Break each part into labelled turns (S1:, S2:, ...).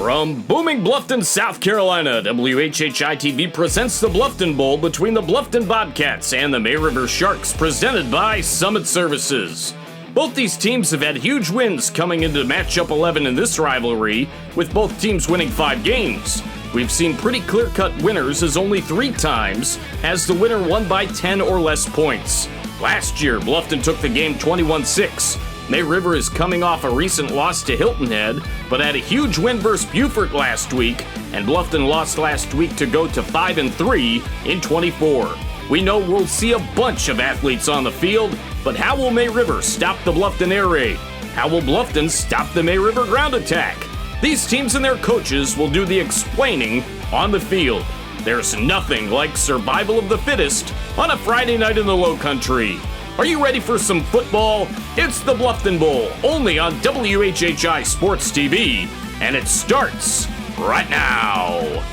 S1: From booming Bluffton, South Carolina, WHHI-TV presents the Bluffton Bowl between the Bluffton Bobcats and the May River Sharks, presented by Summit Services. Both these teams have had huge wins coming into matchup 11 in this rivalry, with both teams winning 5 games. We've seen pretty clear-cut winners as only 3 times has the winner won by 10 or less points. Last year, Bluffton took the game 21-6. May River is coming off a recent loss to Hilton Head, but had a huge win versus Beaufort last week, and Bluffton lost last week to go to 5-3 in 24. We know we'll see a bunch of athletes on the field, but how will May River stop the Bluffton Air Raid? How will Bluffton stop the May River ground attack? These teams and their coaches will do the explaining on the field. There's nothing like survival of the fittest on a Friday night in the Low Country. Are you ready for some football? It's the Bluffton Bowl, only on WHHI Sports TV, and it starts right now.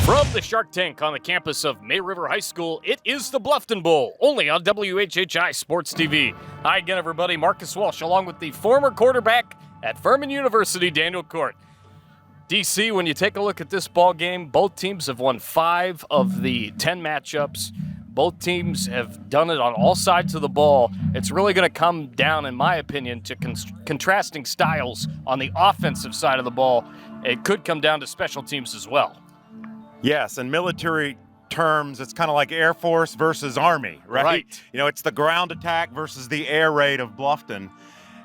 S1: From the Shark Tank on the campus of May River High School, it is the Bluffton Bowl, only on WHHI Sports TV. Hi again, everybody. Marcus Walsh, along with the former quarterback at Furman University, Daniel Court. DC, when you take a look at this ball game, both teams have won 5 of the 10 matchups. Both teams have done it on all sides of the ball. It's really going to come down, in my opinion, to contrasting styles on the offensive side of the ball. It could come down to special teams as well.
S2: Yes, in military terms, it's kind of like Air Force versus Army, right? You know, it's the ground attack versus the air raid of Bluffton.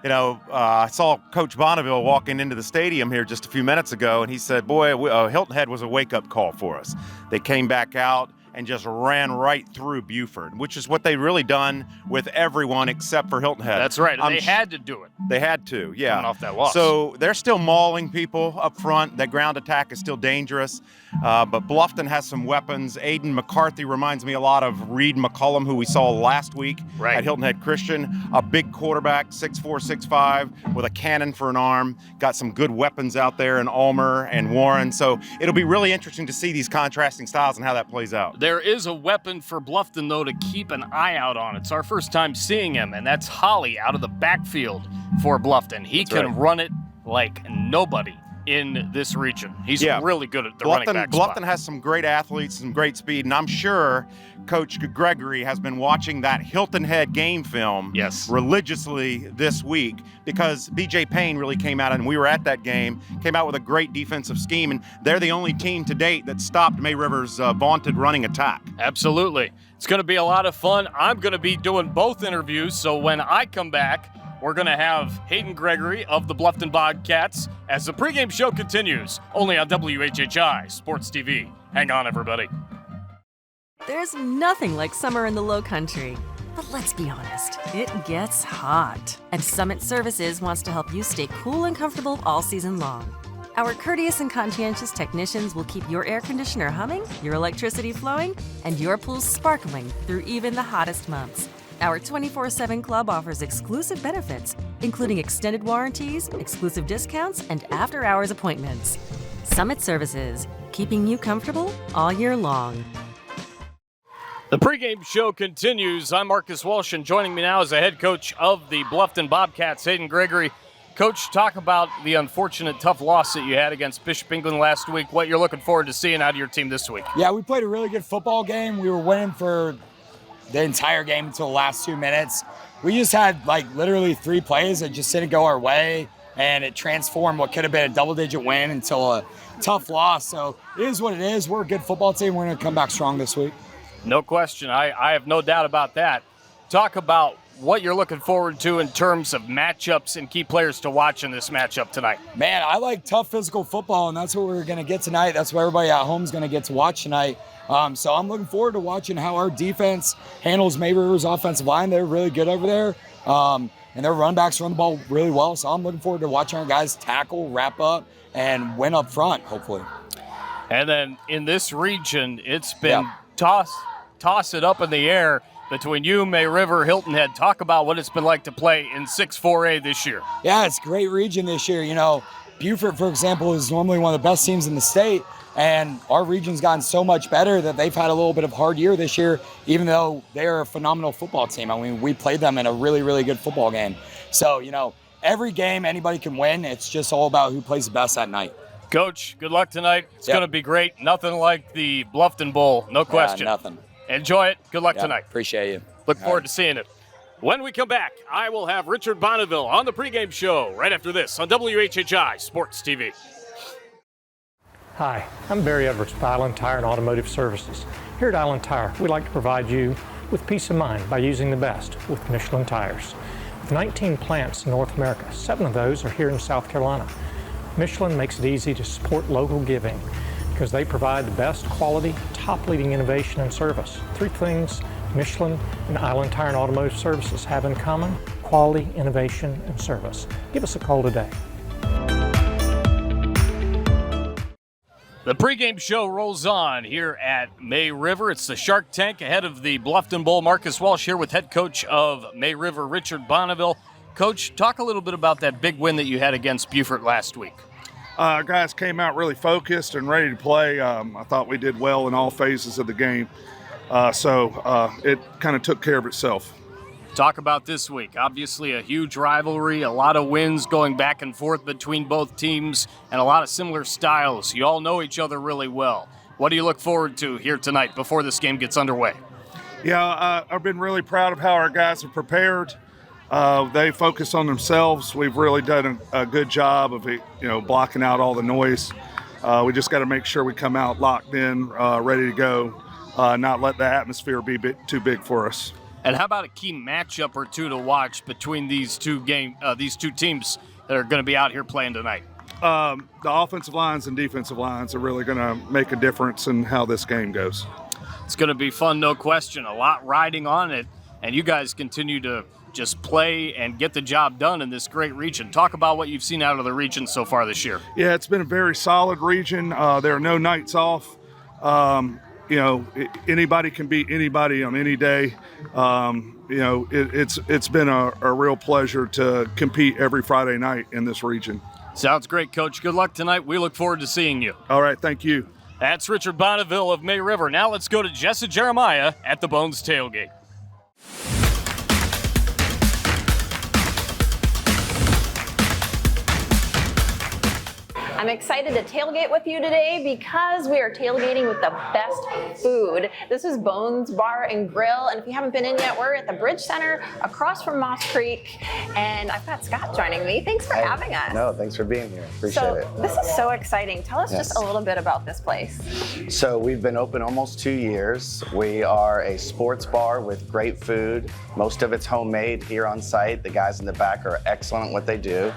S2: You know, I saw Coach Bonneville walking into the stadium here just a few minutes ago, and he said, boy, Hilton Head was a wake-up call for us. They came back out and just ran right through Beaufort, which is what they really done with everyone except for Hilton Head.
S1: That's right, and they had to do it.
S2: They had to, yeah.
S1: Coming off that loss.
S2: So they're still mauling people up front. That ground attack is still dangerous, but Bluffton has some weapons. Aiden McCarthy reminds me a lot of Reed McCullum, who we saw last week at Hilton Head Christian. A big quarterback, 6'4", 6'5", with a cannon for an arm. Got some good weapons out there in Ulmer and Warren. So it'll be really interesting to see these contrasting styles and how that plays out.
S1: There is a weapon for Bluffton, though, to keep an eye out on. It's our first time seeing him, and that's Holly out of the backfield for Bluffton. He can run it like nobody in this region. He's really good at the running back spot.
S2: Bluffton has some great athletes, some great speed, and I'm sure Coach Gregory has been watching that Hilton Head game film religiously this week, because B.J. Payne really came out, and we were at that game, came out with a great defensive scheme, and they're the only team to date that stopped May River's vaunted running attack.
S1: Absolutely. It's going to be a lot of fun. I'm going to be doing both interviews, so when I come back, we're going to have Hayden Gregory of the Bluffton Bobcats as the pregame show continues, only on WHHI Sports TV. Hang on, everybody.
S3: There's nothing like summer in the Low Country. But let's be honest, it gets hot. And Summit Services wants to help you stay cool and comfortable all season long. Our courteous and conscientious technicians will keep your air conditioner humming, your electricity flowing, and your pool sparkling through even the hottest months. Our 24/7 club offers exclusive benefits, including extended warranties, exclusive discounts, and after-hours appointments. Summit Services, keeping you comfortable all year long.
S1: The pregame show continues. I'm Marcus Walsh, and joining me now is the head coach of the Bluffton Bobcats, Hayden Gregory. Coach, talk about the unfortunate tough loss that you had against Bishop England last week, what you're looking forward to seeing out of your team this week.
S4: Yeah, we played a really good football game. We were winning for the entire game until the last 2 minutes. We just had literally 3 plays that just didn't go our way, and it transformed what could have been a double-digit win until a tough loss. So it is what it is. We're a good football team. We're going to come back strong this week.
S5: No question. I have no doubt about that. Talk about what you're looking forward to in terms of matchups and key players to watch in this matchup tonight.
S4: Man, I like tough physical football, and that's what we're going to get tonight. That's what everybody at home is going to get to watch tonight. So I'm looking forward to watching how our defense handles May River's offensive line. They're really good over there, and their run backs run the ball really well. So I'm looking forward to watching our guys tackle, wrap up, and win up front, hopefully.
S5: And then in this region, it's been toss it up in the air between you, May River, Hilton Head. Talk about what it's been like to play in 6-4A this year.
S4: Yeah, it's a great region this year. You know, Beaufort, for example, is normally one of the best teams in the state, and our region's gotten so much better that they've had a little bit of a hard year this year, even though they're a phenomenal football team. I mean, we played them in a really, really good football game. So, you know, every game anybody can win. It's just all about who plays the best that night.
S5: Coach, good luck tonight. It's going to be great. Nothing like the Bluffton Bowl, no question.
S4: Nothing.
S5: Enjoy it. Good luck tonight.
S4: Appreciate you.
S5: Look forward to seeing it.
S1: When we come back, I will have Richard Bonneville on the pregame show right after this on WHHI Sports TV.
S6: Hi, I'm Barry Edwards with Island Tire and Automotive Services. Here at Island Tire, we like to provide you with peace of mind by using the best with Michelin tires. With 19 plants in North America, 7 of those are here in South Carolina. Michelin makes it easy to support local giving because they provide the best quality, top-leading innovation and service. 3 things Michelin and Island Tire and Automotive Services have in common: quality, innovation, and service. Give us a call today.
S5: The pregame show rolls on here at May River. It's the Shark Tank ahead of the Bluffton Bowl. Marcus Walsh here with head coach of May River, Richard Bonneville. Coach, talk a little bit about that big win that you had against Beaufort last week.
S7: Guys came out really focused and ready to play. I thought we did well in all phases of the game. So it kind of took care of itself.
S5: Talk about this week. Obviously a huge rivalry, a lot of wins going back and forth between both teams, and a lot of similar styles. You all know each other really well. What do you look forward to here tonight before this game gets underway?
S7: Yeah, I've been really proud of how our guys have prepared. They focus on themselves. We've really done a good job of blocking out all the noise. We just got to make sure we come out locked in, ready to go, not let the atmosphere be too big for us.
S5: And how about a key matchup or two to watch between these two teams that are going to be out here playing tonight?
S7: The offensive lines and defensive lines are really going to make a difference in how this game goes.
S5: It's going to be fun, no question. A lot riding on it, and you guys continue to just play and get the job done in this great region. Talk about what you've seen out of the region so far this year.
S7: Yeah, it's been a very solid region. There are no nights off. Anybody can beat anybody on any day. It's been a real pleasure to compete every Friday night in this region.
S5: Sounds great, Coach. Good luck tonight. We look forward to seeing you.
S7: All right, thank you.
S5: That's Richard Bonneville of May River. Now let's go to Jessa Jeremiah at the Bones Tailgate.
S8: I'm excited to tailgate with you today because we are tailgating with the best food. This is Bones Bar and Grill, and if you haven't been in yet, we're at the Bridge Center across from Moss Creek, and I've got Scott joining me. Thanks for having us.
S9: No, thanks for being here. Appreciate it.
S8: This is so exciting. Tell us just a little bit about this place.
S9: So we've been open almost 2 years. We are a sports bar with great food. Most of it's homemade here on site. The guys in the back are excellent at what they do.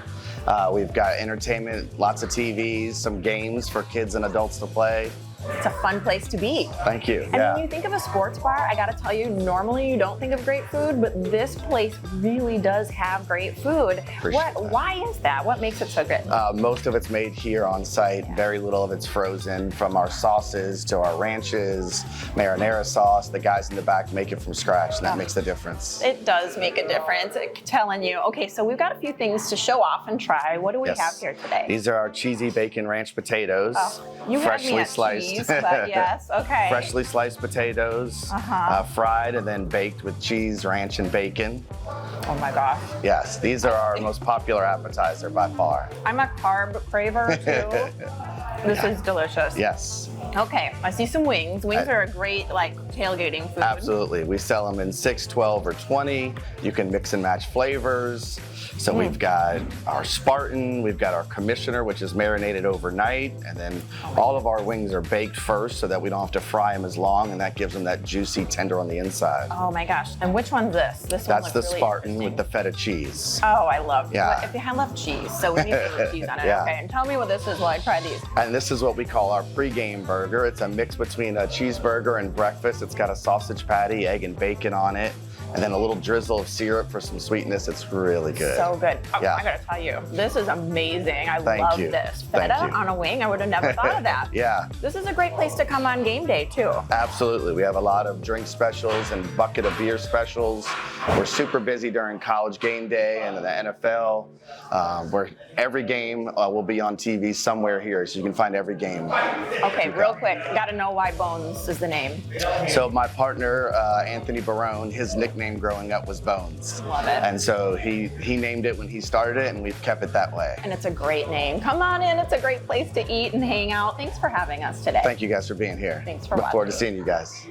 S9: We've got entertainment, lots of TVs, some games for kids and adults to play.
S8: It's a fun place to be.
S9: Thank you.
S8: And when you think of a sports bar, I gotta tell you, normally you don't think of great food, but this place really does have great food. Why is that? What makes it so good?
S9: Most of it's made here on site. Very little of it's frozen, from our sauces to our ranches, marinara sauce. The guys in the back make it from scratch, and that makes the difference.
S8: It does make a difference. Telling you. Okay, so we've got a few things to show off and try. What do we have here today?
S9: These are our cheesy bacon ranch potatoes.
S8: You
S9: freshly
S8: had me at
S9: sliced.
S8: Cheese, but yes, okay.
S9: Freshly sliced potatoes, fried and then baked with cheese, ranch, and bacon.
S8: Oh my gosh.
S9: Yes, these are our most popular appetizer by far.
S8: I'm a carb craver too. This is delicious.
S9: Yes.
S8: Okay, I see some wings. Wings are a great like tailgating food.
S9: Absolutely. We sell them in 6, 12, or 20. You can mix and match flavors. So we've got our Spartan, we've got our Commissioner, which is marinated overnight, and then all of our wings are baked first so that we don't have to fry them as long, and that gives them that juicy tender on the inside.
S8: Oh my gosh. And which one's this? This one
S9: That's the
S8: looks really
S9: Spartan with the feta cheese.
S8: Oh, I love
S9: Yeah.
S8: I love cheese, so anything with cheese on it.
S9: Yeah.
S8: Okay, and tell me what this is while I try these.
S9: And this is what we call our pregame burger. It's a mix between a cheeseburger and breakfast. It's got a sausage patty, egg and bacon on it, and then a little drizzle of syrup for some sweetness. It's really good.
S8: So good. Oh,
S9: Yeah.
S8: I gotta tell you, this is amazing. I
S9: Thank
S8: love
S9: you.
S8: this.
S9: Thank
S8: Feta
S9: you.
S8: on a wing, I would have never thought of that.
S9: Yeah.
S8: This is a great place to come on game day too.
S9: Absolutely. We have a lot of drink specials and bucket of beer specials. We're super busy during college game day and the NFL. Where every game will be on TV somewhere here, so you can find every game.
S8: Okay, real quick, gotta know why Bones is the name.
S9: So my partner, Anthony Barone, his nickname growing up was Bones.
S8: Love it.
S9: And so he named it when he started it, and we've kept it that way.
S8: And it's a great name. Come on in, it's a great place to eat and hang out. Thanks for having us today.
S9: Thank you guys for being here.
S8: Thanks for
S9: Look forward to
S8: watching.
S9: seeing you guys.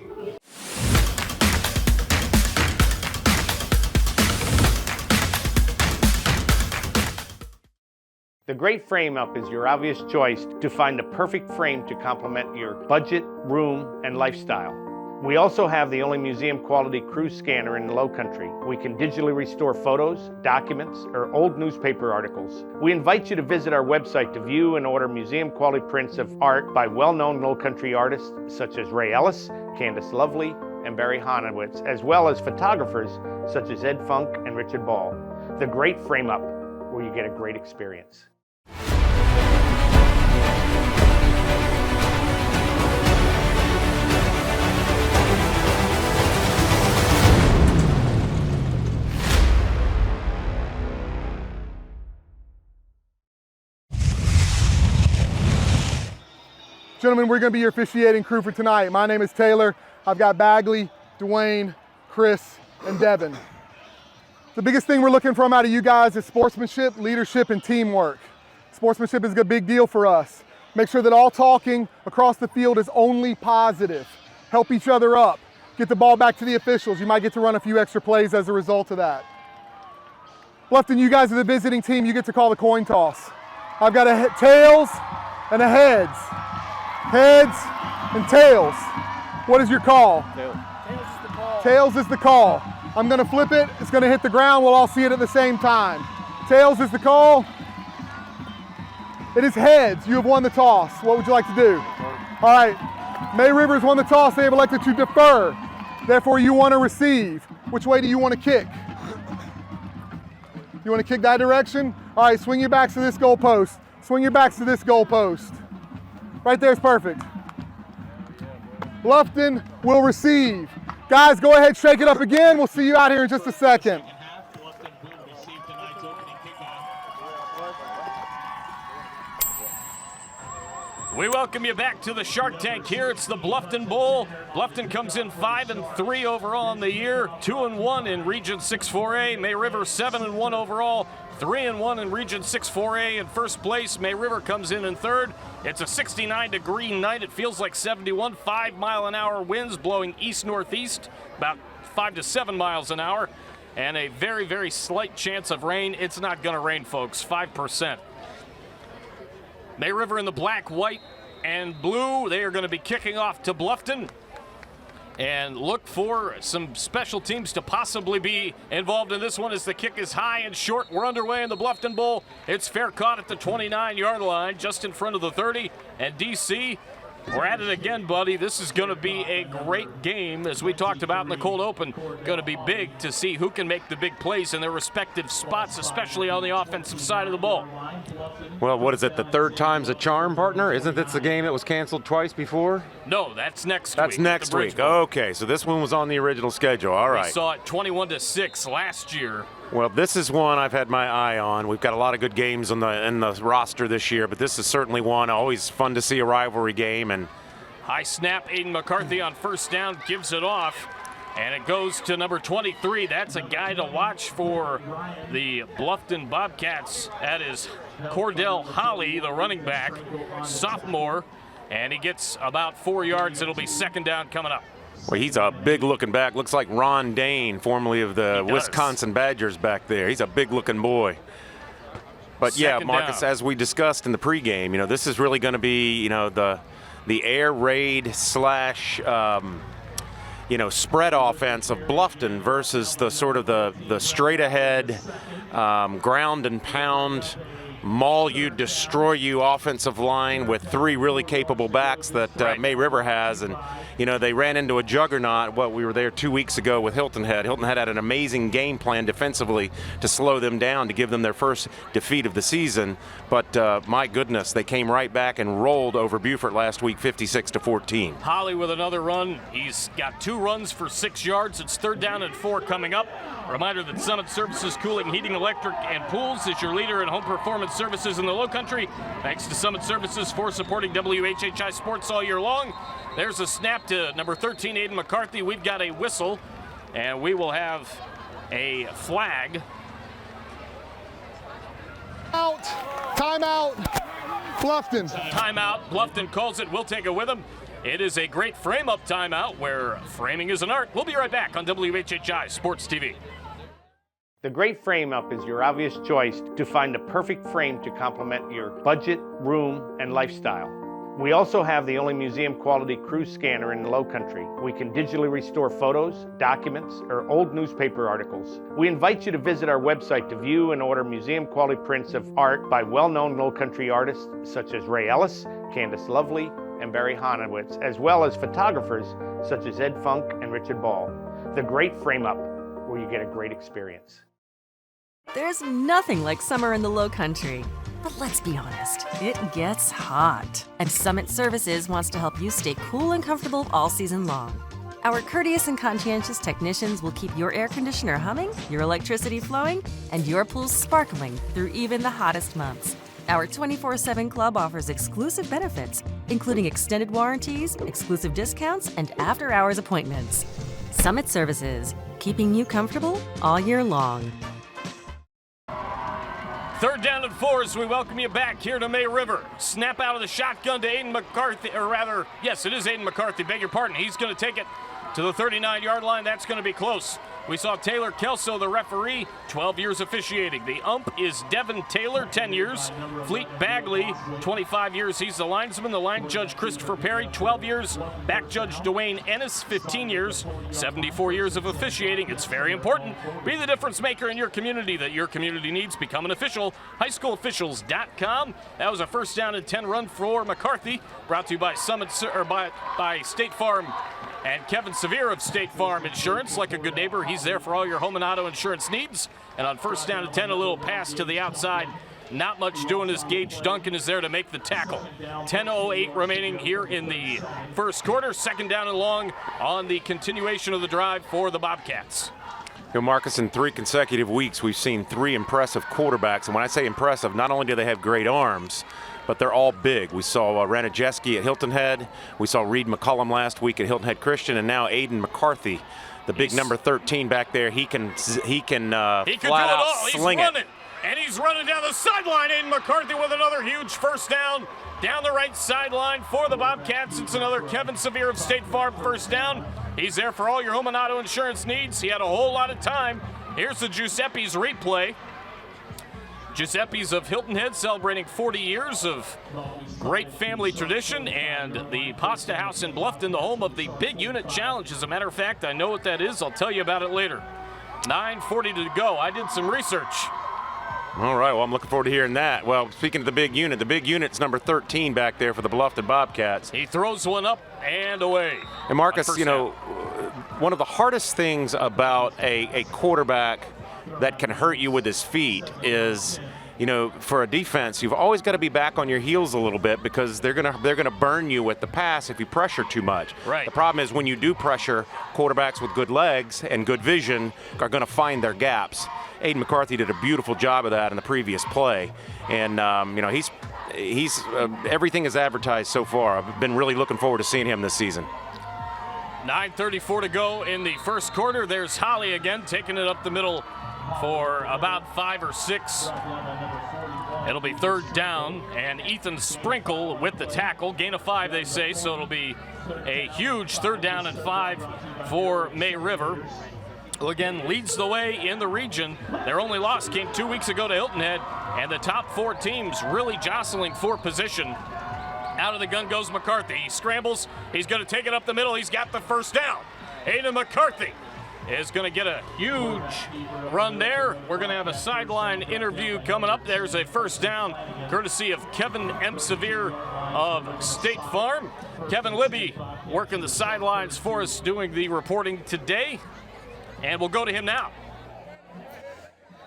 S10: The Great Frame Up is your obvious choice to find the perfect frame to complement your budget, room, and lifestyle. We also have the only museum quality cruise scanner in the Lowcountry. We can digitally restore photos, documents, or old newspaper articles. We invite you to visit our website to view and order museum quality prints of art by well-known Lowcountry artists such as Ray Ellis, Candace Lovely, and Barry Honowitz, as well as photographers such as Ed Funk and Richard Ball. The Great Frame Up, where you get a great experience.
S11: Gentlemen, we're going to be your officiating crew for tonight. My name is Taylor. I've got Bagley, Dwayne, Chris, and Devin. The biggest thing we're looking from out of you guys is sportsmanship, leadership, and teamwork. Sportsmanship is a big deal for us. Make sure that all talking across the field is only positive. Help each other up. Get the ball back to the officials. You might get to run a few extra plays as a result of that. Bluffton, you guys are the visiting team. You get to call the coin toss. I've got a tails and a heads. Heads and tails. What is your call?
S5: Tails is the call.
S11: Tails is the call. I'm gonna flip it. It's gonna hit the ground. We'll all see it at the same time. Tails is the call. It is heads. You have won the toss. What would you like to do? All right. May Rivers won the toss. They have elected to defer. Therefore, you want to receive. Which way do you want to kick? You want to kick that direction? All right, swing your backs to this goal post. Swing your backs to this goal post. Right there is perfect. Bluffton will receive. Guys, go ahead, shake it up again. We'll see you out here in just a second.
S1: We welcome you back to the Shark Tank here. It's the Bluffton Bowl. Bluffton comes in 5-3 overall in the year, 2-1 in Region 6-4A. May River 7-1 overall, 3-1 in Region 6-4A. In first place, May River comes in third. It's a 69-degree night. It feels like 71, 5-mile-an-hour winds blowing east-northeast, about 5 to 7 miles an hour, and a very slight chance of rain. It's not going to rain, folks, 5%. May River in the black, white, and blue. They are going to be kicking off to Bluffton. And look for some special teams to possibly be involved in this one as the kick is high and short. We're underway in the Bluffton Bowl. It's fair caught at the 29-yard line, just in front of the 30. And DC, we're at it again, buddy. This is going to be a great game, as we talked about in the cold open. Going to be big to see who can make the big plays in their respective spots, especially on the offensive side of the ball.
S12: Well, what is it, the third time's a charm, partner? Isn't this the game that was canceled twice before?
S1: No, that's next week.
S12: That's next week. Okay, so this one was on the original schedule. All right.
S1: We saw it 21-6 last year.
S12: Well, this is one I've had my eye on. We've got a lot of good games in the roster this year, but this is certainly one. Always fun to see a rivalry game. And
S1: high snap, Aiden McCarthy on first down gives it off. And it goes to number 23. That's a guy to watch for the Bluffton Bobcats. That is Cordell Holly, the running back, sophomore. And he gets about 4 yards. It'll be second down coming up.
S12: Well, he's a big-looking back. Looks like Ron Dane, formerly of the Wisconsin Badgers back there. He's a big-looking boy. But
S1: Second
S12: Marcus,
S1: down.
S12: as we discussed in the pregame, this is really going to be, the air raid slash, spread offense of Bluffton versus the sort of the straight ahead, ground and pound, maul you, destroy you offensive line with three really capable backs that May River has. And, they ran into a juggernaut. We were there 2 weeks ago with Hilton Head. Hilton Head had an amazing game plan defensively to slow them down, to give them their first defeat of the season. But my goodness, they came right back and rolled over Beaufort last week, 56-14.
S1: Holly with another run. He's got 2 runs for 6 yards. It's third down and 4 coming up. Reminder that Summit Services Cooling, Heating, Electric, and Pools is your leader in home performance services in the Low Country. Thanks to Summit Services for supporting WHHI Sports all year long. There's a snap to number 13, Aiden McCarthy. We've got a whistle, and we will have a flag.
S11: Timeout, Bluffton.
S1: Timeout, Bluffton calls it. We'll take it with them. It is a great frame-up timeout where framing is an art. We'll be right back on WHHI Sports TV.
S10: The Great Frame Up is your obvious choice to find the perfect frame to complement your budget, room, and lifestyle. We also have the only museum-quality cruise scanner in the Low Country. We can digitally restore photos, documents, or old newspaper articles. We invite you to visit our website to view and order museum-quality prints of art by well-known Low Country artists such as Ray Ellis, Candace Lovely, and Barry Honowitz, as well as photographers such as Ed Funk and Richard Ball. The Great Frame Up, where you get a great experience.
S3: There's nothing like summer in the Low Country. But let's be honest, it gets hot. And Summit Services wants to help you stay cool and comfortable all season long. Our courteous and conscientious technicians will keep your air conditioner humming, your electricity flowing, and your pool sparkling through even the hottest months. Our 24/7 club offers exclusive benefits, including extended warranties, exclusive discounts, and after-hours appointments. Summit Services, keeping you comfortable all year long.
S1: Third down and 4 as we welcome you back here to May River. Snap out of the shotgun to Aiden McCarthy, or rather, yes, it is Aiden McCarthy, beg your pardon. He's going to take it to the 39-yard line. That's going to be close. We saw Taylor Kelso, the referee, 12 years officiating. The ump is Devin Taylor, 10 years. Fleet Bagley, 25 years. He's the linesman. The line judge, Christopher Perry, 12 years. Back judge, Dwayne Ennis, 15 years. 74 years of officiating. It's very important. Be the difference maker in your community that your community needs. Become an official. HighSchoolOfficials.com. That was a first down and 10 run for McCarthy. Brought to you by by State Farm and Kevin Sevier of State Farm Insurance. Like a good neighbor, he's there for all your home and auto insurance needs. And on first down and 10, a little pass to the outside. Not much doing as Gage Duncan is there to make the tackle. 10:08 remaining here in the first quarter. Second down and long on the continuation of the drive for the Bobcats.
S12: Marcus, in 3 consecutive weeks, we've seen 3 impressive quarterbacks. And when I say impressive, not only do they have great arms, but they're all big. We saw Ranajeski at Hilton Head. We saw Reed McCollum last week at Hilton Head Christian, and now Aiden McCarthy, the big number 13 back there. He can flat out sling it.
S1: And he's running down the sideline. Aiden McCarthy with another huge first down the right sideline for the Bobcats. It's another Kevin Sevier of State Farm first down. He's there for all your home and auto insurance needs. He had a whole lot of time. Here's the Giuseppe's replay. Giuseppe's of Hilton Head celebrating 40 years of great family tradition, and the Pasta House in Bluffton, the home of the Big Unit Challenge. As a matter of fact, I know what that is. I'll tell you about it later. 9:40 to go. I did some research.
S12: All right, well, I'm looking forward to hearing that. Well, speaking of the big unit's number 13 back there for the Bluffton Bobcats.
S1: He throws one up and away.
S12: And Marcus, one of the hardest things about a quarterback that can hurt you with his feet is, for a defense, you've always got to be back on your heels a little bit because they're gonna burn you with the pass if you pressure too much.
S1: Right.
S12: The problem is when you do pressure, quarterbacks with good legs and good vision are going to find their gaps. Aiden McCarthy did a beautiful job of that in the previous play, and he's everything is advertised so far. I've been really looking forward to seeing him this season.
S1: 9:34 to go in the first quarter. There's Holly again, taking it up the middle for about 5 or 6. It'll be third down, and Ethan Sprinkle with the tackle. Gain of 5, they say, so it'll be a huge third down and 5 for May River. Who again leads the way in the region. Their only loss came 2 weeks ago to Hilton Head, and the top 4 teams really jostling for position. Out of the gun goes McCarthy. He scrambles. He's going to take it up the middle. He's got the first down. Aiden McCarthy is going to get a huge run there. We're going to have a sideline interview coming up. There's a first down courtesy of Kevin M. Severe of State Farm. Kevin Libby working the sidelines for us, doing the reporting today. And we'll go to him now.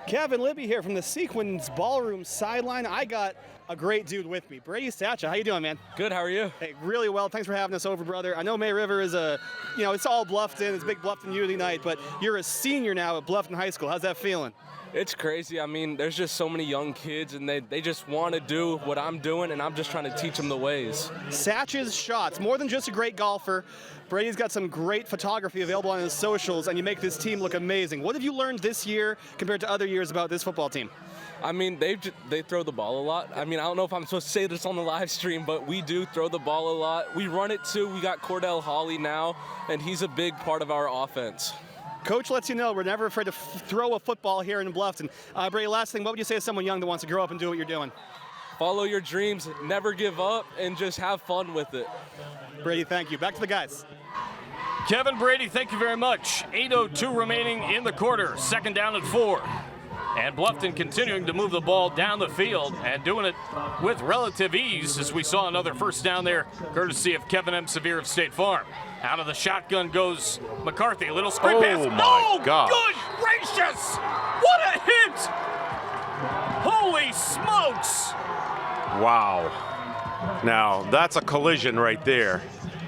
S13: Kevin Libby here from the Sequins Ballroom sideline. I got a great dude with me. Brady Satcha, how you doing, man?
S14: Good, how are you?
S13: Hey, really well. Thanks for having us over, brother. I know May River is it's all Bluffton. It's a big Bluffton Unity night, but you're a senior now at Bluffton High School. How's that feeling?
S14: It's crazy. I mean, there's just so many young kids, and they just want to do what I'm doing, and I'm just trying to teach them the ways.
S13: Satch's shots, more than just a great golfer. Brady's got some great photography available on his socials, and you make this team look amazing. What have you learned this year compared to other years about this football team?
S14: I mean, they throw the ball a lot. I mean, I don't know if I'm supposed to say this on the live stream, but we do throw the ball a lot. We run it too. We got Cordell Hawley now, and he's a big part of our offense.
S13: Coach lets you know we're never afraid to throw a football here in Bluffton. Brady, last thing, what would you say to someone young that wants to grow up and do what you're doing?
S14: Follow your dreams, never give up, and just have fun with it.
S13: Brady, thank you. Back to the guys.
S1: Kevin Brady, thank you very much. 8:02 remaining in the quarter. Second down and 4. And Bluffton continuing to move the ball down the field and doing it with relative ease, as we saw another first down there, courtesy of Kevin M. Severe of State Farm. Out of the shotgun goes McCarthy. A little screen pass.
S12: My God.
S1: Good gracious! What a hit! Holy smokes!
S12: Wow. Now, that's a collision right there.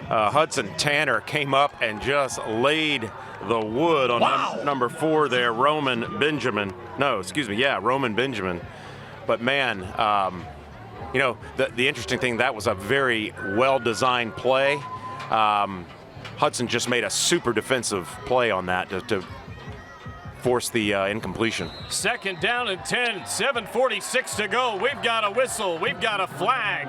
S12: Hudson Tanner came up and just laid the wood on number 4 there, Roman Benjamin. No, excuse me, yeah, Roman Benjamin. But man, the interesting thing, that was a very well-designed play. Hudson just made a super defensive play on that to force the incompletion.
S1: Second down and 10, 7:46 to go. We've got a whistle, we've got a flag.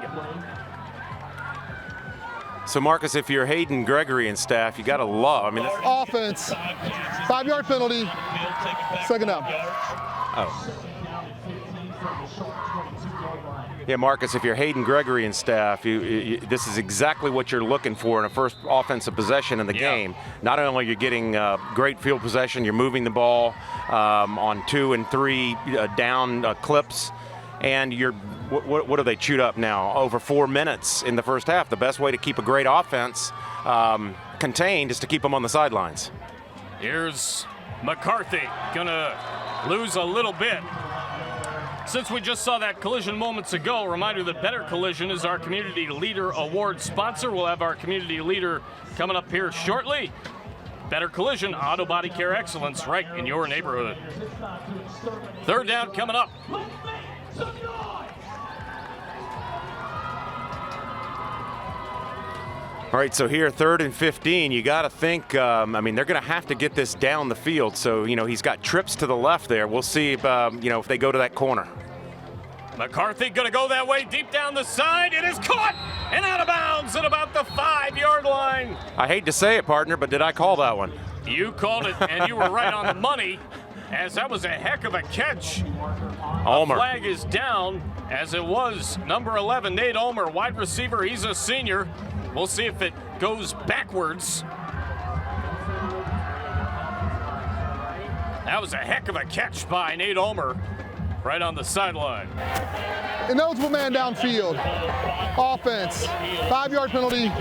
S12: So, Marcus, if you're Hayden Gregory and staff, you got to love. I mean,
S11: offense, 5-yard penalty, second down.
S12: Oh. Yeah, Marcus, if you're Hayden Gregory and staff, this is exactly what you're looking for in a first offensive possession in the game. Not only are you getting great field possession, you're moving the ball on 2 and 3 down clips, and you're what do they chewed up now? Over 4 minutes in the first half. The best way to keep a great offense contained is to keep them on the sidelines.
S1: Here's McCarthy, gonna lose a little bit. Since we just saw that collision moments ago, a reminder that Better Collision is our Community Leader Award sponsor. We'll have our Community Leader coming up here shortly. Better Collision, auto body care excellence right in your neighborhood. Third down coming up.
S12: All right, so here, 3rd and 15, you got to think, they're going to have to get this down the field. So, he's got trips to the left there. We'll see if, if they go to that corner.
S1: McCarthy going to go that way, deep down the side. It is caught and out of bounds at about the 5-yard line.
S12: I hate to say it, partner, but did I call that one?
S1: You called it, and you were right on the money, as that was a heck of a catch.
S12: Ulmer.
S1: The flag is down, as it was number 11, Nate Ulmer, wide receiver. He's a senior. We'll see if it goes backwards. That was a heck of a catch by Nate Ulmer right on the sideline.
S11: Ineligible man downfield. Offense, 5-yard penalty,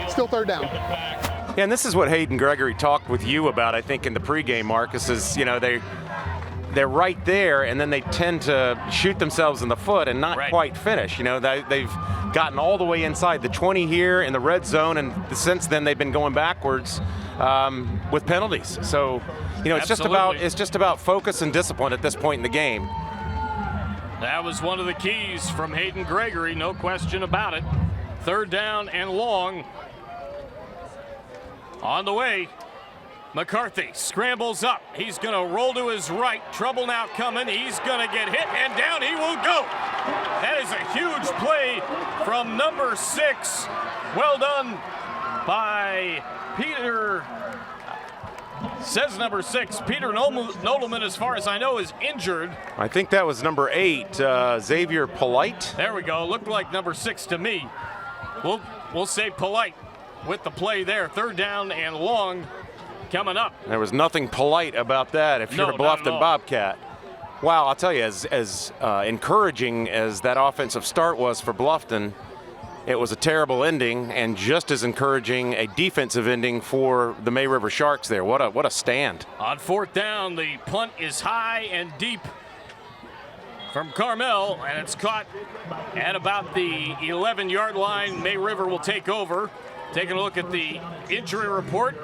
S11: still third down.
S12: Yeah, and this is what Hayden Gregory talked with you about, I think, in the pregame, Marcus, is, they're right there, and then they tend to shoot themselves in the foot and not quite finish. They've gotten all the way inside the 20 here in the red zone, and since then they've been going backwards with penalties. So, it's just about focus and discipline at this point in the game.
S1: That was one of the keys from Hayden Gregory, no question about it. Third down and long. On the way, McCarthy scrambles up. He's going to roll to his right. Trouble now coming. He's going to get hit, and down he will go. That is a huge play from number 6. Well done by Peter. Says number 6. Peter Nodelman, as far as I know, is injured.
S12: I think that was number 8, Xavier Polite.
S1: There we go. Looked like number 6 to me. We'll say Polite with the play there. 3rd down and long coming up.
S12: There was nothing polite about that if you're a Bluffton Bobcat. Wow, I'll tell you, as encouraging as that offensive start was for Bluffton, it was a terrible ending, and just as encouraging a defensive ending for the May River Sharks there. What a stand.
S1: On 4th down, the punt is high and deep from Carmel, and it's caught at about the 11-yard line. May River will take over. Taking a look at the injury report.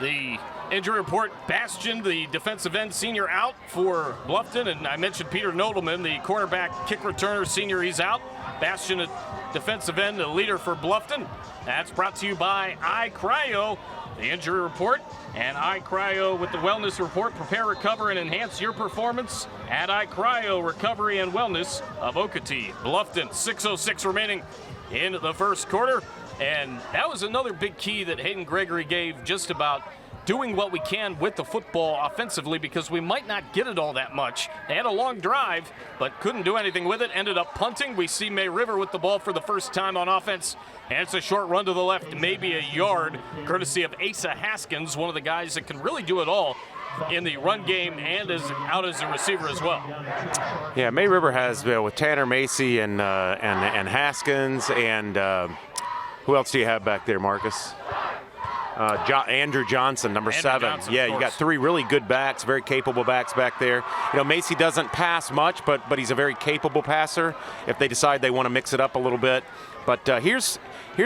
S1: The injury report, Bastian, the defensive end senior, out for Bluffton. And I mentioned Peter Nodelman, the cornerback kick returner senior, he's out. Bastian, a defensive end, the leader for Bluffton. That's brought to you by iCryo, the injury report. And iCryo with the wellness report. Prepare, recover, and enhance your performance at iCryo Recovery and Wellness of Okatee. Bluffton, 6:06 remaining in the first quarter. And that was another big key that Hayden Gregory gave, just about doing what we can with the football offensively, because we might not get it all that much. They had a long drive, but couldn't do anything with it. Ended up punting. We see May River with the ball for the first time on offense, and it's a short run to the left, maybe a yard, courtesy of Asa Haskins, one of the guys that can really do it all in the run game and out as a receiver as well.
S12: Yeah, May River has with Tanner Macy and Haskins and who else do you have back there, Marcus? Andrew Johnson, number 7.
S1: Johnson,
S12: yeah, you got 3 really good backs, very capable backs back there. You know, Macy doesn't pass much, but he's a very capable passer if they decide they want to mix it up a little bit. But here's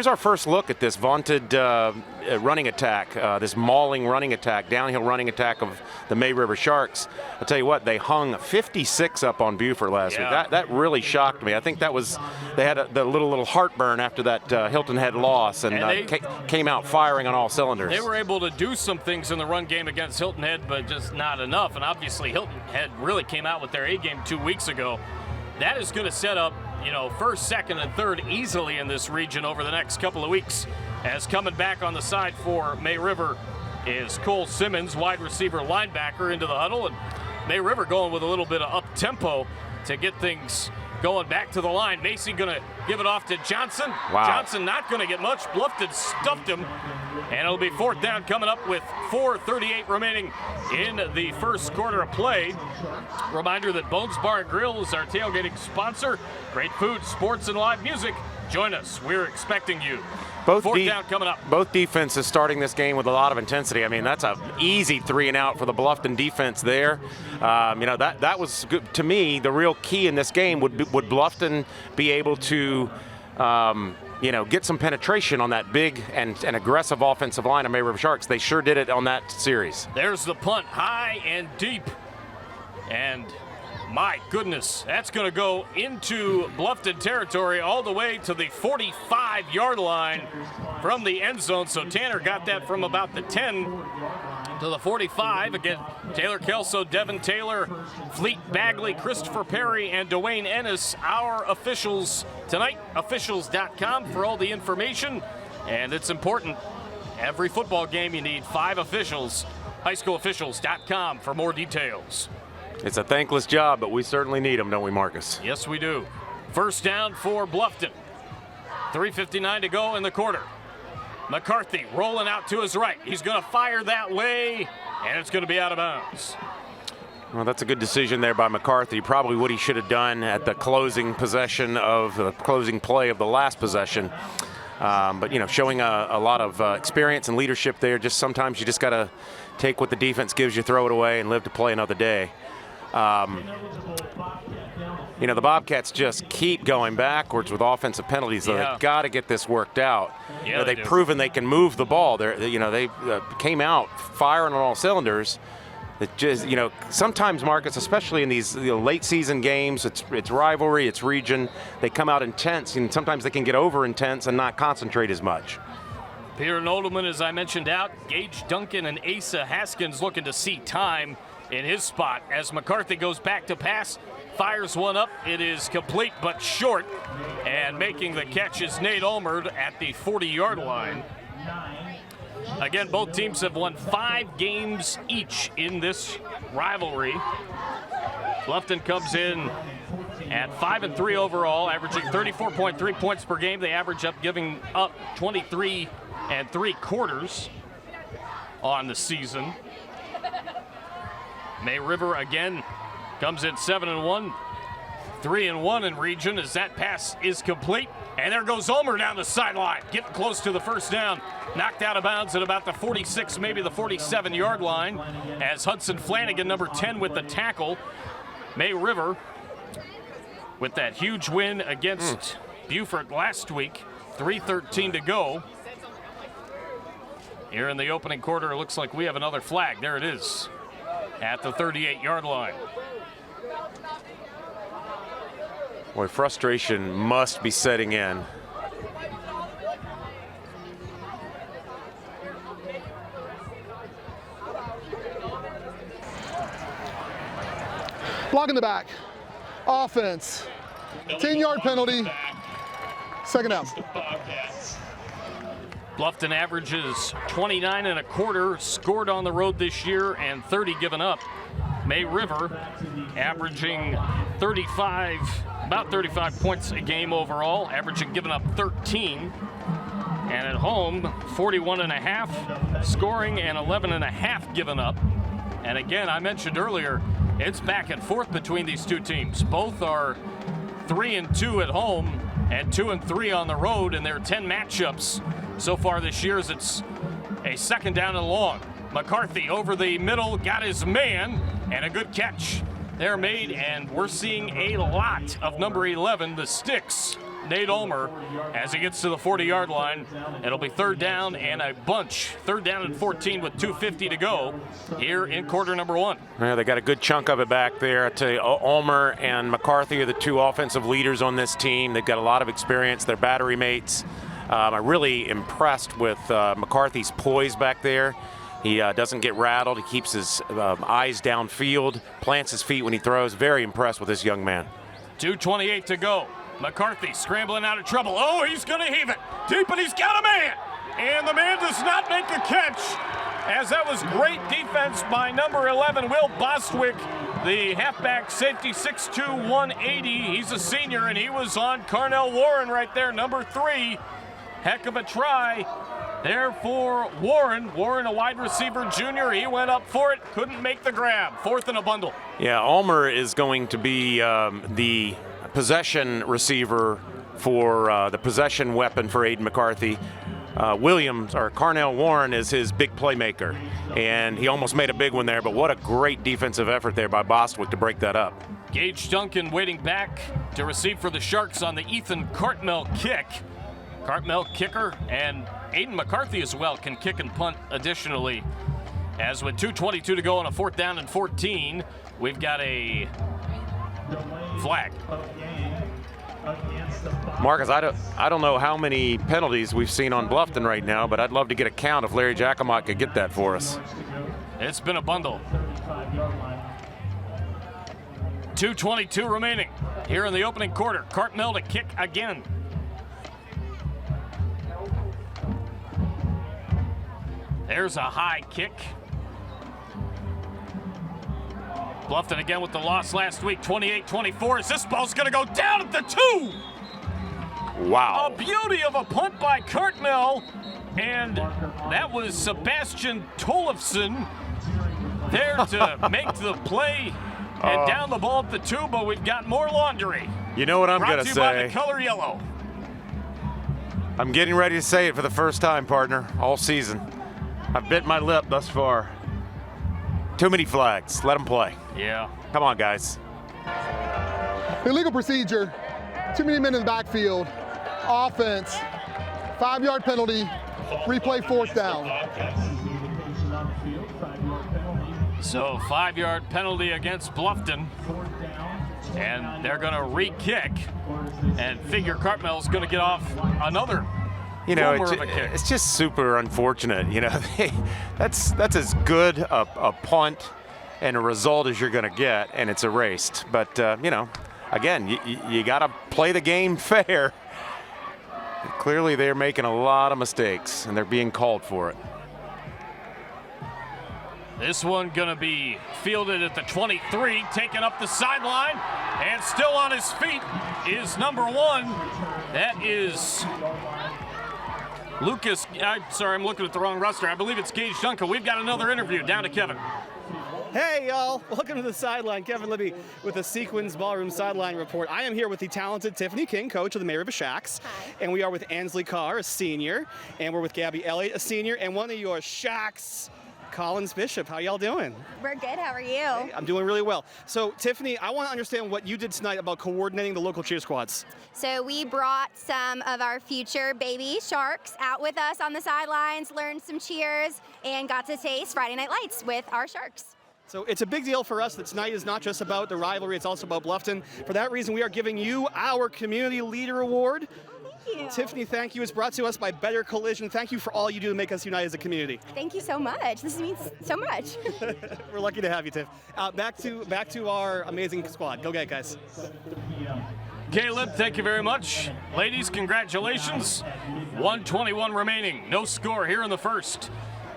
S12: our first look at this vaunted running attack, this mauling running attack, downhill running attack of the May River Sharks. I'll tell you what, they hung 56 up on Beaufort last week. That really shocked me. I think that was, they had the little heartburn after that Hilton Head loss, and they came out firing on all cylinders.
S1: They were able to do some things in the run game against Hilton Head, but just not enough. And obviously Hilton Head really came out with their A game 2 weeks ago. That is going to set up, you know, 1st, 2nd, and 3rd easily in this region over the next couple of weeks. As coming back on the side for May River is Cole Simmons, wide receiver linebacker, into the huddle. And May River going with a little bit of up-tempo to get things going back to the line. Macy going to give it off to Johnson.
S12: Wow.
S1: Johnson not going to get much. Bluffton stuffed him. And it'll be 4th down coming up with 4:38 remaining in the first quarter of play. Reminder that Bones Bar and Grill is our tailgating sponsor. Great food, sports, and live music. Join us. We're expecting you. 4th down coming up.
S12: Both defenses starting this game with a lot of intensity. I mean, that's an easy 3 and out for the Bluffton defense there. You know, that was good. To me, the real key in this game would Bluffton be able to you know, get some penetration on that big and aggressive offensive line of May River Sharks. They sure did it on that series.
S1: There's the punt, high and deep. And my goodness, that's going to go into Bluffton territory all the way to the 45-yard line from the end zone. So Tanner got that from about the 10 to the 45. Again, Taylor Kelso, Devin Taylor, Fleet Bagley, Christopher Perry, and Dwayne Ennis, our officials tonight. Officials.com for all the information. And it's important. Every football game you need 5 officials. Highschoolofficials.com for more details.
S12: It's a thankless job, but we certainly need them, don't we, Marcus?
S1: Yes, we do. 1st down for Bluffton. 3:59 to go in the quarter. McCarthy rolling out to his right. He's going to fire that way, and it's going to be out of bounds.
S12: Well, that's a good decision there by McCarthy. Probably what he should have done at the closing possession of the closing play of the last possession. But, you know, showing a lot of experience and leadership there. Just sometimes you just got to take what the defense gives you, throw it away, and live to play another day. You know, the Bobcats just keep going backwards with offensive penalties. So they've got to get this worked out.
S1: Yeah,
S12: you know, they've proven they can move the ball. They came out firing on all cylinders. It just, you know, sometimes, Marcus, especially in these late season games, it's rivalry, it's region. They come out intense, and sometimes they can get over intense and not concentrate as much.
S5: Peter Nodelman, as I mentioned, out. Gage Duncan and Asa Haskins looking to see time in his spot as McCarthy goes back to pass, fires one up. It is complete but short, and making the catch is Nate Ulmer at the 40-yard line. Again, both teams have won 5 games each in this rivalry. Bluffton comes in at 5-3 overall, averaging 34.3 points per game. They average up giving up 23 3/4 on the season. May River again comes in 7-1, 3-1 in region as that pass is complete. And there goes Ulmer down the sideline, getting close to the first down. Knocked out of bounds at about the 46, maybe the 47-yard line as Hudson Flanagan, number 10, with the tackle. May River with that huge win against Beaufort last week, 3:13 to go. Here in the opening quarter, it looks like we have another flag. There it is at the 38-yard line.
S12: Boy, frustration must be setting in.
S11: Block in the back. Offense. 10-yard penalty. Second down.
S5: Bluffton averages 29 1/4 scored on the road this year and 30 given up. May River averaging about 35 points a game overall, averaging given up 13. And at home, 41.5 scoring and 11.5 given up. And again, I mentioned earlier, it's back and forth between these two teams. Both are 3-2 at home and 2-3 on the road in their 10 matchups so far this year, as it's a second down and long. McCarthy over the middle, got his man, and a good catch there made, and we're seeing a lot of number 11, the Sticks, Nate Ulmer, as he gets to the 40-yard line. It'll be third down and a bunch. Third down and 14 with 2:50 to go here in quarter number 1.
S12: Yeah, they got a good chunk of it back there. I tell you, Ulmer and McCarthy are the 2 offensive leaders on this team. They've got a lot of experience. They're battery mates. I'm really impressed with McCarthy's poise back there. He doesn't get rattled. He keeps his eyes downfield, plants his feet when he throws. Very impressed with this young man.
S5: 2:28 to go. McCarthy scrambling out of trouble. Oh, he's going to heave it deep, and he's got a man. And the man does not make a catch, as that was great defense by number 11, Will Bostwick, the halfback safety, 6'2", 180. He's a senior, and he was on Carnell Warren right there, number 3. Heck of a try there for Warren. Warren, a wide receiver junior. He went up for it, couldn't make the grab. 4th and a bundle.
S12: Yeah, Ulmer is going to be the possession receiver for the possession weapon for Aiden McCarthy. Carnell Warren is his big playmaker, and he almost made a big one there, but what a great defensive effort there by Bostwick to break that up.
S5: Gage Duncan waiting back to receive for the Sharks on the Ethan Cartmel kick. Cartmel kicker, and Aiden McCarthy as well can kick and punt additionally. As with 2:22 to go on a 4th down and 14, we've got a flag.
S12: Marcus, I don't know how many penalties we've seen on Bluffton right now, but I'd love to get a count if Larry Jacomot could get that for us.
S5: It's been a bundle. 2:22 remaining here in the opening quarter. Cartmel to kick again. There's a high kick. Bluffton again with the loss last week, 28-24, as this ball's gonna go down at the 2.
S12: Wow.
S5: A beauty of a punt by Cartmel, and that was Sebastian Tollefson there to make the play and down the ball at the 2, but we've got more laundry.
S12: You know what I'm
S5: Brought
S12: gonna
S5: to you
S12: say?
S5: by the color yellow.
S12: I'm getting ready to say it for the first time, partner, all season. I've bit my lip thus far. Too many flags. Let them play.
S5: Yeah.
S12: Come on, guys.
S11: Illegal procedure. Too many men in the backfield. Offense. 5-yard penalty. Replay 4th down.
S5: So 5-yard penalty against Bluffton. And they're going to re-kick and figure Cartmel's going to get off another
S12: you know,
S1: More of a kick.
S12: it's just super unfortunate. You know, that's as good a punt and a result as you're going to get, and it's erased. But, you know, again, you got to play the game fair. Clearly, they're making a lot of mistakes, and they're being called for it.
S1: This one gonna be fielded at the 23, taking up the sideline, and still on his feet is number 1. That is Lucas. I'm looking at the wrong roster. I believe it's Gage Duncan. We've got another interview. Down to Kevin.
S13: Hey, y'all. Welcome to the sideline. Kevin Libby with the Sequins Ballroom Sideline Report. I am here with the talented Tiffany King, coach of the May River Shacks. Hi. And we are with Ansley Carr, a senior. And we're with Gabby Elliott, a senior. And one of your Shacks, Collins Bishop. How y'all doing?
S15: We're good. How are you?
S13: Hey, I'm doing really well. So, Tiffany, I want to understand what you did tonight about coordinating the local cheer squads.
S15: So we brought some of our future baby Sharks out with us on the sidelines, learned some cheers, and got to taste Friday Night Lights with our Sharks.
S13: So it's a big deal for us that tonight is not just about the rivalry, it's also about Bluffton. For that reason, we are giving you our Community Leader Award.
S15: Thank you.
S13: Tiffany, thank you. It's brought to us by Better Collision. Thank you for all you do to make us unite as a community.
S15: Thank you so much. This means so much.
S13: We're lucky to have you, Tiff. Back to our amazing squad. Go get it, guys.
S1: Caleb, thank you very much. Ladies, congratulations. 1:21 remaining. No score here in the first.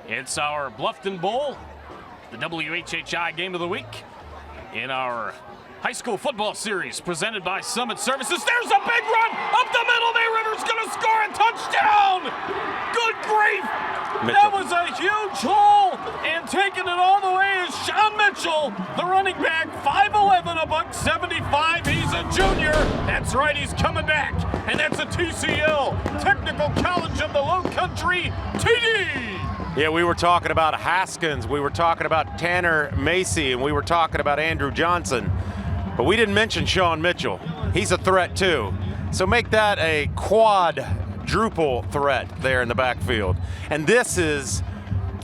S1: It's our Bluffton Bowl, the WHHI game of the week in our high school football series presented by Summit Services. There's a big run up the middle. May River's going to score a touchdown. Good grief.
S12: Mitchell.
S1: That was a huge hole, and taking it all the way is Sean Mitchell, the running back, 5'11", $175. He's a junior. That's right, he's coming back. And that's a TCL, Technical College of the Low Country, TD.
S12: Yeah, we were talking about Haskins, we were talking about Tanner Macy, and we were talking about Andrew Johnson. But we didn't mention Sean Mitchell. He's a threat too. So make that a quadruple threat there in the backfield. And this is,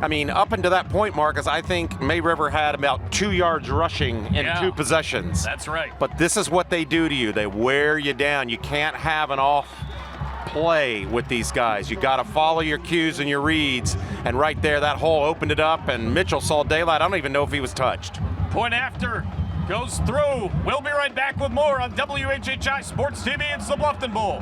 S12: I mean, up until that point, Marcus, I think May River had about 2 yards rushing in 2 possessions.
S1: That's right.
S12: But this is what they do to you. They wear you down. You can't have an off play with these guys. You got to follow your cues and your reads. And right there, that hole opened it up, and Mitchell saw daylight. I don't even know if he was touched.
S1: Point after goes through. We'll be right back with more on WHHI Sports TV. It's the Bluffton Bowl.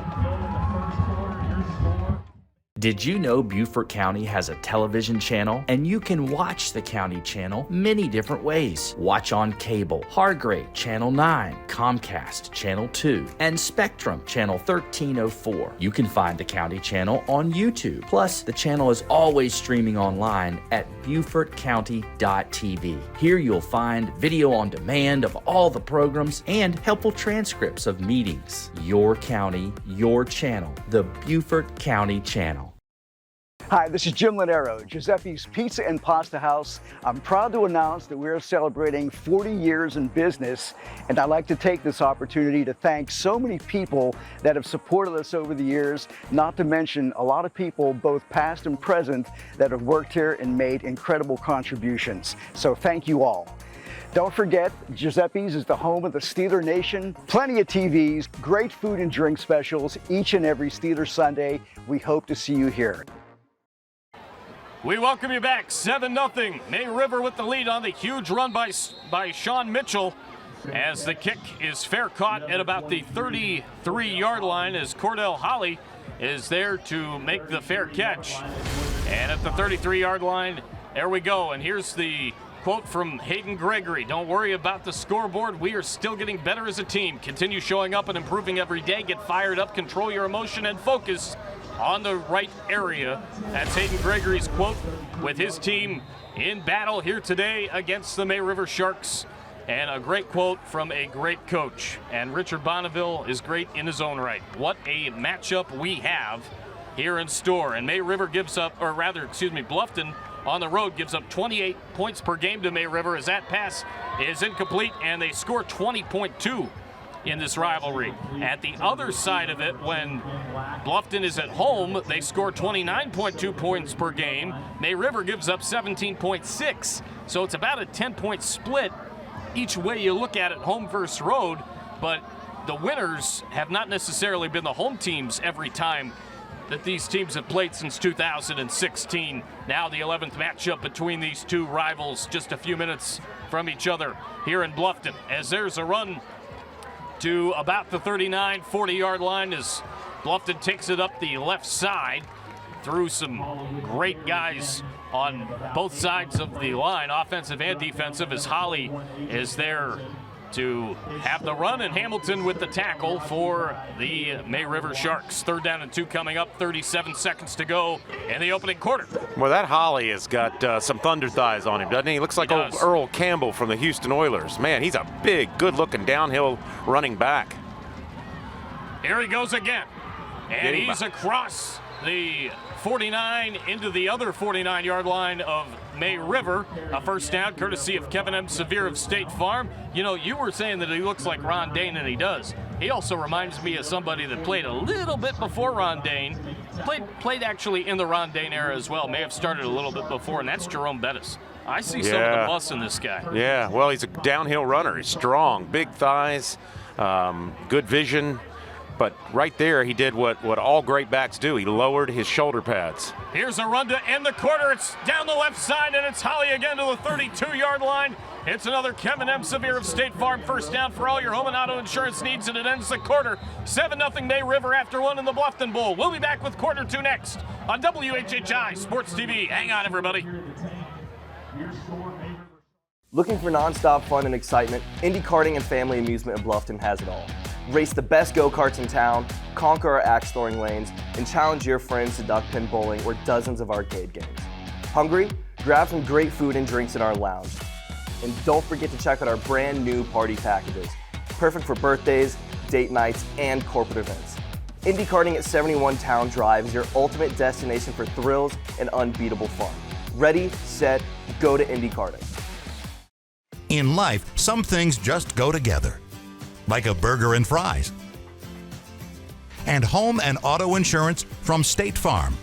S16: Did you know Beaufort County has a television channel? And you can watch the county channel many different ways. Watch on cable, Hargrave, Channel 9, Comcast, Channel 2, and Spectrum, Channel 1304. You can find the county channel on YouTube. Plus, the channel is always streaming online at BeaufortCounty.tv. Here you'll find video on demand of all the programs and helpful transcripts of meetings. Your county, your channel, the Beaufort County Channel.
S17: Hi, this is Jim Lanero, Giuseppe's Pizza and Pasta House. I'm proud to announce that we're celebrating 40 years in business, and I'd like to take this opportunity to thank so many people that have supported us over the years, not to mention a lot of people, both past and present, that have worked here and made incredible contributions. So thank you all. Don't forget, Giuseppe's is the home of the Steeler Nation. Plenty of TVs, great food and drink specials each and every Steeler Sunday. We hope to see you here.
S1: We welcome you back, 7-0. May River with the lead on the huge run by Sean Mitchell, as the kick is fair caught at about the 33-yard line, as Cordell Holly is there to make the fair catch. And at the 33-yard line, there we go. And here's the quote from Hayden Gregory. Don't worry about the scoreboard. We are still getting better as a team. Continue showing up and improving every day. Get fired up, control your emotion, and focus on the right area. That's Hayden Gregory's quote with his team in battle here today against the May River Sharks. And a great quote from a great coach. And Richard Bonneville is great in his own right. What a matchup we have here in store. And May River gives up, or rather, excuse me, Bluffton on the road gives up 28 points per game to May River, as that pass is incomplete, and they score 20.2 in this rivalry. At the other side of it, when Bluffton is at home, they score 29.2 points per game. May River gives up 17.6. So it's about a 10-point split each way you look at it, home versus road. But the winners have not necessarily been the home teams every time
S5: that these teams have played since 2016. Now the 11th matchup between these two rivals, just a few minutes from each other here in Bluffton, as there's a run to about the 39, 40-yard line as Bluffton takes it up the left side through some great guys on both sides of the line, offensive and defensive, as Holly is there to have the run, and Hamilton with the tackle for the May River Sharks. 3rd down and 2 coming up, 37 seconds to go in the opening quarter.
S12: Well, that Holly has got some thunder thighs on him, doesn't he? He looks like old Earl Campbell from the Houston Oilers. Man, he's a big, good-looking downhill running back.
S5: Here he goes again, and he's across the 49 into the other 49-yard line of May River. A first down courtesy of Kevin M. Severe of State Farm. You know, you were saying that he looks like Ron Dane, and he does. He also reminds me of somebody that played a little bit before Ron Dane. Played actually in the Ron Dane era as well. May have started a little bit before, and that's Jerome Bettis. I see some of the bus in this guy.
S12: Yeah, well, he's a downhill runner. He's strong, big thighs, good vision. But right there, he did what all great backs do. He lowered his shoulder pads.
S5: Here's a run to end the quarter. It's down the left side, and it's Holly again to the 32-yard line. It's another Kevin M. Severe of State Farm first down for all your home and auto insurance needs, and it ends the quarter. 7-0 May River after 1 in the Bluffton Bowl. We'll be back with quarter 2 next on WHHI Sports TV. Hang on, everybody.
S18: Looking for nonstop fun and excitement? Indy Karting and Family Amusement in Bluffton has it all. Race the best go-karts in town, conquer our axe-throwing lanes, and challenge your friends to duck pin bowling or dozens of arcade games. Hungry? Grab some great food and drinks in our lounge. And don't forget to check out our brand new party packages. Perfect for birthdays, date nights, and corporate events. Indy Karting at 71 Town Drive is your ultimate destination for thrills and unbeatable fun. Ready, set, go to Indy Karting.
S19: In life, some things just go together, like a burger and fries. And home and auto insurance from State Farm.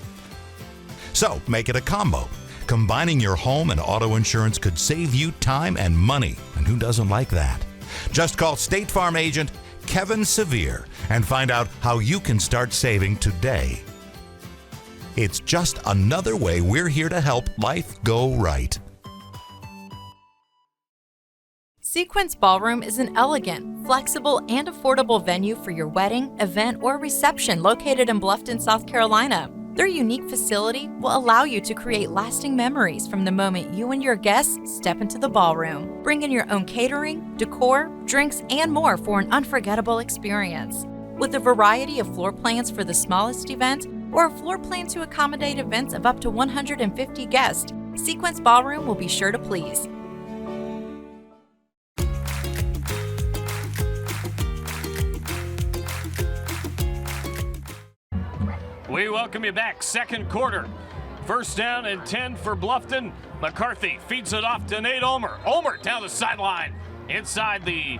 S19: So make it a combo. Combining your home and auto insurance could save you time and money, and who doesn't like that? Just call State Farm agent Kevin Severe and find out how you can start saving today. It's just another way we're here to help life go right.
S20: Sequence Ballroom is an elegant, flexible, and affordable venue for your wedding, event, or reception located in Bluffton, South Carolina. Their unique facility will allow you to create lasting memories from the moment you and your guests step into the ballroom. Bring in your own catering, decor, drinks, and more for an unforgettable experience. With a variety of floor plans for the smallest event or a floor plan to accommodate events of up to 150 guests, Sequence Ballroom will be sure to please.
S5: We welcome you back. Second quarter. First down and 10 for Bluffton. McCarthy feeds it off to Nate Ulmer. Ulmer down the sideline. Inside the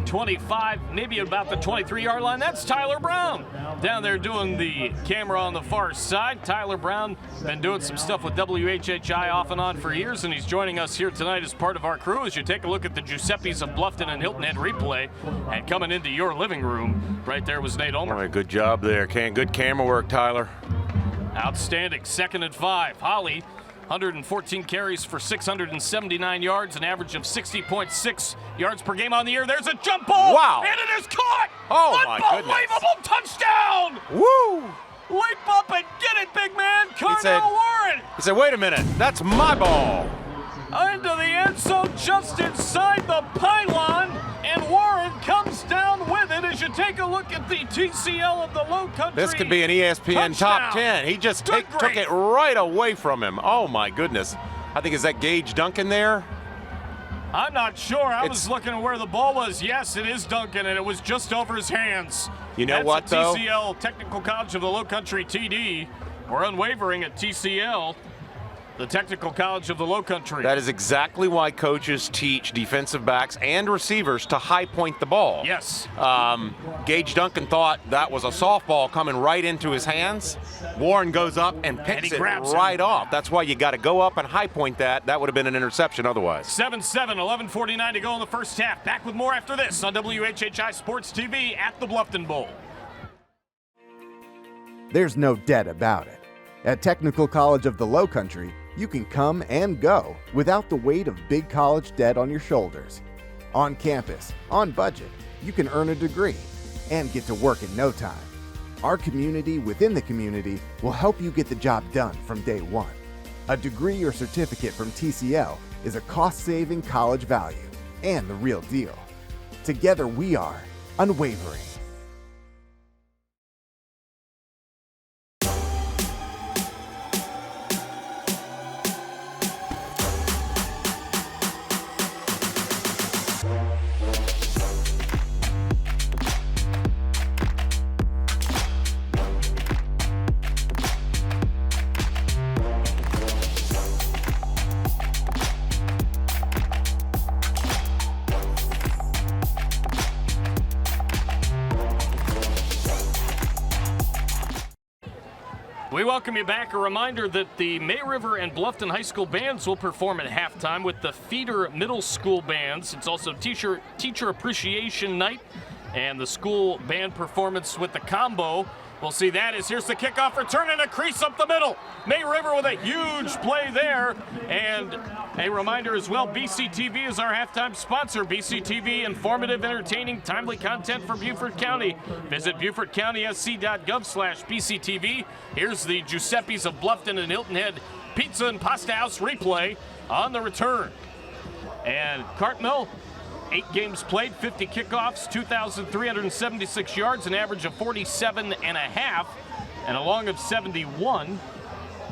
S5: 25, maybe about the 23-yard line. That's Tyler Brown down there doing the camera on the far side. Tyler Brown been doing some stuff with WHHI off and on for years, and he's joining us here tonight as part of our crew as you take a look at the Giuseppe's of Bluffton and Hilton Head replay. And coming into your living room, right there was Nate Ulmer.
S12: All right, good job there. Good camera work, Tyler.
S5: Outstanding. 2nd and 5. Holly, 114 carries for 679 yards, an average of 60.6 yards per game on the year. There's a jump ball.
S12: Wow.
S5: And it is caught.
S12: Oh, my goodness.
S5: Unbelievable touchdown.
S12: Woo.
S5: Leap up and get it, big man. Carnell Warren.
S12: He said, wait a minute. That's my ball.
S5: Into the end zone, just inside the pylon. And Warren comes down with it as you take a look at the TCL of the Low Country.
S12: This could be an ESPN top 10. He just took it right away from him. Oh, my goodness. I think, is that Gage Duncan there?
S5: I'm not sure. I was looking at where the ball was. Yes, it is Duncan, and it was just over his hands.
S12: You know what,
S5: though?
S12: though?
S5: TCL, Technical College of the Low Country TD. We're unwavering at TCL. The Technical College of the Low Country.
S12: That is exactly why coaches teach defensive backs and receivers to high point the ball.
S5: Yes.
S12: Gage Duncan thought that was a softball coming right into his hands. Warren goes up and picks it right off. That's why you got to go up and high point that. That would have been an interception otherwise.
S5: 7-7, 11:49 to go in the first half. Back with more after this on WHHI Sports TV at the Bluffton Bowl.
S21: There's no debt about it. At Technical College of the Lowcountry, you can come and go without the weight of big college debt on your shoulders. On campus, on budget, you can earn a degree and get to work in no time. Our community within the community will help you get the job done from day one. A degree or certificate from TCL is a cost-saving college value and the real deal. Together we are unwavering.
S1: We welcome you back. A reminder that the May River and Bluffton High School bands will perform at halftime with the feeder middle school bands. It's also teacher appreciation night and the school band performance with the combo. We'll see that as here's the kickoff return and a crease up the middle. May River with a huge play there. And a reminder as well, BCTV is our halftime sponsor. BCTV, informative, entertaining, timely content for Beaufort County. Visit BeaufortCountySC.gov/BCTV. Here's the Giuseppe's of Bluffton and Hilton Head Pizza and Pasta House replay on the return. And Cartmel, 8 games played, 50 kickoffs, 2,376 yards, an average of 47.5, and a long of 71,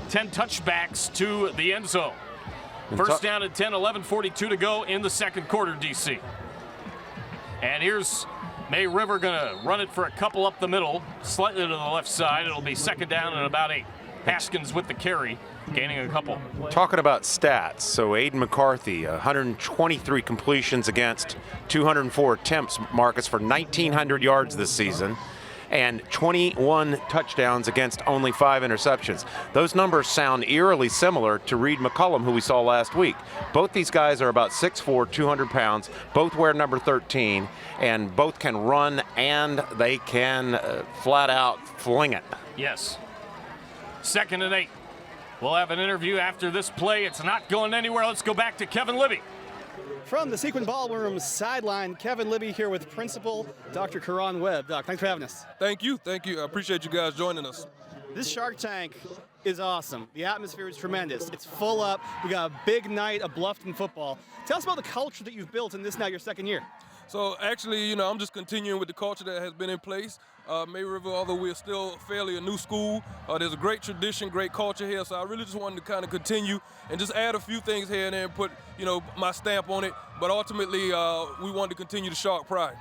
S1: 10 touchbacks to the end zone. First down at 10, 11:42 to go in the second quarter, DC. And here's May River gonna run it for a couple up the middle, slightly to the left side. It'll be second down and about 8. Haskins with the carry, gaining a couple.
S12: Talking about stats, so Aiden McCarthy, 123 completions against 204 attempts, Marcus, for 1,900 yards this season, and 21 touchdowns against only 5 interceptions. Those numbers sound eerily similar to Reed McCullum, who we saw last week. Both these guys are about 6'4", 200 pounds, both wear number 13, and both can run and they can flat out fling it.
S1: Yes. Second and 8. We'll have an interview after this play. It's not going anywhere. Let's go back to Kevin Libby.
S13: From the Sequin Ballroom sideline, Kevin Libby here with Principal Dr. Karan Webb. Doc, thanks for having us.
S22: Thank you. I appreciate you guys joining us.
S13: This Shark Tank is awesome. The atmosphere is tremendous. It's full up. We got a big night of Bluffton football. Tell us about the culture that you've built in this now your second year.
S22: So actually, I'm just continuing with the culture that has been in place. May River, although we're still fairly a new school, there's a great tradition, great culture here. So I really just wanted to kind of continue and just add a few things here and there and put, my stamp on it. But ultimately, we wanted to continue the Shark pride.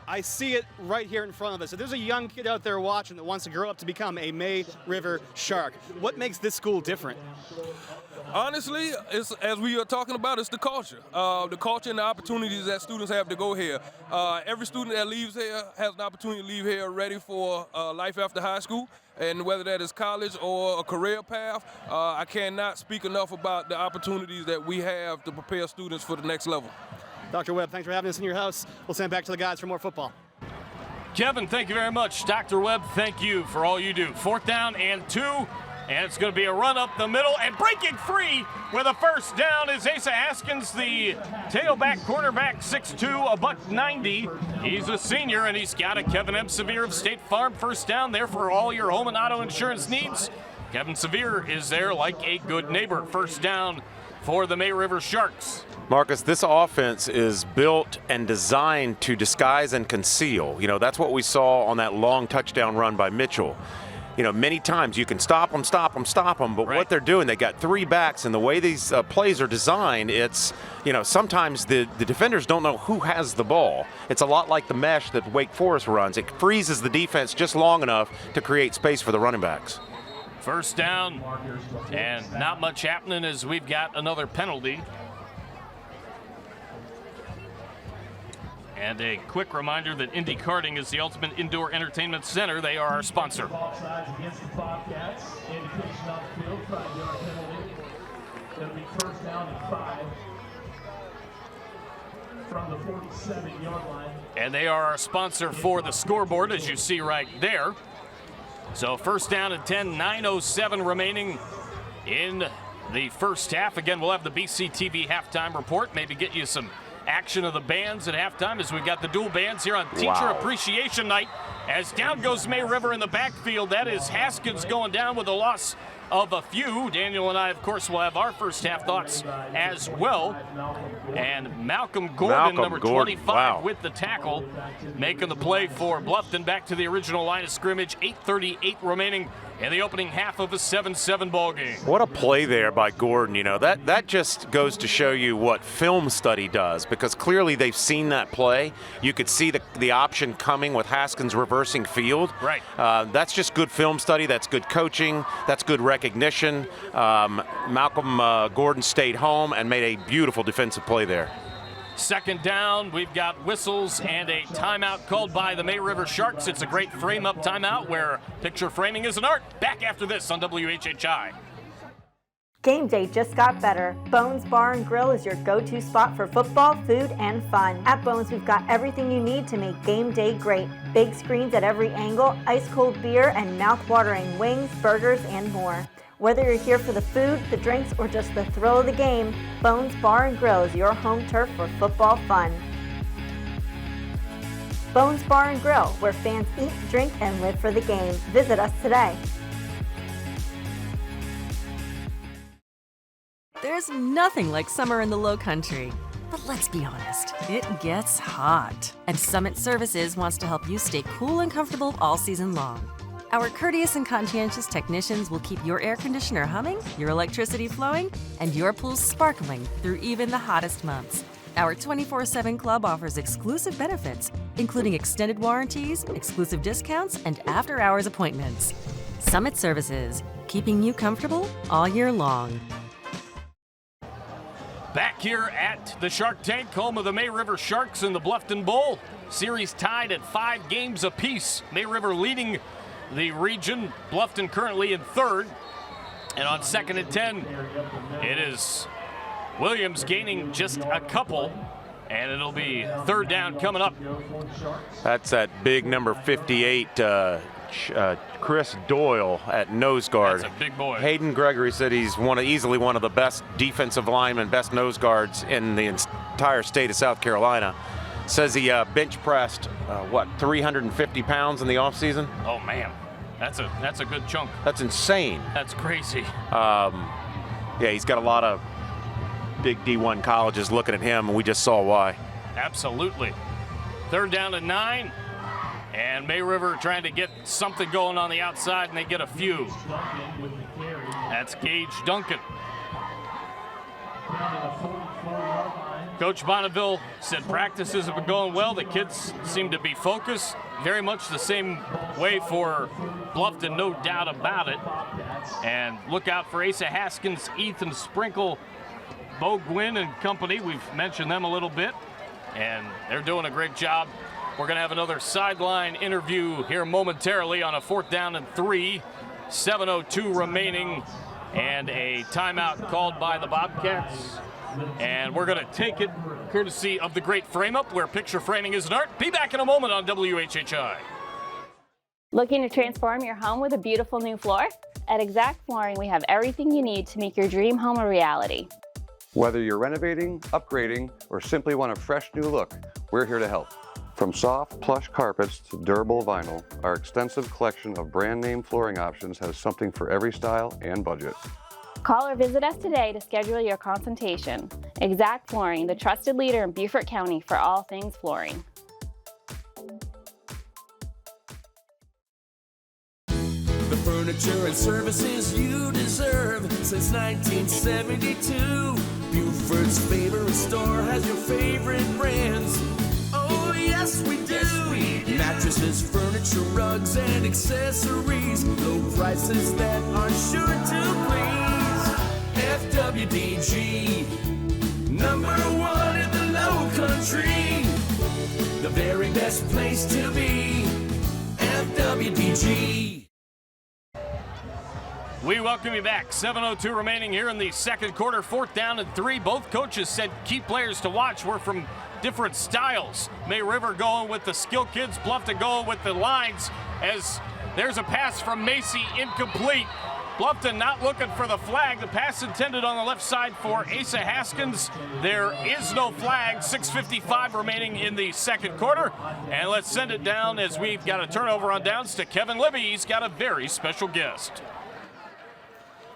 S13: I see it right here in front of us. So there's a young kid out there watching that wants to grow up to become a May River Shark. What makes this school different?
S22: Honestly, as we are talking about, it's the culture and the opportunities that students have to go here. Every student that leaves here has an opportunity to leave here ready for life after high school, and whether that is college or a career path, I cannot speak enough about the opportunities that we have to prepare students for the next level.
S13: Dr. Webb, thanks for having us in your house. We'll send it back to the guys for more football.
S1: Kevin, thank you very much. Dr. Webb, thank you for all you do. 4th down and 2. And it's going to be a run up the middle, and breaking free with a first down is Asa Haskins, the tailback cornerback, 6'2", $190. He's a senior, and he's got a Kevin M. Severe of State Farm first down there for all your home and auto insurance needs. Kevin Severe is there like a good neighbor. First down for the May River Sharks.
S12: Marcus, this offense is built and designed to disguise and conceal. That's what we saw on that long touchdown run by Mitchell. Many times you can stop them, but right. What they're doing, they got 3 backs, and the way these plays are designed, it's, sometimes the defenders don't know who has the ball. It's a lot like the mesh that Wake Forest runs. It freezes the defense just long enough to create space for the running backs.
S1: First down, and not much happening as we've got another penalty. And a quick reminder that Indy Karting is the ultimate indoor entertainment center. They are our sponsor. And they are our sponsor for the scoreboard, as you see right there. So first down and 10, 9:07 remaining in the first half. Again, we'll have the BCTV halftime report, maybe get you some action of the bands at halftime as we've got the dual bands here on Teacher Appreciation Night. As down goes May River in the backfield. That is Haskins going down with a loss of a few. Daniel and I, of course, will have our first half thoughts as well. And Malcolm Gordon, number 25, with the tackle, making the play for Bluffton back to the original line of scrimmage. 8:38 remaining in the opening half of a 7-7 ball game.
S12: What a play there by Gordon. You know, that just goes to show you what film study does, because clearly they've seen that play. You could see the option coming with Haskins reversing field.
S1: Right.
S12: That's just good film study. That's good coaching. That's good recognition. Malcolm Gordon stayed home and made a beautiful defensive play there.
S1: Second down, we've got whistles and a timeout called by the May River Sharks. It's a great frame-up timeout where picture framing is an art. Back after this on WHHI.
S2: Game day just got better. Bones Bar and Grill is your go-to spot for football, food, and fun. At Bones, we've got everything you need to make game day great. Big screens at every angle, ice-cold beer, and mouth-watering wings, burgers, and more. Whether you're here for the food, the drinks, or just the thrill of the game, Bones Bar and Grill is your home turf for football fun. Bones Bar and Grill, where fans eat, drink, and live for the game. Visit us today.
S3: There's nothing like summer in the Low Country. But let's be honest, it gets hot. And Summit Services wants to help you stay cool and comfortable all season long. Our courteous and conscientious technicians will keep your air conditioner humming, your electricity flowing, and your pool sparkling through even the hottest months. Our 24/7 club offers exclusive benefits, including extended warranties, exclusive discounts, and after-hours appointments. Summit Services, keeping you comfortable all year long.
S1: Back here at the Shark Tank, home of the May River Sharks in the Bluffton Bowl. Series tied at 5 games apiece. May River leading the region. Bluffton currently in third. And on 2nd and 10, it is Williams gaining just a couple. And it'll be third down coming up.
S12: That's that big number 58, Chris Doyle at nose guard.
S1: That's a big boy.
S12: Hayden Gregory said he's easily one of the best defensive linemen, best nose guards in the entire state of South Carolina. Says he bench pressed, 350 pounds in the offseason?
S1: Oh, man. That's a good chunk.
S12: That's insane.
S1: That's crazy.
S12: Yeah, he's got a lot of big D1 colleges looking at him, and we just saw why.
S1: Absolutely. Third down and 9. And May River trying to get something going on the outside, and they get a few. That's Gage Duncan. Coach Bonneville said practices have been going well. The kids seem to be focused. Very much the same way for Bluffton, no doubt about it. And look out for Asa Haskins, Ethan Sprinkle, Bo Gwynn and company. We've mentioned them a little bit, and they're doing a great job. We're going to have another sideline interview here momentarily on a 4th down and 3. 7:02 remaining, and a timeout called by the Bobcats. And we're going to take it courtesy of the great frame-up, where picture framing is an art. Be back in a moment on WHHI.
S4: Looking to transform your home with a beautiful new floor? At Exact Flooring, we have everything you need to make your dream home a reality.
S23: Whether you're renovating, upgrading, or simply want a fresh new look, we're here to help. From soft, plush carpets to durable vinyl, our extensive collection of brand name flooring options has something for every style and budget.
S4: Call or visit us today to schedule your consultation. Exact Flooring, the trusted leader in Beaufort County for all things flooring.
S24: The furniture and services you deserve since 1972. Beaufort's favorite store has your favorite brands. Oh, yes, we do. Mattresses, furniture, rugs, and accessories. Low prices that are sure to please. FWDG, #1 in the Low Country. The very best place to be. FWDG.
S1: We welcome you back. 7:02 remaining here in the second quarter. 4th down and 3. Both coaches said key players to watch were from different styles. May River going with the skill kids, Bluffton going with the lines, as There's a pass from Macy, incomplete. Bluffton not looking for the flag. The pass intended on the left side for Asa Haskins. There is no flag. 6:55 remaining in the second quarter. And let's send it down as we've got a turnover on downs to Kevin Libby. He's got a very special guest.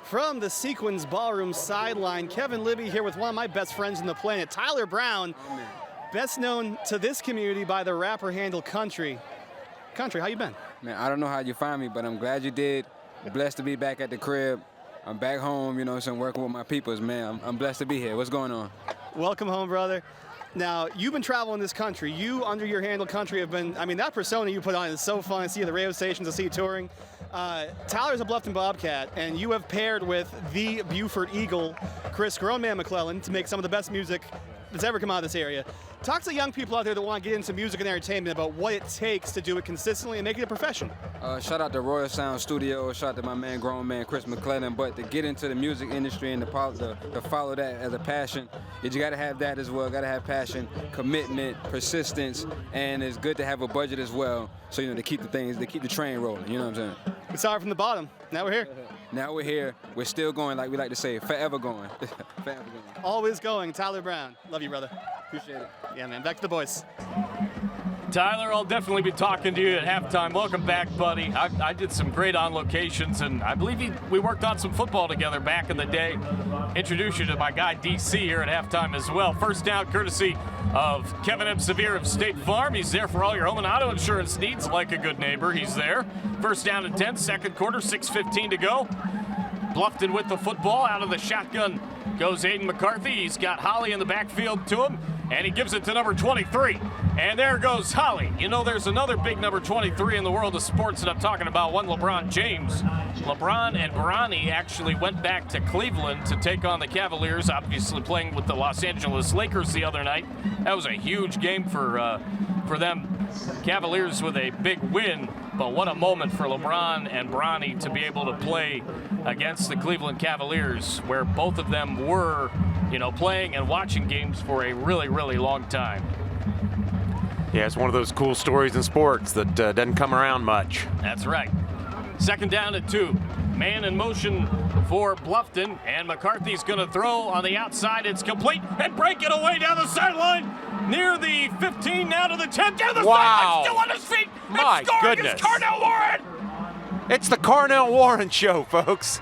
S13: From the Sequins Ballroom sideline, Kevin Libby here with one of my best friends on the planet, Tyler Brown, best known to this community by the rapper handle Country. Country, how you been?
S6: Man, I don't know how you find me, but I'm glad you did. Blessed to be back at the crib. I'm back home, you know, so I'm working with my peoples, man. I'm blessed to be here. What's going on?
S13: Welcome home, brother. Now, you've been traveling this country. You, under your handle Country, have been, I mean, that persona you put on is so fun. I see you at the radio stations, I see you touring. Tyler's a Bluffton Bobcat, and you have paired with the Beaufort Eagle, Chris Grownman McClellan, to make some of the best music that's ever come out of this area. Talk to young people out there that want to get into music and entertainment about what it takes to do it consistently and make it a profession.
S6: Shout out to Royal Sound Studio, shout out to my man, grown man, Chris McClellan. But to get into the music industry and to follow that as a passion, you got to have that as well. Got to have passion, commitment, persistence, and it's good to have a budget as well. So, you know, to keep the train rolling, you know what I'm saying?
S13: We started from the bottom, now we're here.
S6: Now we're here, we're still going, like we like to say, forever going. Forever going.
S13: Always going, Tyler Brown. Love you, brother.
S6: Appreciate it.
S13: Yeah, man, back to the boys.
S1: Tyler, I'll definitely be talking to you at halftime. Welcome back, buddy. I did some great on locations, and I believe we worked on some football together back in the day. Introduce you to my guy DC here at halftime as well. First down courtesy of Kevin M. Severe of State Farm. He's there for all your home and auto insurance needs. Like a good neighbor, he's there. First down and 10, second quarter, 6:15 to go. Bluffton with the football. Out of the shotgun goes Aiden McCarthy. He's got Holly in the backfield to him, and he gives it to number 23. And there goes Holly. You know, there's another big number 23 in the world of sports that I'm talking about, one LeBron James. LeBron and Bronny actually went back to Cleveland to take on the Cavaliers, obviously playing with the Los Angeles Lakers the other night. That was a huge game for them. Cavaliers with a big win, but what a moment for LeBron and Bronny to be able to play against the Cleveland Cavaliers, where both of them were, you know, playing and watching games for a really, really long time.
S12: Yeah, it's one of those cool stories in sports that doesn't come around much.
S1: That's right. Second down at 2. Man in motion for Bluffton, and McCarthy's going to throw on the outside. It's complete, and break it away down the sideline. Near the 15, now to the 10, down the sideline, still on his feet.
S12: My goodness.
S1: It's Carnell Warren.
S12: It's the Carnell Warren Show, folks.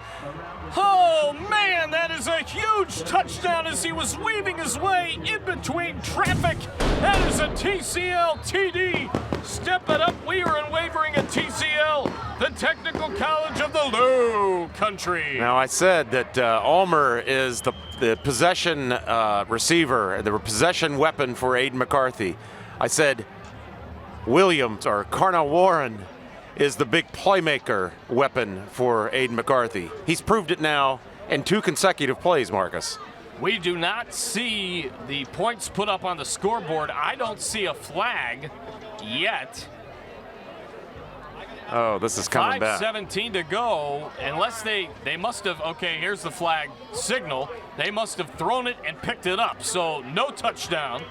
S1: Oh, man, that is a huge touchdown as he was weaving his way in between traffic. That is a TCL TD. Step it up, Weir and Wavering at TCL, the Technical College of the Low Country.
S12: Now, I said that Ulmer is the possession receiver, the possession weapon for Aiden McCarthy. I said Williams, or Carnell Warren, is the big playmaker weapon for Aiden McCarthy. He's proved it now in 2 consecutive plays, Marcus.
S1: We do not see the points put up on the scoreboard. I don't see a flag yet.
S12: Oh, this is coming back.
S1: 5:17 to go, unless they must have, okay, here's the flag signal. They must have thrown it and picked it up, so no touchdown.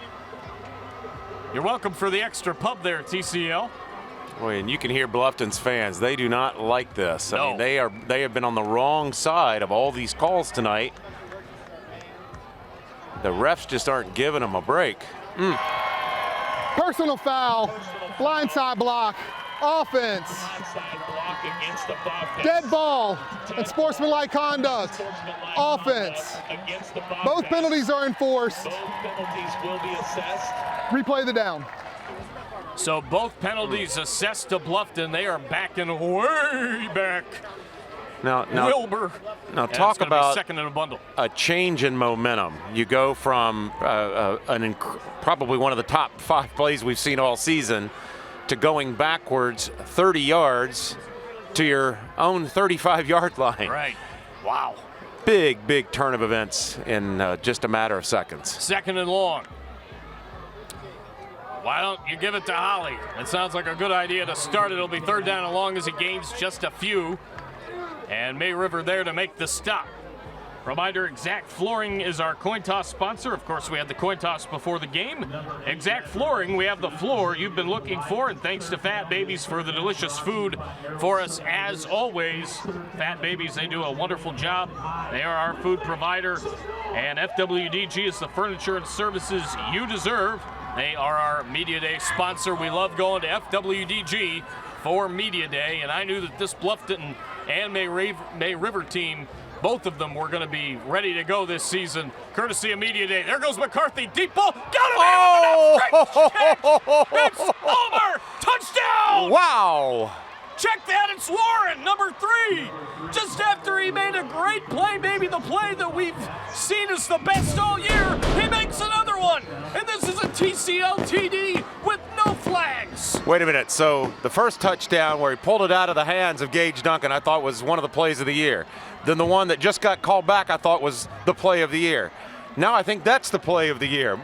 S1: You're welcome for the extra pub there, TCL.
S12: Boy, and you can hear Bluffton's fans. They do not like this.
S1: No.
S12: I mean, they have been on the wrong side of all these calls tonight. The refs just aren't giving them a break.
S11: Personal foul, blindside block, offense, dead ball, and sportsmanlike conduct, offense. Both penalties are enforced. Replay the down.
S1: So both penalties assessed to Bluffton. They are backing way back.
S12: Now
S1: Wilbur.
S12: Now talk about
S1: second in a bundle.
S12: A change in momentum. You go from probably one of the top 5 plays we've seen all season to going backwards 30 yards to your own 35-yard line.
S1: Right. Wow.
S12: Big turn of events in just a matter of seconds.
S1: Second and long. Why don't you give it to Holly? It sounds like a good idea to start. It'll be third down and long as he gains just a few. And May River there to make the stop. Reminder, Exact Flooring is our coin toss sponsor. Of course, we had the coin toss before the game. Exact Flooring, we have the floor you've been looking for, and thanks to Fat Babies for the delicious food for us as always. Fat Babies, they do a wonderful job. They are our food provider, and FWDG is the furniture and services you deserve. They are our Media Day sponsor. We love going to FWDG for Media Day, and I knew that this Bluffton and May River team, both of them were going to be ready to go this season, courtesy of Media Day. There goes McCarthy, deep ball, got him! Oh! It's over! Touchdown!
S12: Wow!
S1: Check that, it's Warren, number 3. Just after he made a great play, maybe the play that we've seen as the best all year, he makes another one. And this is a TCL TD with no flags.
S12: Wait a minute, so the first touchdown where he pulled it out of the hands of Gage Duncan, I thought was one of the plays of the year. Then the one that just got called back, I thought was the play of the year. Now I think that's the play of the year.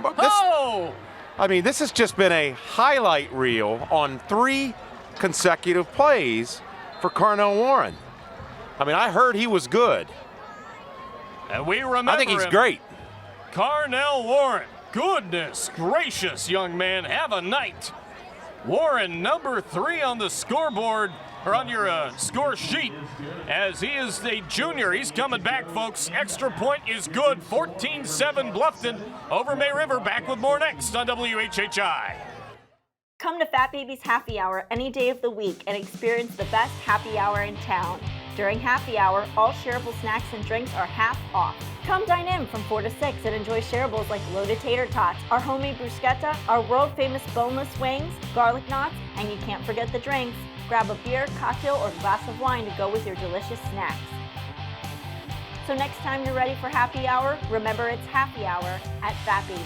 S12: This has just been a highlight reel on 3 consecutive plays for Carnell Warren. I heard he was good.
S1: And we remember
S12: I think he's great.
S1: Carnell Warren, goodness gracious, young man, have a night. Warren, number 3 on the scoreboard, or on your score sheet, as he is a junior. He's coming back, folks. Extra point is good. 14-7 Bluffton over May River. Back with more next on WHHI.
S2: Come to Fat Baby's Happy Hour any day of the week and experience the best happy hour in town. During happy hour, all shareable snacks and drinks are half off. Come dine in from 4 to 6 and enjoy shareables like loaded tater tots, our homemade bruschetta, our world-famous boneless wings, garlic knots, and you can't forget the drinks. Grab a beer, cocktail, or glass of wine to go with your delicious snacks. So next time you're ready for happy hour, remember it's happy hour at Fat Baby's.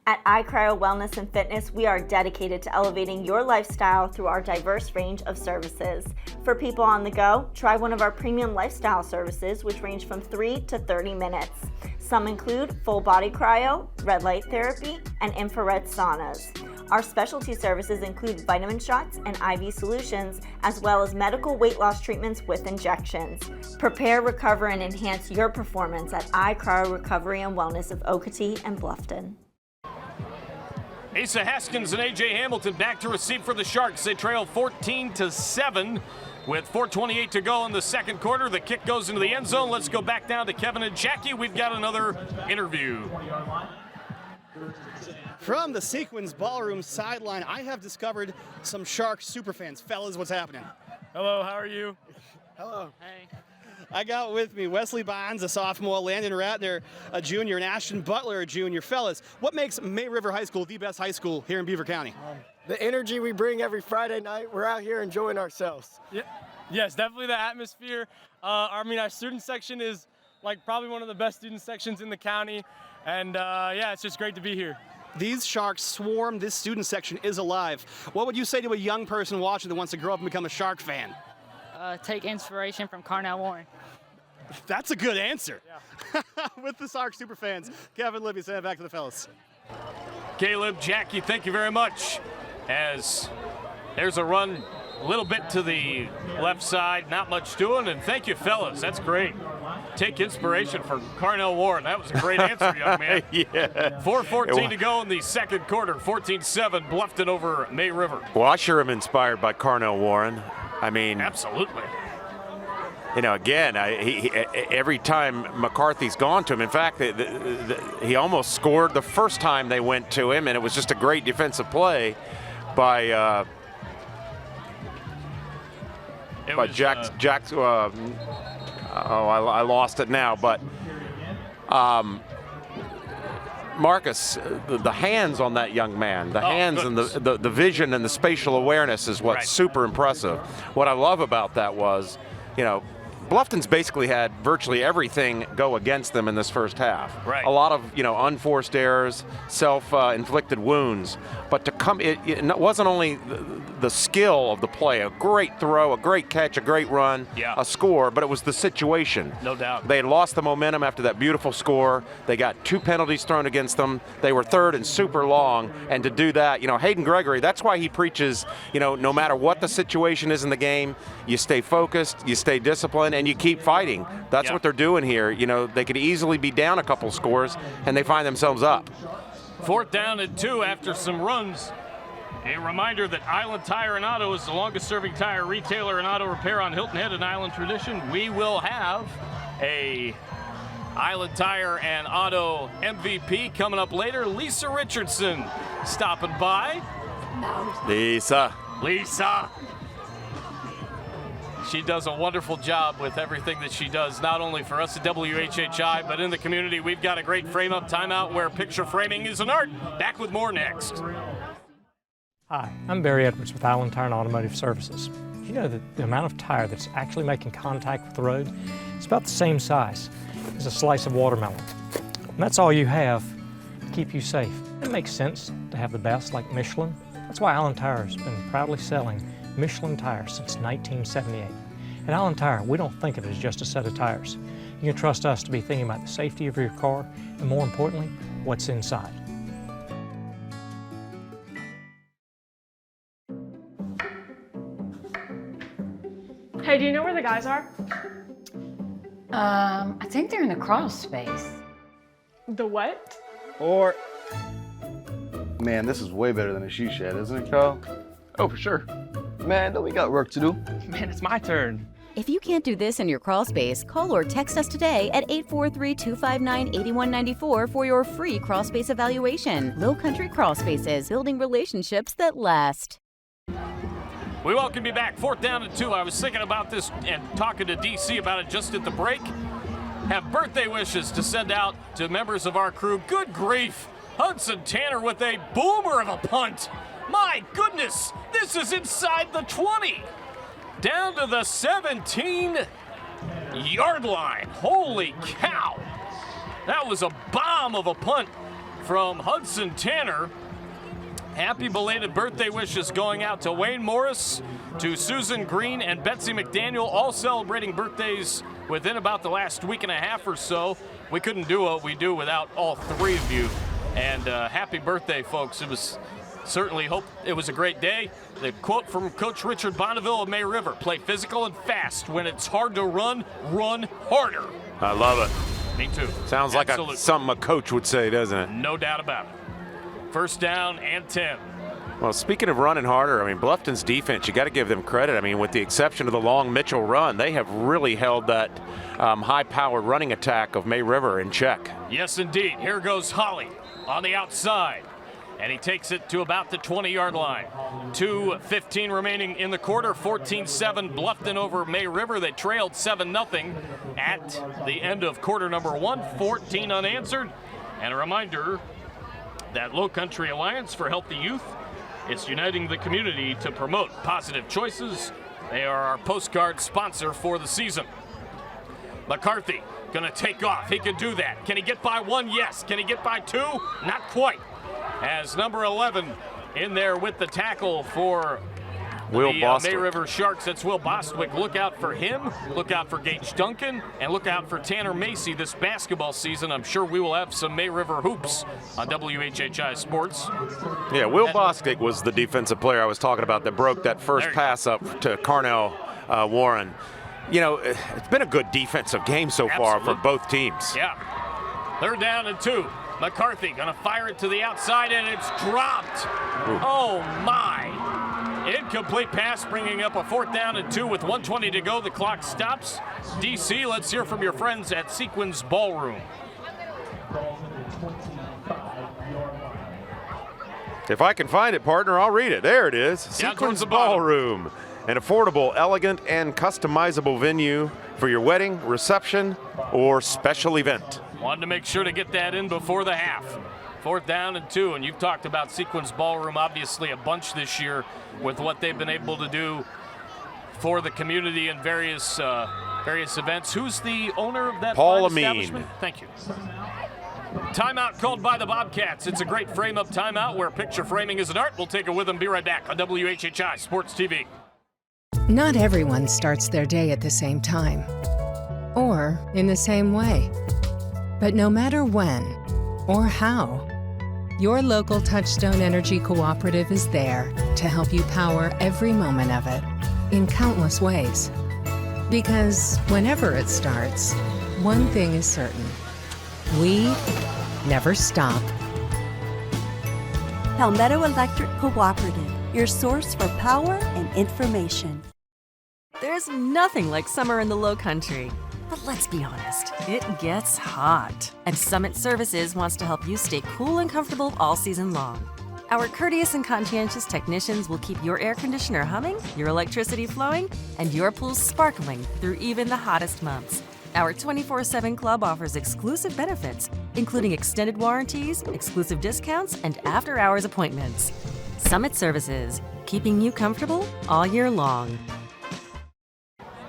S2: At iCryo Wellness and Fitness, we are dedicated to elevating your lifestyle through our diverse range of services. For people on the go, try one of our premium lifestyle services, which range from 3 to 30 minutes. Some include full body cryo, red light therapy, and infrared saunas. Our specialty services include vitamin shots and IV solutions, as well as medical weight loss treatments with injections. Prepare, recover, and enhance your performance at iCryo Recovery and Wellness of Okatee and Bluffton.
S1: Asa Haskins and A.J. Hamilton back to receive for the Sharks. They trail 14-7 with 4:28 to go in the second quarter. The kick goes into the end zone. Let's go back down to Kevin and Jackie. We've got another interview.
S13: From the Sequins Ballroom sideline, I have discovered some Sharks superfans. Fellas, what's happening?
S7: Hello, how are you?
S13: Hello. Hey. I got with me Wesley Bonds, a sophomore, Landon Ratner, a junior, and Ashton Butler, a junior. Fellas, what makes May River High School the best high school here in Beaufort County?
S8: The energy we bring every Friday night. We're out here enjoying ourselves.
S7: Yeah, yes, definitely the atmosphere. Our student section is probably one of the best student sections in the county, and it's just great to be here.
S13: These Sharks swarm. This student section is alive. What would you say to a young person watching that wants to grow up and become a Shark fan?
S9: Take inspiration from Carnell Warren.
S13: That's a good answer. Yeah. With the Shark superfans, Kevin, Libby, send it back to the fellas.
S1: Caleb, Jackie, thank you very much. As there's a run a little bit to the left side, not much doing, and thank you, fellas. That's great. Take inspiration from Carnell Warren. That was a great answer, young man.
S12: Yeah.
S1: 4:14 to go in the second quarter. 14-7, Bluffton over May River.
S12: Well, I sure am inspired by Carnell Warren.
S1: Absolutely.
S12: Again, every time McCarthy's gone to him, in fact, he almost scored the first time they went to him, and it was just a great defensive play by Jack. I lost it now, but Marcus, the hands on that young man, the hands goodness. And the vision and the spatial awareness is what's super impressive. What I love about that was, Bluffton's basically had virtually everything go against them in this first half.
S1: Right.
S12: A lot of, unforced errors, self-inflicted wounds. But to come, it wasn't only the skill of the play, a great throw, a great catch, a great run, a score, but it was the situation.
S1: No doubt.
S12: They had lost the momentum after that beautiful score. They got 2 penalties thrown against them. They were third and super long, and to do that, Hayden Gregory, that's why he preaches, no matter what the situation is in the game, you stay focused, you stay disciplined, and you keep fighting. That's what they're doing here. They could easily be down a couple scores, and they find themselves up.
S1: 4th down and 2 after some runs. A reminder that Island Tire and Auto is the longest-serving tire retailer and auto repair on Hilton Head and Island Tradition. We will have a Island Tire and Auto MVP coming up later. Lisa Richardson stopping by.
S12: Lisa.
S1: She does a wonderful job with everything that she does, not only for us at WHHI, but in the community. We've got a great frame-up timeout where picture framing is an art. Back with more next.
S10: Hi, I'm Barry Edwards with Island Tire and Automotive Services. Do you know that the amount of tire that's actually making contact with the road is about the same size as a slice of watermelon? And that's all you have to keep you safe. It makes sense to have the best like Michelin. That's why Island Tire has been proudly selling Michelin tires since 1978. At Island Tire, we don't think of it as just a set of tires. You can trust us to be thinking about the safety of your car and, more importantly, what's inside.
S14: Hey, do you know where the guys are?
S15: I think they're in the crawl space.
S14: The what?
S16: Or, man, this is way better than a she shed, isn't it, Carl?
S25: Oh, for sure.
S16: Man, don't we got work to do?
S25: Man, it's my turn.
S26: If you can't do this in your crawl space, call or text us today at 843-259-8194 for your free crawl space evaluation. Low Country Crawl Spaces, building relationships that last.
S1: We welcome you back. 4th down and 2. I was thinking about this and talking to DC about it just at the break. Have birthday wishes to send out to members of our crew. Good grief. Hudson Tanner with a boomer of a punt. My goodness, this is inside the 20. Down to the 17-yard line. Holy cow. That was a bomb of a punt from Hudson Tanner. Happy belated birthday wishes going out to Wayne Morris, to Susan Green and Betsy McDaniel, all celebrating birthdays within about the last week and a half or so. We couldn't do what we do without all 3 of you. And happy birthday, folks. It was certainly hope it was a great day. The quote from Coach Richard Bonneville of May River: play physical and fast. When it's hard to run, run harder.
S12: I love it.
S1: Me too.
S12: Sounds like something a coach would say, doesn't it?
S1: No doubt about it. 1st down and 10.
S12: Well, speaking of running harder, Bluffton's defense, you got to give them credit. With the exception of the long Mitchell run, they have really held that high-powered running attack of May River in check.
S1: Yes, indeed. Here goes Holly on the outside, and he takes it to about the 20-yard line. 2:15 remaining in the quarter. 14-7 Bluffton over May River. They trailed 7-0 at the end of quarter number 1. 14 unanswered. And a reminder that Low Country Alliance for Healthy Youth is uniting the community to promote positive choices. They are our postcard sponsor for the season. McCarthy gonna take off. He can do that. Can he get by 1? Yes. Can he get by 2? Not quite. As number 11 in there with the tackle for
S12: Will
S1: the
S12: Bostwick.
S1: May River Sharks. That's Will Bostwick. Look out for him. Look out for Gage Duncan. And look out for Tanner Macy this basketball season. I'm sure we will have some May River hoops on WHHI Sports.
S12: Yeah, Will Bostwick was the defensive player I was talking about that broke that first pass up to Carnell Warren. It's been a good defensive game so far for both teams.
S1: Yeah. 3rd down and 2. McCarthy gonna fire it to the outside, and it's dropped. Ooh. Oh my. Incomplete pass, bringing up a 4th down and 2 with 1:20 to go. The clock stops. DC, let's hear from your friends at Sequins Ballroom.
S12: If I can find it, partner, I'll read it. There it is. Sequins Ballroom. An affordable, elegant, and customizable venue for your wedding, reception, or special event.
S1: Wanted to make sure to get that in before the half. 4th down and 2, and you've talked about Sequins Ballroom obviously a bunch this year with what they've been able to do for the community in various various events. Who's the owner of that
S12: Paul
S1: fine
S12: Amin.
S1: establishment? Thank you. Timeout called by the Bobcats. It's a great frame-up timeout where picture framing is an art. We'll take it with them. Be right back on WHHI Sports TV.
S5: Not everyone starts their day at the same time or in the same way. But no matter when or how, your local Touchstone Energy Cooperative is there to help you power every moment of it in countless ways. Because whenever it starts, one thing is certain. We never stop.
S17: Palmetto Electric Cooperative, your source for power and information.
S3: There's nothing like summer in the Low Country. But let's be honest, it gets hot. And Summit Services wants to help you stay cool and comfortable all season long. Our courteous and conscientious technicians will keep your air conditioner humming, your electricity flowing, and your pool sparkling through even the hottest months. Our 24/7 club offers exclusive benefits, including extended warranties, exclusive discounts, and after-hours appointments. Summit Services, keeping you comfortable all year long.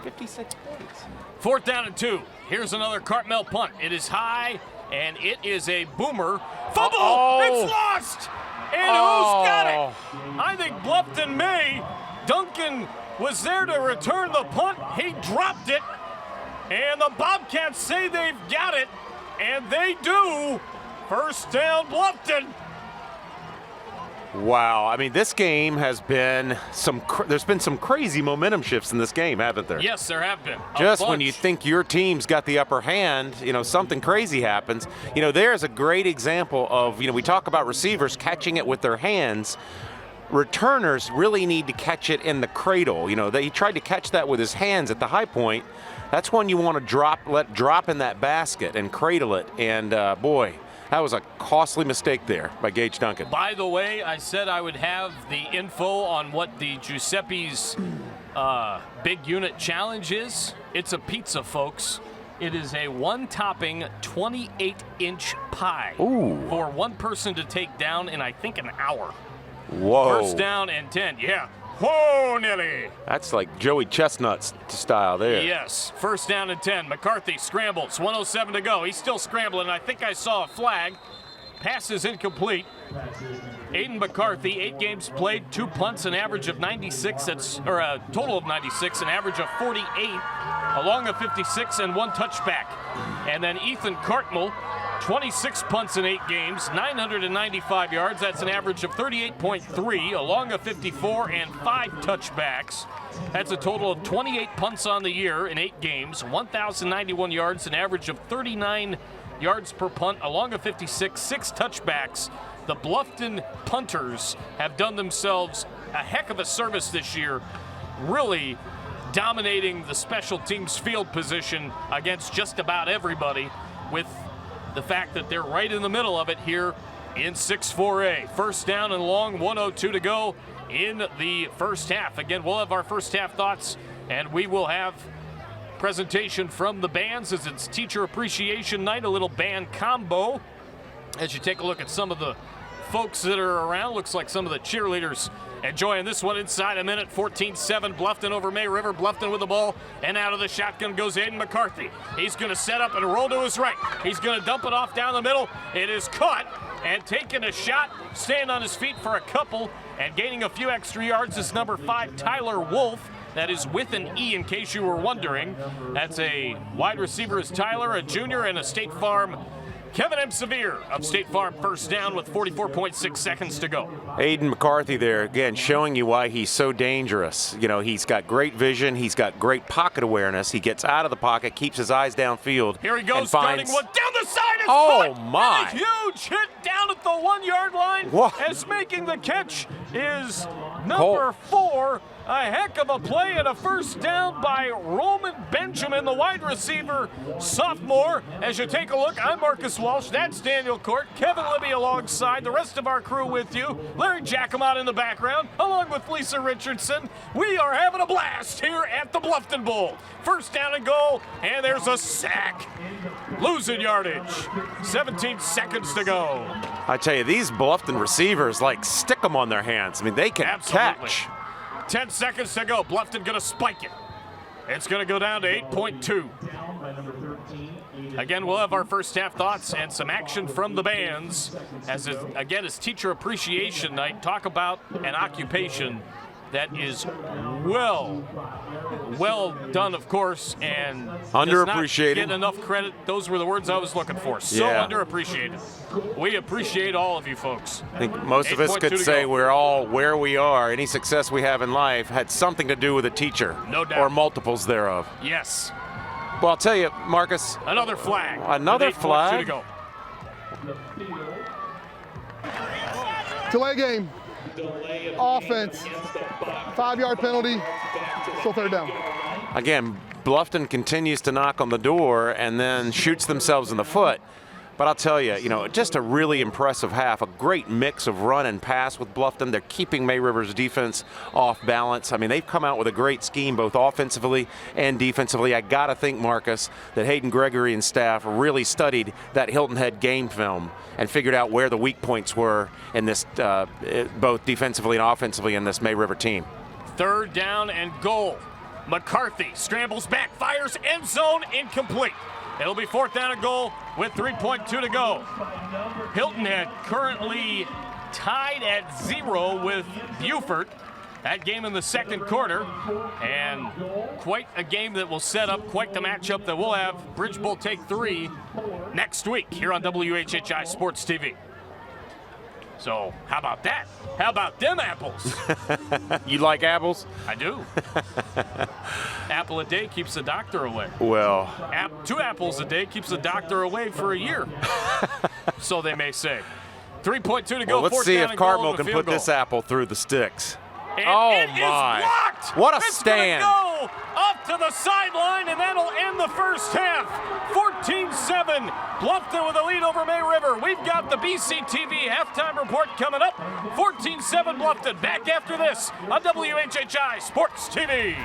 S1: 56 points. 4th down and 2. Here's another Cartmel punt. It is high, and it is a boomer. Fumble! It's lost! And who's got it? I think Bluffton may. Duncan was there to return the punt. He dropped it. And the Bobcats say they've got it. And they do. 1st down, Bluffton.
S12: Wow, I mean, this game has been there's been some crazy momentum shifts in this game, haven't there?
S1: Yes, there have been.
S12: Just when you think your team's got the upper hand, something crazy happens. There's a great example of, we talk about receivers catching it with their hands. Returners really need to catch it in the cradle. He tried to catch that with his hands at the high point. That's when you want to let drop in that basket and cradle it. And boy, that was a costly mistake there by Gage Duncan.
S1: By the way, I said I would have the info on what the Giuseppe's big unit challenge is. It's a pizza, folks. It is a one-topping 28-inch pie for one person to take down in, I think, an hour.
S12: Whoa.
S1: 1st down and 10, yeah. Whoa, Nelly.
S12: That's like Joey Chestnut's style there.
S1: Yes, 1st down and 10. McCarthy scrambles, 1:07 to go. He's still scrambling. I think I saw a flag. Pass is incomplete. Aiden McCarthy, 8 games played, 2 punts, an average of 96, or a total of 96, an average of 48, along of 56, and 1 touchback. And then Ethan Cartmel, 26 punts in 8 games, 995 yards. That's an average of 38.3, along of 54 and 5 touchbacks. That's a total of 28 punts on the year in 8 games, 1,091 yards, an average of 39 yards per punt, along of 56, 6 touchbacks. The Bluffton punters have done themselves a heck of a service this year, really dominating the special teams field position against just about everybody, with the fact that they're right in the middle of it here in 6-4A. 1st down and long, 1:02 to go in the 1st half. Again, we'll have our 1st half thoughts, and we will have presentation from the bands as it's Teacher Appreciation Night, a little band combo. As you take a look at some of the folks that are around, looks like some of the cheerleaders enjoying this one inside a minute. 14-7, Bluffton over May River. Bluffton with the ball, and out of the shotgun goes Aiden McCarthy. He's going to set up and roll to his right. He's going to dump it off down the middle. It is caught and taking a shot, staying on his feet for a couple and gaining a few extra yards is number 5, Tyler Wolf. That is with an E, in case you were wondering. That's a wide receiver is Tyler, a junior, and a State Farm Kevin M. Severe of State Farm 1st down with 44.6 seconds to go.
S12: Aiden McCarthy there, again, showing you why he's so dangerous. He's got great vision. He's got great pocket awareness. He gets out of the pocket, keeps his eyes downfield.
S1: Here he goes, starting one down the side. It's
S12: oh,
S1: caught,
S12: my.
S1: And a huge hit down at the 1-yard line.
S12: What?
S1: As making the catch is number 4. A heck of a play and a 1st down by Roman Benjamin, the wide receiver sophomore. As you take a look, I'm Marcus Walsh. That's Daniel Court. Kevin Libby alongside. The rest of our crew with you. Larry Jacomot in the background, along with Lisa Richardson. We are having a blast here at the Bluffton Bowl. 1st down and goal, and there's a sack. Losing yardage. 17 seconds to go.
S12: I tell you, these Bluffton receivers, stick them on their hands. I mean, they can catch.
S1: 10 seconds to go. Bluffton going to spike it. It's going to go down to 8.2. Again, we'll have our first half thoughts and some action from the bands. Again, it's Teacher Appreciation Night. Talk about an occupation that is well done, of course, and
S12: underappreciated.
S1: Does not get enough credit. Those were the words I was looking for. So underappreciated. We appreciate all of you folks.
S12: I think most of us could say we're all where we are. Any success we have in life had something to do with a teacher.
S1: No doubt.
S12: Or multiples thereof.
S1: Yes.
S12: Well, I'll tell you, Marcus.
S1: Another flag.
S12: Another flag.
S1: To go.
S11: Delay game. Offense. 5-yard penalty. Still third down.
S12: Again, Bluffton continues to knock on the door and then shoots themselves in the foot. But I'll tell you, just a really impressive half. A great mix of run and pass with Bluffton. They're keeping May River's defense off balance. I mean, they've come out with a great scheme, both offensively and defensively. I got to think, Marcus, that Hayden Gregory and staff really studied that Hilton Head game film and figured out where the weak points were in this, both defensively and offensively in this May River team.
S1: Third down and goal. McCarthy scrambles back, fires, end zone, incomplete. It'll be fourth down and goal with 3.2 to go. Hilton Head currently tied at 0 with Beaufort. That game in the second quarter, and quite a game that will set up quite the matchup that we'll have Bridge Bowl Take 3 next week here on WHHI Sports TV. So how about that? How about them apples?
S12: You like apples?
S1: I do. Apple a day keeps the doctor away.
S12: Well.
S1: 2 apples a day keeps the doctor away for a year. So they may say. 3.2 to go.
S12: Well, let's see if Cartmel can put this apple through the sticks.
S1: And
S12: oh
S1: it
S12: my!
S1: Is blocked.
S12: What a
S1: it's
S12: stand!
S1: Go up to the sideline, and that'll end the first half. 14-7. Bluffton with a lead over May River. We've got the BCTV halftime report coming up. 14-7 Bluffton. Back after this on WHHI Sports TV.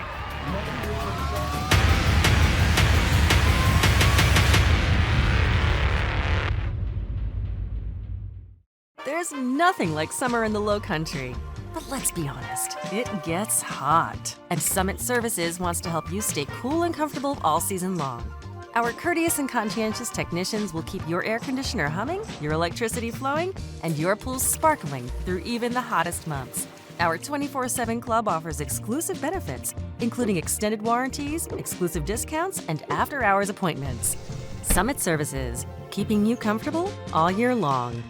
S3: There's nothing like summer in the Low Country. But let's be honest, it gets hot. And Summit Services wants to help you stay cool and comfortable all season long. Our courteous and conscientious technicians will keep your air conditioner humming, your electricity flowing, and your pool sparkling through even the hottest months. Our 24/7 club offers exclusive benefits, including extended warranties, exclusive discounts, and after-hours appointments. Summit Services, keeping you comfortable all year long.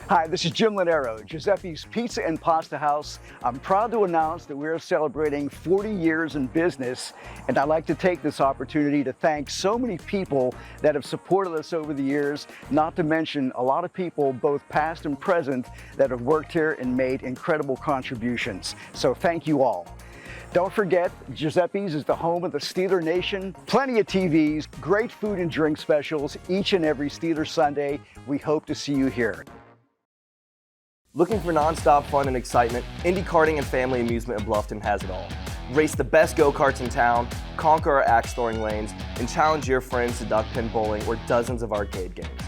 S18: Hi, this is Jim Lanero, Giuseppe's Pizza and Pasta House. I'm proud to announce that we're celebrating 40 years in business, and I'd like to take this opportunity to thank so many people that have supported us over the years, not to mention a lot of people, both past and present, that have worked here and made incredible contributions. So thank you all. Don't forget, Giuseppe's is the home of the Steeler Nation. Plenty of TVs, great food and drink specials each and every Steeler Sunday. We hope to see you here.
S19: Looking for non-stop fun and excitement? Indy Karting and Family Amusement in Bluffton has it all. Race the best go-karts in town, conquer our axe-throwing lanes, and challenge your friends to duck pin bowling or dozens of arcade games.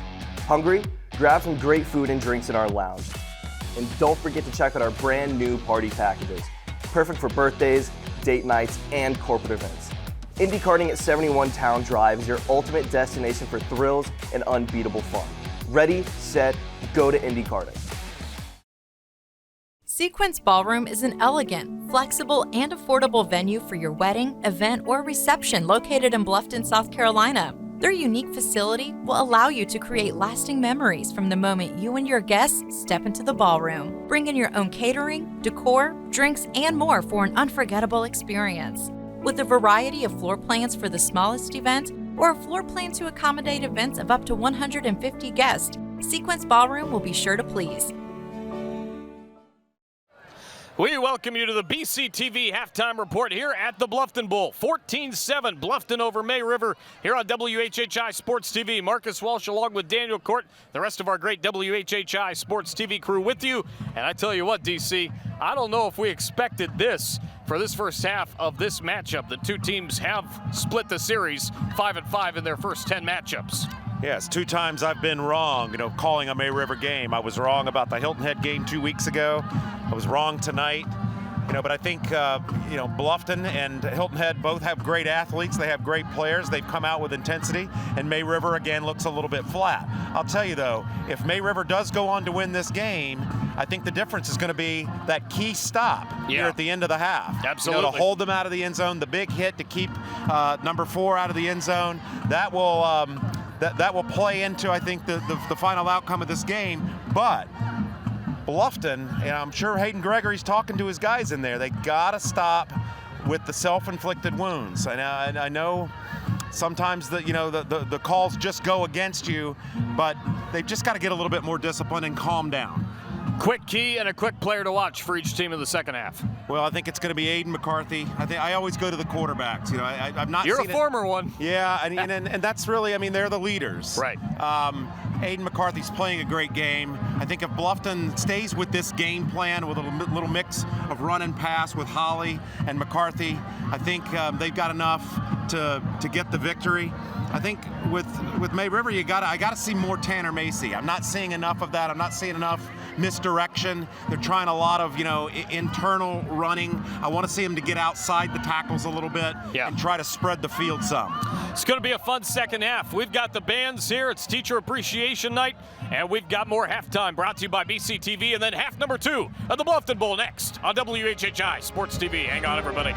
S19: Hungry? Grab some great food and drinks in our lounge. And don't forget to check out our brand new party packages. Perfect for birthdays, date nights, and corporate events. Indy Karting at 71 Town Drive is your ultimate destination for thrills and unbeatable fun. Ready, set, go to Indy Karting.
S20: Sequence Ballroom is an elegant, flexible, and affordable venue for your wedding, event, or reception located in Bluffton, South Carolina. Their unique facility will allow you to create lasting memories from the moment you and your guests step into the ballroom. Bring in your own catering, decor, drinks, and more for an unforgettable experience. With a variety of floor plans for the smallest event or a floor plan to accommodate events of up to 150 guests, Sequence Ballroom will be sure to please.
S1: We welcome you to the BCTV halftime report here at the Bluffton Bowl. 14-7 Bluffton over May River here on WHHI Sports TV. Marcus Walsh along with Daniel Court, the rest of our great WHHI Sports TV crew with you. And I tell you what, DC, I don't know if we expected this for this first half of this matchup. The two teams have split the series 5-5 in their first 10 matchups.
S12: Yes, 2 times I've been wrong, calling a May River game. I was wrong about the Hilton Head game 2 weeks ago. I was wrong tonight. But I think, Bluffton and Hilton Head both have great athletes. They have great players. They've come out with intensity, and May River, again, looks a little bit flat. I'll tell you, though, if May River does go on to win this game, I think the difference is going to be that key stop here at the end of the half.
S1: Absolutely.
S12: To hold them out of the end zone, the big hit to keep number 4 out of the end zone. That will that will play into, I think, the final outcome of this game. But Bluffton, and I'm sure Hayden Gregory's talking to his guys in there, they got to stop with the self-inflicted wounds. And I know sometimes the calls just go against you, but they've just got to get a little bit more disciplined and calm down.
S1: Quick key and a quick player to watch for each team in the second half.
S12: Well, I think it's going to be Aiden McCarthy. I always go to the quarterbacks. I've not.
S1: You're
S12: seen
S1: a former one.
S12: Yeah, and that's really. They're the leaders.
S1: Right.
S12: Aiden McCarthy's playing a great game. I think if Bluffton stays with this game plan with a little mix of run and pass with Holly and McCarthy, I think they've got enough to get the victory. I think with May River, I got to see more Tanner Macy. I'm not seeing enough of that. I'm not seeing enough misdirection. They're trying a lot of internal running. I want to see them to get outside the tackles a little bit and try to spread the field some.
S1: It's going to be a fun second half. We've got the bands here. It's Teacher Appreciation Night, and we've got more halftime brought to you by BCTV, and then half number 2 of the Bluffton Bowl next on WHHI Sports TV. Hang on, everybody.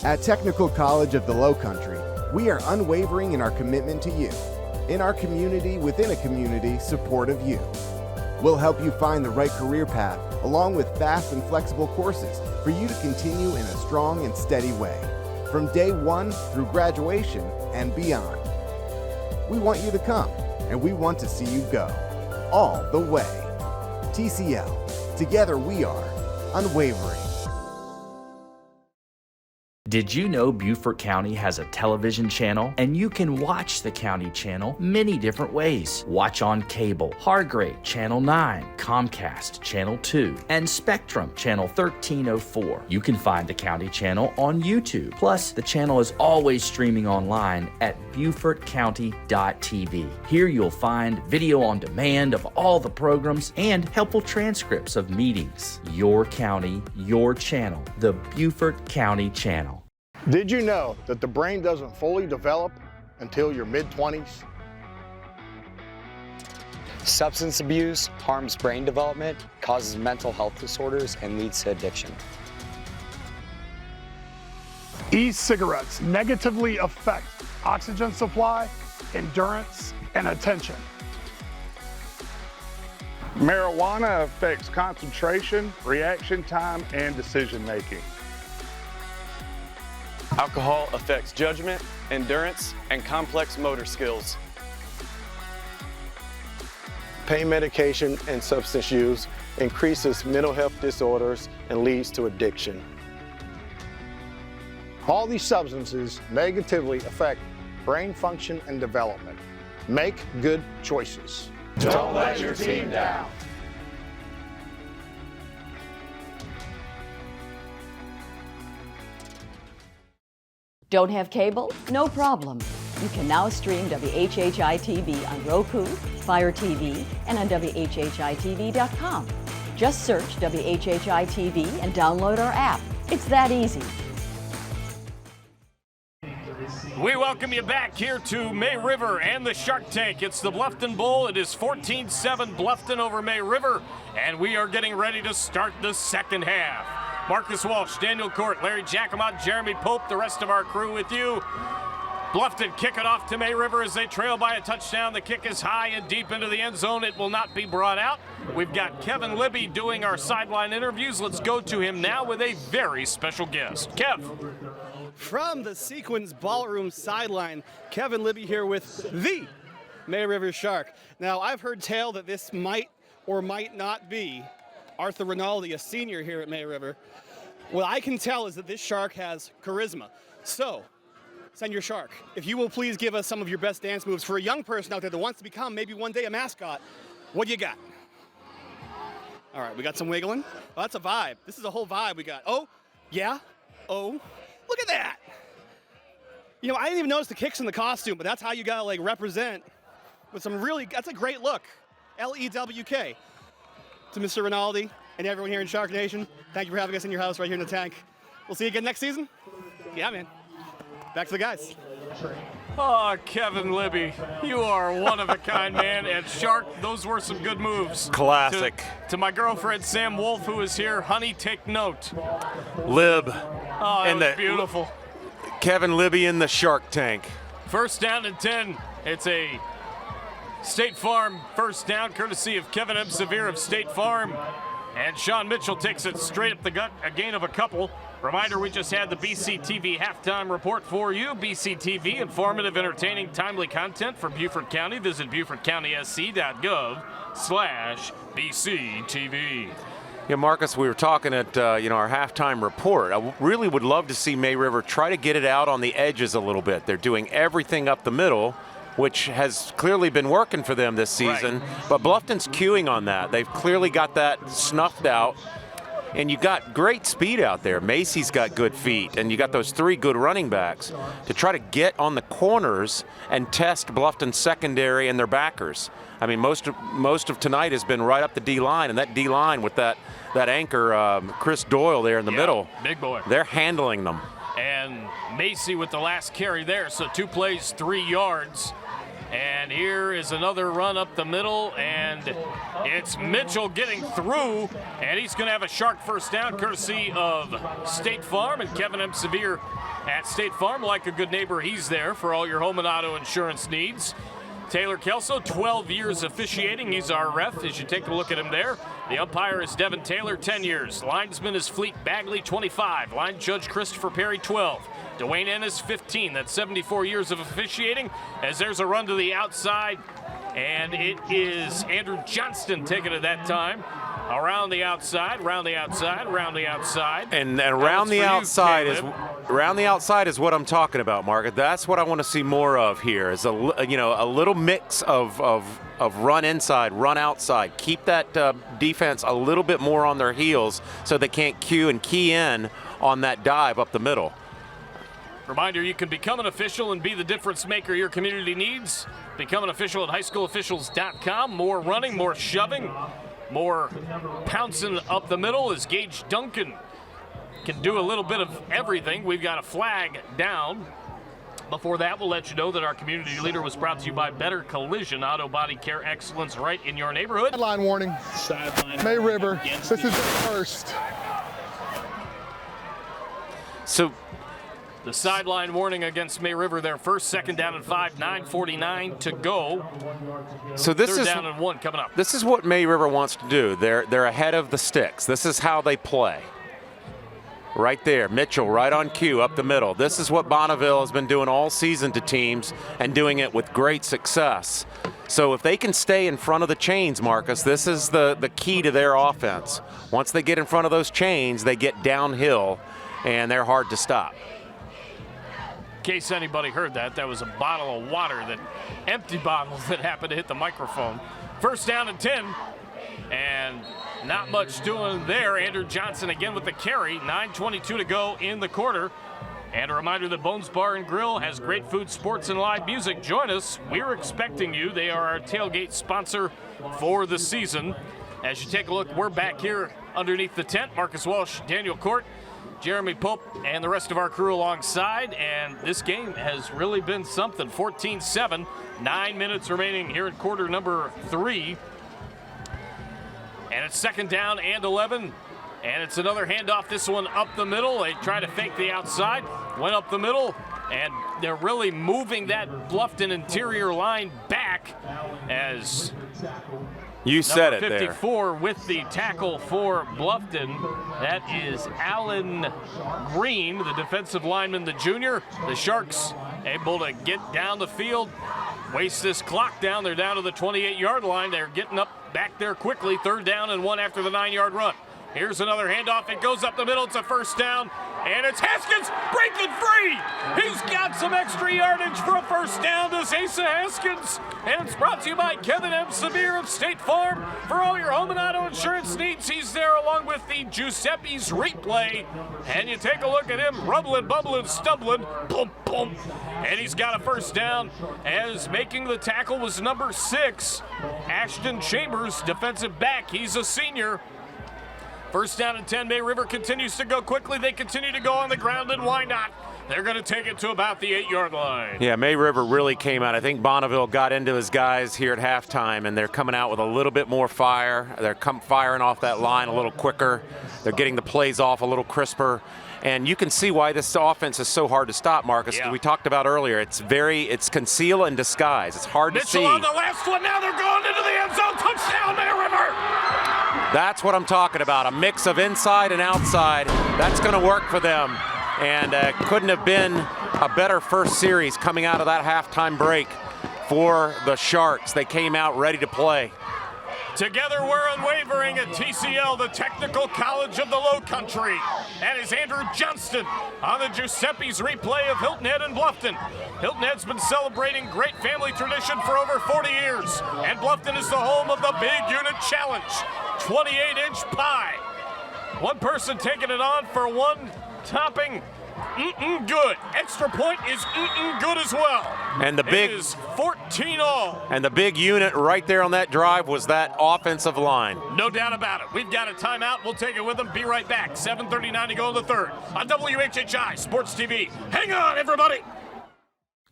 S4: At Technical College of the Lowcountry, we are unwavering in our commitment to you, in our community within a community support of you. We'll help you find the right career path, along with fast and flexible courses for you to continue in a strong and steady way, from day one through graduation and beyond. We want you to come, and we want to see you go, all the way. TCL, together we are unwavering.
S2: Did you know Beaufort County has a television channel? And you can watch the county channel many different ways. Watch on cable, Hargrave, Channel 9, Comcast, Channel 2, and Spectrum, Channel 1304. You can find the county channel on YouTube. Plus, the channel is always streaming online at BeaufortCounty.tv. Here you'll find video on demand of all the programs and helpful transcripts of meetings. Your county, your channel, the Beaufort County Channel.
S6: Did you know that the brain doesn't fully develop until your mid-20s?
S21: Substance abuse harms brain development, causes mental health disorders, and leads to addiction.
S22: E-cigarettes negatively affect oxygen supply, endurance, and attention.
S6: Marijuana affects concentration, reaction time, and decision making.
S23: Alcohol affects judgment, endurance, and complex motor skills.
S6: Pain medication and substance use increases mental health disorders and leads to addiction. All these substances negatively affect brain function and development. Make good choices.
S22: Don't let your team down.
S26: Don't have cable? No problem. You can now stream WHHI-TV on Roku, Fire TV, and on WHHI-TV.com. Just search WHHI-TV and download our app. It's that easy.
S1: We welcome you back here to May River and the Shark Tank. It's the Bluffton Bowl. It is 14-7 Bluffton over May River, and we are getting ready to start the second half. Marcus Walsh, Daniel Court, Larry Jacomot, Jeremy Pope, the rest of our crew with you. Bluffton kick it off to May River as they trail by a touchdown. The kick is high and deep into the end zone. It will not be brought out. We've got Kevin Libby doing our sideline interviews. Let's go to him now with a very special guest. Kev.
S13: From the Sequins Ballroom sideline, Kevin Libby here with the May River Shark. Now, I've heard tale that this might or might not be Arthur Rinaldi, a senior here at May River. What I can tell is that this Shark has charisma. So, Senior Shark, if you will please give us some of your best dance moves for a young person out there that wants to become maybe one day a mascot, what do you got? All right, we got some wiggling. Oh, that's a vibe. This is a whole vibe we got. Oh, yeah. Oh, look at that. You know, I didn't even notice the kicks in the costume, but that's how you gotta like represent with some really, that's a great look. L-E-W-K. To Mr. Rinaldi and everyone here in Shark Nation, thank you for having us in your house right here in the tank. We'll see you again next season. Yeah, man. Back to the guys.
S1: Oh, Kevin Libby, you are one of a kind, man. And Shark, those were some good moves.
S12: Classic.
S1: To my girlfriend, Sam Wolf, who is here. Honey, take note.
S12: Lib.
S1: Oh, that was beautiful.
S12: Kevin Libby in the Shark Tank.
S1: First down and 10. It's a State Farm first down, courtesy of Kevin M. Severe of State Farm. And Sean Mitchell takes it straight up the gut, a gain of a couple. Reminder, we just had the BCTV halftime report for you. BCTV, informative, entertaining, timely content for Beaufort County. Visit BeaufortCountySC.gov/BCTV.
S12: Yeah, Marcus, we were talking at our halftime report. I really would love to see May River try to get it out on the edges a little bit. They're doing everything up the middle, which has clearly been working for them this season. Right. But Bluffton's queuing on that. They've clearly got that snuffed out. And you got great speed out there. Macy's got good feet, and you got those three good running backs to try to get on the corners and test Bluffton's secondary and their backers. I mean, most of tonight has been right up the D-line, and that D-line with that anchor, Chris Doyle there in the middle.
S1: Big boy.
S12: They're handling them.
S1: And Macy with the last carry there, so 2 plays, 3 yards. And here is another run up the middle, and it's Mitchell getting through, and he's going to have a Shark first down, courtesy of State Farm and Kevin M. Severe at State Farm. Like a good neighbor, he's there for all your home and auto insurance needs. Taylor Kelso, 12 years officiating. He's our ref as you take a look at him there. The umpire is Devin Taylor, 10 years. Linesman is Fleet Bagley, 25. Line judge Christopher Perry, 12. Dwayne Ennis, 15. That's 74 years of officiating. As there's a run to the outside, and it is Andrew Johnston taking it that time. Around the outside, round the outside, round the outside.
S12: And around the outside is what I'm talking about, Mark. That's what I want to see more of here. Is a little mix of run inside, run outside. Keep that defense a little bit more on their heels so they can't cue and key in on that dive up the middle.
S1: Reminder, you can become an official and be the difference maker your community needs. Become an official at highschoolofficials.com. More running, more shoving, more pouncing up the middle as Gage Duncan can do a little bit of everything. We've got a flag down. Before that, we'll let you know that our community leader was brought to you by Better Collision Auto Body Care Excellence right in your neighborhood.
S11: Sideline warning. May River, this is the first.
S12: So
S1: the sideline warning against May River, their first, second down and 5, 9:49 to go.
S12: So this
S1: Third
S12: is
S1: down and 1 coming up.
S12: This is what May River wants to do. They're ahead of the sticks. This is how they play. Right there, Mitchell right on cue up the middle. This is what Bonneville has been doing all season to teams and doing it with great success. So if they can stay in front of the chains, Marcus, this is the key to their offense. Once they get in front of those chains, they get downhill and they're hard to stop.
S1: In case anybody heard that, that was a bottle of water, that empty bottle that happened to hit the microphone. First down and 10, and not much doing there. Andrew Johnson again with the carry. 9:22 to go in the quarter. And a reminder that Bones Bar and Grill has great food, sports, and live music. Join us. We're expecting you. They are our tailgate sponsor for the season. As you take a look, we're back here underneath the tent. Marcus Walsh, Daniel Court, Jeremy Pope, and the rest of our crew alongside, and this game has really been something. 14-7, 9 minutes remaining here in quarter number 3. And it's second down and 11, and it's another handoff, this one up the middle. They try to fake the outside, went up the middle, and they're really moving that Bluffton interior line back as
S12: you said it there.
S1: 54 with the tackle for Bluffton. That is Alan Green, the defensive lineman, the junior. The Sharks able to get down the field, waste this clock down. They're down to the 28-yard line. They're getting up back there quickly. Third down and 1 after the 9-yard run. Here's another handoff. It goes up the middle. It's a first down. And it's Haskins breaking free. He's got some extra yardage for a first down to Asa Haskins. And it's brought to you by Kevin M. Sabir of State Farm. For all your home and auto insurance needs, he's there along with the Giuseppe's replay. And you take a look at him rumbling, bumbling, stumbling. Boom, boom. And he's got a first down as making the tackle was number 6, Ashton Chambers, defensive back. He's a senior. First down and 10, May River continues to go quickly. They continue to go on the ground, and why not? They're going to take it to about the 8-yard line.
S12: Yeah, May River really came out. I think Bonneville got into his guys here at halftime, and they're coming out with a little bit more fire. They're firing off that line a little quicker. They're getting the plays off a little crisper. And you can see why this offense is so hard to stop, Marcus.
S1: Yeah.
S12: We talked about earlier. It's conceal and disguise. It's hard to see.
S1: Mitchell on the last one. Now they're going into the end zone. Touchdown, May River.
S12: That's what I'm talking about. A mix of inside and outside. That's going to work for them. And couldn't have been a better first series coming out of that halftime break for the Sharks. They came out ready to play.
S1: Together we're unwavering at TCL, the Technical College of the Low Country. That is Andrew Johnston on the Giuseppe's replay of Hilton Head and Bluffton. Hilton Head's been celebrating great family tradition for over 40 years, and Bluffton is the home of the Big Unit Challenge, 28-inch pie. One person taking it on for one topping. Good. Extra point is good as well.
S12: And the big
S1: it is 14 all.
S12: And the big unit right there on that drive was that offensive line.
S1: No doubt about it. We've got a timeout. We'll take it with them. Be right back. 7:39 to go in the third on WHHI Sports TV. Hang on, everybody.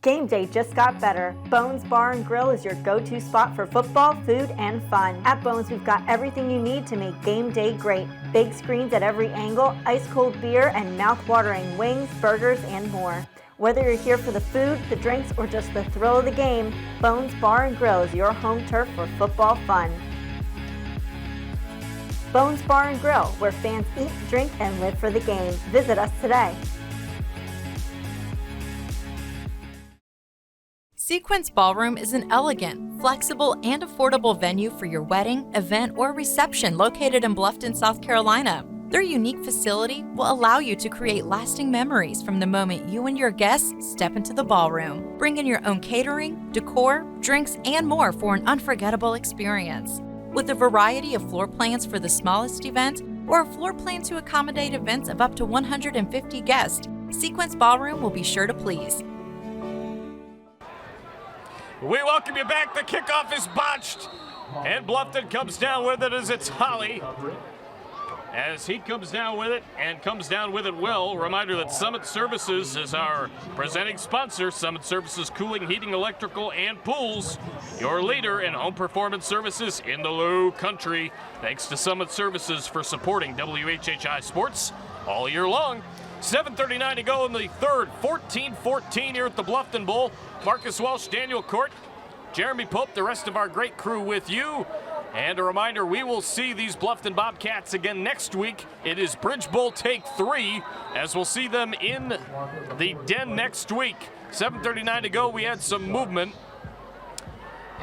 S7: Game day just got better. Bones Bar and Grill is your go-to spot for football, food, and fun. At Bones, we've got everything you need to make game day great. Big screens at every angle, ice-cold beer, and mouth-watering wings, burgers, and more. Whether you're here for the food, the drinks, or just the thrill of the game, Bones Bar and Grill is your home turf for football fun. Bones Bar and Grill, where fans eat, drink, and live for the game. Visit us today.
S20: Sequence Ballroom is an elegant, flexible, and affordable venue for your wedding, event, or reception located in Bluffton, South Carolina. Their unique facility will allow you to create lasting memories from the moment you and your guests step into the ballroom. Bring in your own catering, decor, drinks, and more for an unforgettable experience. With a variety of floor plans for the smallest event or a floor plan to accommodate events of up to 150 guests, Sequence Ballroom will be sure to please.
S1: We welcome you back. The kickoff is botched, and Bluffton comes down with it as it's Holly. As he comes down with it, and comes down with it well. Reminder that Summit Services is our presenting sponsor. Summit Services Cooling, Heating, Electrical, and Pools. Your leader in home performance services in the Low Country. Thanks to Summit Services for supporting WHHI Sports all year long. 7:39 to go in the third. 14-14 here at the Bluffton Bowl. Marcus Walsh, Daniel Court, Jeremy Pope, the rest of our great crew with you. And a reminder, we will see these Bluffton Bobcats again next week. It is Bridge Bowl Take 3, as we'll see them in the Den next week. 7:39 to go. We had some movement.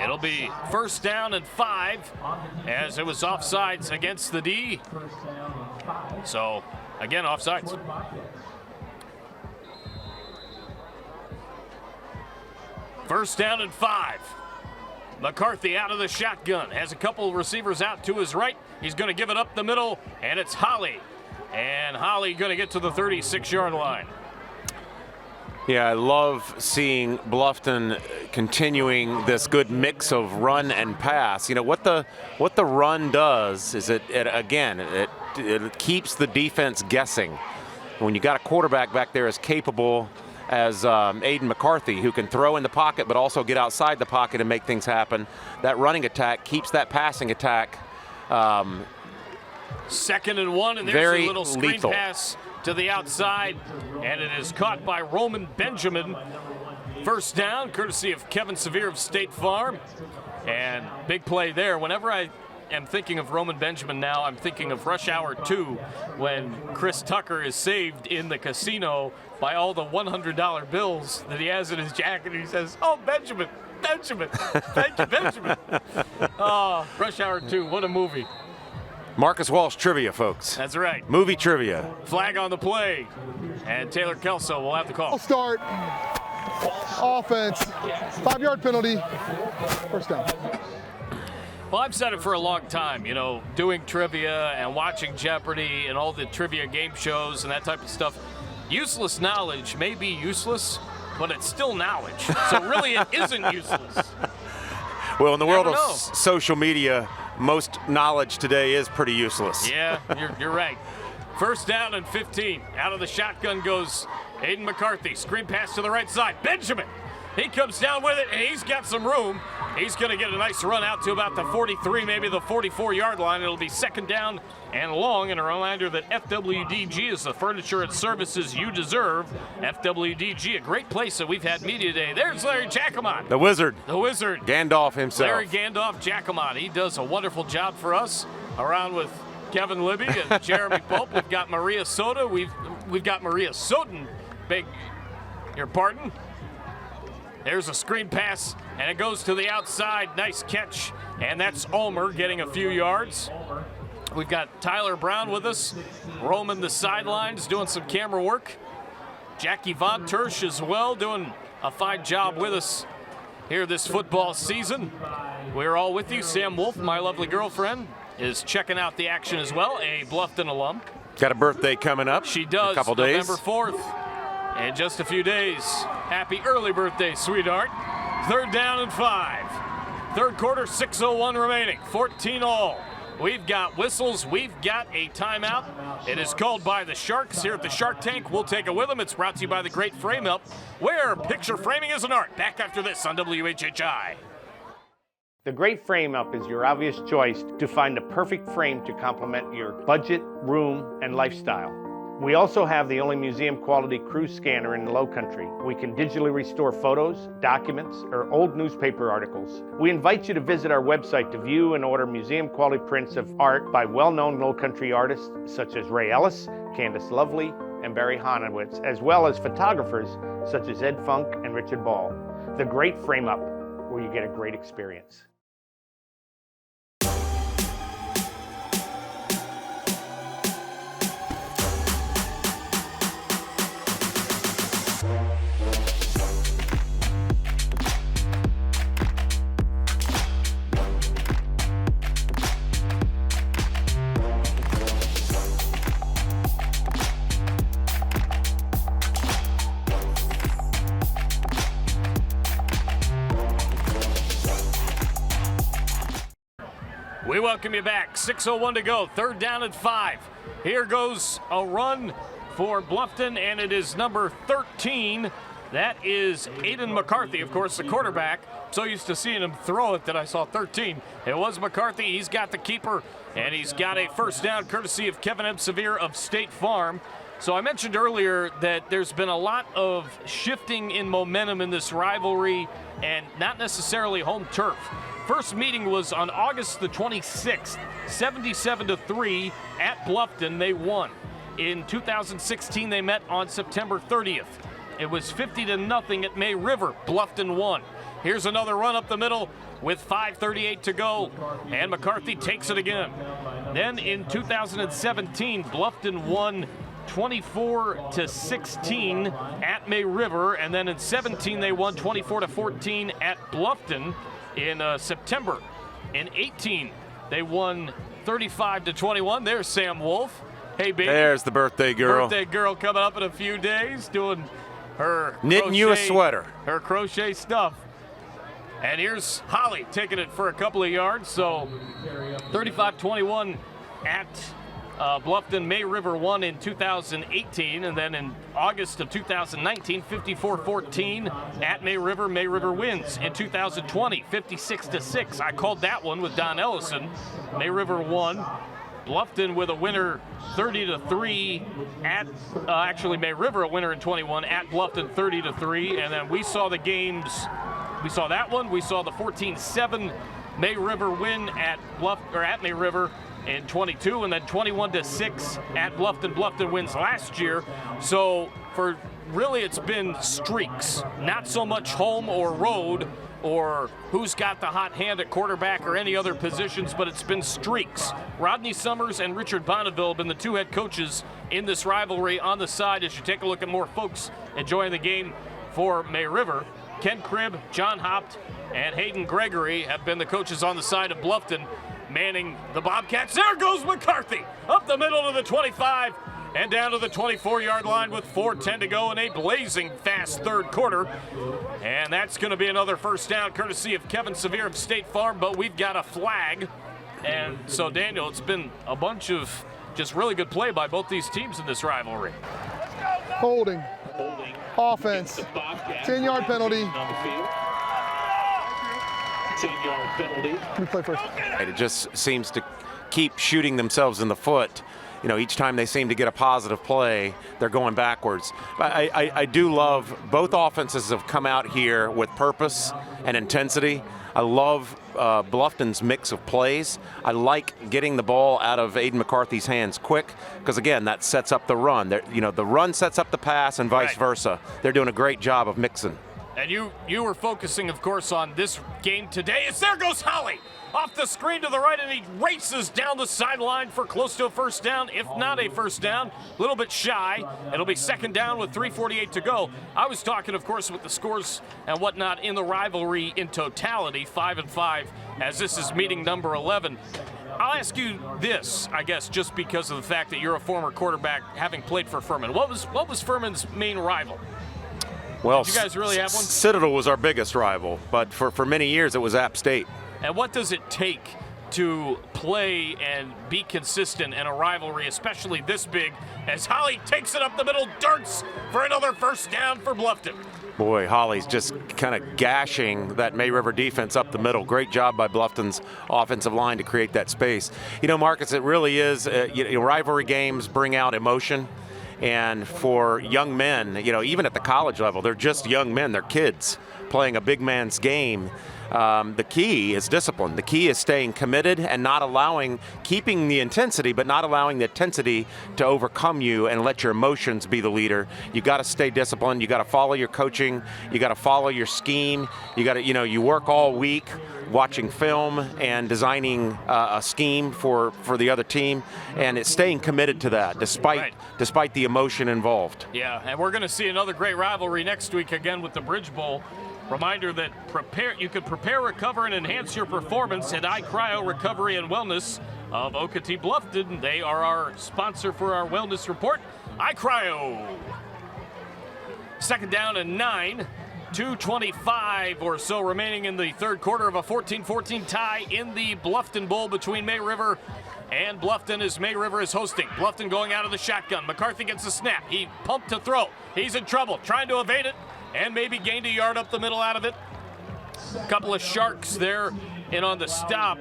S1: It'll be 1st down and 5, as it was offsides against the D. So, again, offsides. First down and 5. McCarthy out of the shotgun, has a couple receivers out to his right. He's going to give it up the middle, and it's Holly. And Holly going to get to the 36-yard line.
S12: Yeah, I love seeing Bluffton continuing this good mix of run and pass. You know, what the run does is it keeps the defense guessing. When you got a quarterback back there as capable as Aiden McCarthy, who can throw in the pocket but also get outside the pocket and make things happen, that running attack keeps that passing attack
S1: 2nd and 1, and there's
S12: very
S1: a little screen
S12: lethal.
S1: pass to the outside, and it is caught by Roman Benjamin. First down, courtesy of Kevin Sevier of State Farm, and big play there. Whenever I am thinking of Roman Benjamin now, I'm thinking of Rush Hour 2, when Chris Tucker is saved in the casino by all the $100 bills that he has in his jacket. He says, "Oh, Benjamin, thank you, Benjamin." Oh, Rush Hour 2, what a movie.
S12: Marcus Walsh trivia, folks.
S1: That's right.
S12: Movie trivia.
S1: Flag on the play, and Taylor Kelso will have the call.
S11: I'll start. Offense. 5-yard penalty. First down.
S1: Well, I've said it for a long time, you know, doing trivia and watching Jeopardy and all the trivia game shows and that type of stuff. Useless knowledge may be useless, but it's still knowledge. So really it isn't useless.
S12: Well, in the world of social media, most knowledge today is pretty useless.
S1: Yeah, you're right. First down and 15. Out of the shotgun goes Aiden McCarthy. Screen pass to the right side. Benjamin. He comes down with it, and he's got some room. He's going to get a nice run out to about the 43, maybe the 44-yard line. It'll be 2nd down and long. And a reminder that FWDG is the furniture and services you deserve. FWDG, a great place that we've had media day. There's Larry Jacomot.
S12: The Wizard.
S1: The Wizard.
S12: Gandalf himself.
S1: Larry Gandalf Jacomot. He does a wonderful job for us around with Kevin Libby and Jeremy Pope. We've got Maria Soda. We've got Maria Soden. Beg your pardon. There's a screen pass, and it goes to the outside. Nice catch, and that's Ulmer getting a few yards. We've got Tyler Brown with us, roaming the sidelines, doing some camera work. Jackie Von Tersch as well, doing a fine job with us here this football season. We're all with you. Sam Wolf, my lovely girlfriend, is checking out the action as well, a Bluffton alum.
S12: Got a birthday coming up.
S1: She does.
S12: In a couple days.
S1: November 4th. In just a few days. Happy early birthday, sweetheart. 3rd down and 5. Third quarter, 6:01 remaining. 14 all. We've got whistles. We've got a timeout. It is called by the Sharks here at the Shark Tank. We'll take it with them. It's brought to you by the Great Frame Up, where picture framing is an art. Back after this on WHHI.
S8: The Great Frame Up is your obvious choice to find the perfect frame to complement your budget, room, and lifestyle. We also have the only museum-quality cruise scanner in the Low Country. We can digitally restore photos, documents, or old newspaper articles. We invite you to visit our website to view and order museum-quality prints of art by well-known Low Country artists such as Ray Ellis, Candace Lovely, and Barry Honowitz, as well as photographers such as Ed Funk and Richard Ball. the great frame-up where you get a great experience.
S1: We welcome you back. 6:01 to go. 3rd down and 5. Here goes a run for Bluffton, and it is number 13. That is Aiden McCarthy, of course, the quarterback. So used to seeing him throw it that I saw 13. It was McCarthy. He's got the keeper, and he's got a first down courtesy of Kevin M. Severe of State Farm. So I mentioned earlier that there's been a lot of shifting in momentum in this rivalry and not necessarily home turf. First meeting was on August the 26th, 77-3 at Bluffton. They won. In 2016, they met on September 30th. It was 50-0 at May River. Bluffton won. Here's another run up the middle with 5:38 to go, and McCarthy takes it again. Then in 2017, Bluffton won 24-16 at May River, and then in 17 they won 24-14 at Bluffton in September. In 18 they won 35-21. There's Sam Wolf. Hey, baby.
S12: There's the birthday girl.
S1: Birthday girl coming up in a few days, doing her
S12: knitting you a sweater.
S1: Her crochet stuff. And here's Holly taking it for a couple of yards. So 35-21 at Bluffton. May River won in 2018, and then in August of 2019, 54-14 at May River. May River wins in 2020, 56-6. I called that one with Don Ellison. May River won. Bluffton with a winner 30-3 at, actually May River a winner in 21 at Bluffton 30-3, and then we saw the games. We saw that one. We saw the 14-7 May River win at May River in 22, and then 21-6 at Bluffton. Bluffton wins last year. So for really it's been streaks, not so much home or road or who's got the hot hand at quarterback or any other positions, but it's been streaks. Rodney Summers and Richard Bonneville have been the two head coaches in this rivalry. On the side, as you take a look at more folks enjoying the game for May River, Ken Cribb, John Hopt, and Hayden Gregory have been the coaches on the side of Bluffton, manning the Bobcats. There goes McCarthy up the middle to the 25 and down to the 24-yard line with 4:10 to go in a blazing fast third quarter. And that's going to be another first down courtesy of Kevin Severe of State Farm, but we've got a flag. And so, Daniel, it's been a bunch of just really good play by both these teams in this rivalry.
S11: Holding. Offense. 10-yard penalty.
S9: 10-yard penalty.
S11: We play first.
S12: It just seems to keep shooting themselves in the foot. You know, each time they seem to get a positive play, they're going backwards. I do love both offenses have come out here with purpose and intensity. I love Bluffton's mix of plays. I like getting the ball out of Aiden McCarthy's hands quick because, again, that sets up the run. The run sets up the pass and vice versa. They're doing a great job of mixing.
S1: And you were focusing, of course, on this game today. As there goes Holly off the screen to the right, and he races down the sideline for close to a first down, if not a first down. A little bit shy. It'll be second down with 3:48 to go. I was talking, of course, with the scores and whatnot in the rivalry in totality, 5-5, as this is meeting number 11. I'll ask you this, I guess, just because of the fact that you're a former quarterback, having played for Furman. What was Furman's main rival?
S12: Well,
S1: did you guys really have one?
S12: Citadel was our biggest rival, but for many years it was App State.
S1: And what does it take to play and be consistent in a rivalry, especially this big, as Holly takes it up the middle, darts for another first down for Bluffton?
S12: Boy, Holly's just kind of gashing that May River defense up the middle. Great job by Bluffton's offensive line to create that space. You know, Marcus, it really is, rivalry games bring out emotion. And for young men, even at the college level, they're just young men, they're kids playing a big man's game. The key is discipline. The key is staying committed and keeping the intensity, but not allowing the intensity to overcome you and let your emotions be the leader. You got to stay disciplined. You got to follow your coaching. You got to follow your scheme. You got to, you work all week watching film and designing a scheme for the other team, and it's staying committed to that despite the emotion involved.
S1: Yeah, and we're going to see another great rivalry next week again with the Bridge Bowl. Reminder that you can prepare, recover, and enhance your performance at iCryo Recovery and Wellness of Okatee Bluffton. They are our sponsor for our wellness report, iCryo. Second down and 9. 2:25 or so remaining in the third quarter of a 14-14 tie in the Bluffton Bowl between May River and Bluffton as May River is hosting. Bluffton going out of the shotgun. McCarthy gets a snap. He pumped to throw. He's in trouble, trying to evade it, and maybe gained a yard up the middle out of it. A couple of Sharks there in on the stop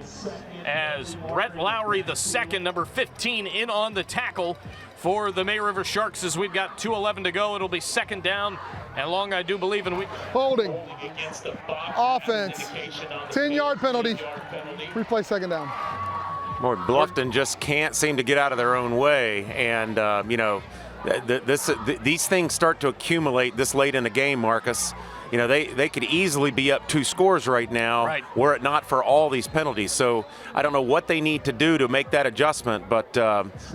S1: as Brett Lowry, the second, number 15, in on the tackle for the May River Sharks as we've got 2:11 to go. It'll be second down and long, I do believe.
S11: Holding. Offense. 10-yard penalty. Replay second down.
S12: Boy, Bluffton just can't seem to get out of their own way, and these things start to accumulate this late in the game, Marcus. They could easily be up 2 scores right now were it not for all these penalties. So I don't know what they need to do to make that adjustment, but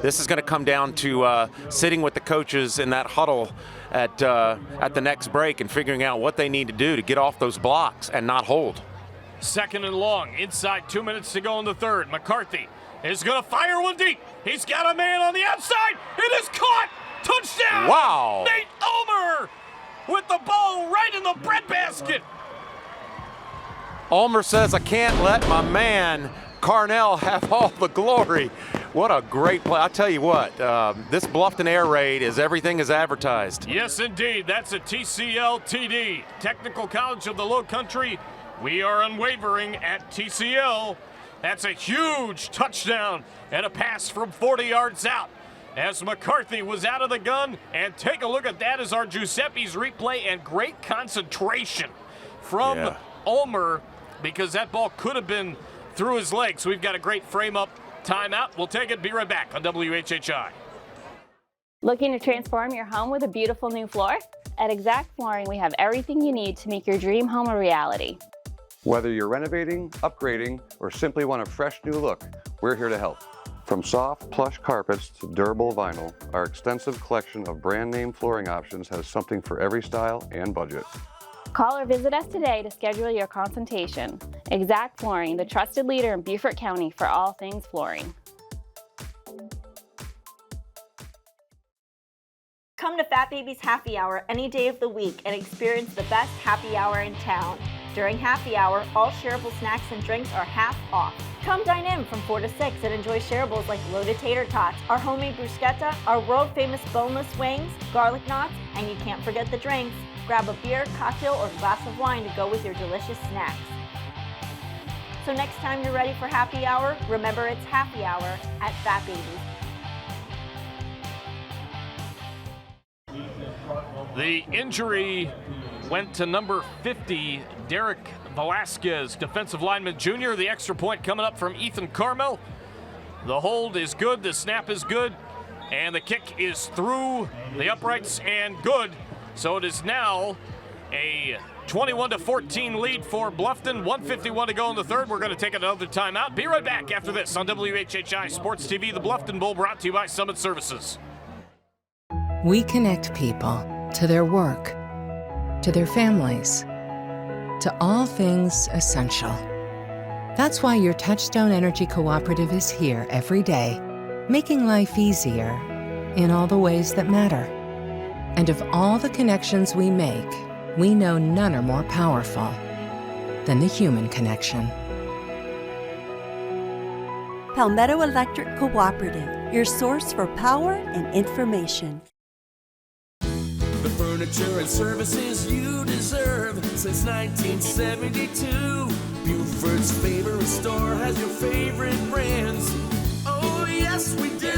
S12: this is going to come down to sitting with the coaches in that huddle at the next break and figuring out what they need to do to get off those blocks and not hold.
S1: Second and long, inside 2 minutes to go in the third. McCarthy is going to fire one deep. He's got a man on the outside. It is caught. Touchdown.
S12: Wow.
S1: Nate Ulmer with the ball right in the breadbasket.
S12: Ulmer says, I can't let my man Carnell have all the glory. What a great play. I'll tell you what, this Bluffton Air Raid is everything as advertised.
S1: Yes, indeed. That's a TCL-TD, Technical College of the Low Country. We are unwavering at TCL. That's a huge touchdown and a pass from 40 yards out as McCarthy was out of the gun. And take a look at that as our Giuseppe's replay, and great concentration from Ulmer because that ball could have been through his legs. We've got a great frame-up timeout. We'll take it. Be right back on WHHI.
S10: Looking to transform your home with a beautiful new floor? At Exact Flooring, we have everything you need to make your dream home a reality.
S14: Whether you're renovating, upgrading, or simply want a fresh new look, we're here to help. From soft, plush carpets to durable vinyl, our extensive collection of brand name flooring options has something for every style and budget.
S10: Call or visit us today to schedule your consultation. Exact Flooring, the trusted leader in Beaufort County for all things flooring.
S7: Come to Fat Baby's Happy Hour any day of the week and experience the best happy hour in town. During happy hour, all shareable snacks and drinks are half off. Come dine in from 4 to 6 and enjoy shareables like loaded tater tots, our homemade bruschetta, our world-famous boneless wings, garlic knots, and you can't forget the drinks. Grab a beer, cocktail, or glass of wine to go with your delicious snacks. So next time you're ready for happy hour, remember it's happy hour at Fat Baby's.
S1: The injury went to number 50, Derek Velasquez, defensive lineman junior. The extra point coming up from Ethan Carmel. The hold is good, the snap is good, and the kick is through the uprights and good. So it is now a 21-14 lead for Bluffton. 1:51 to go in the third. We're going to take another timeout. Be right back after this on WHHI Sports TV, the Bluffton Bowl, brought to you by Summit Services.
S5: We connect people to their work, to their families, to all things essential. That's why your Touchstone Energy Cooperative is here every day, making life easier in all the ways that matter. And of all the connections we make, we know none are more powerful than the human connection.
S17: Palmetto Electric Cooperative, your source for power and information.
S15: The furniture and services you deserve since 1972. Beaufort's favorite store has your favorite brands. Oh, yes, we do.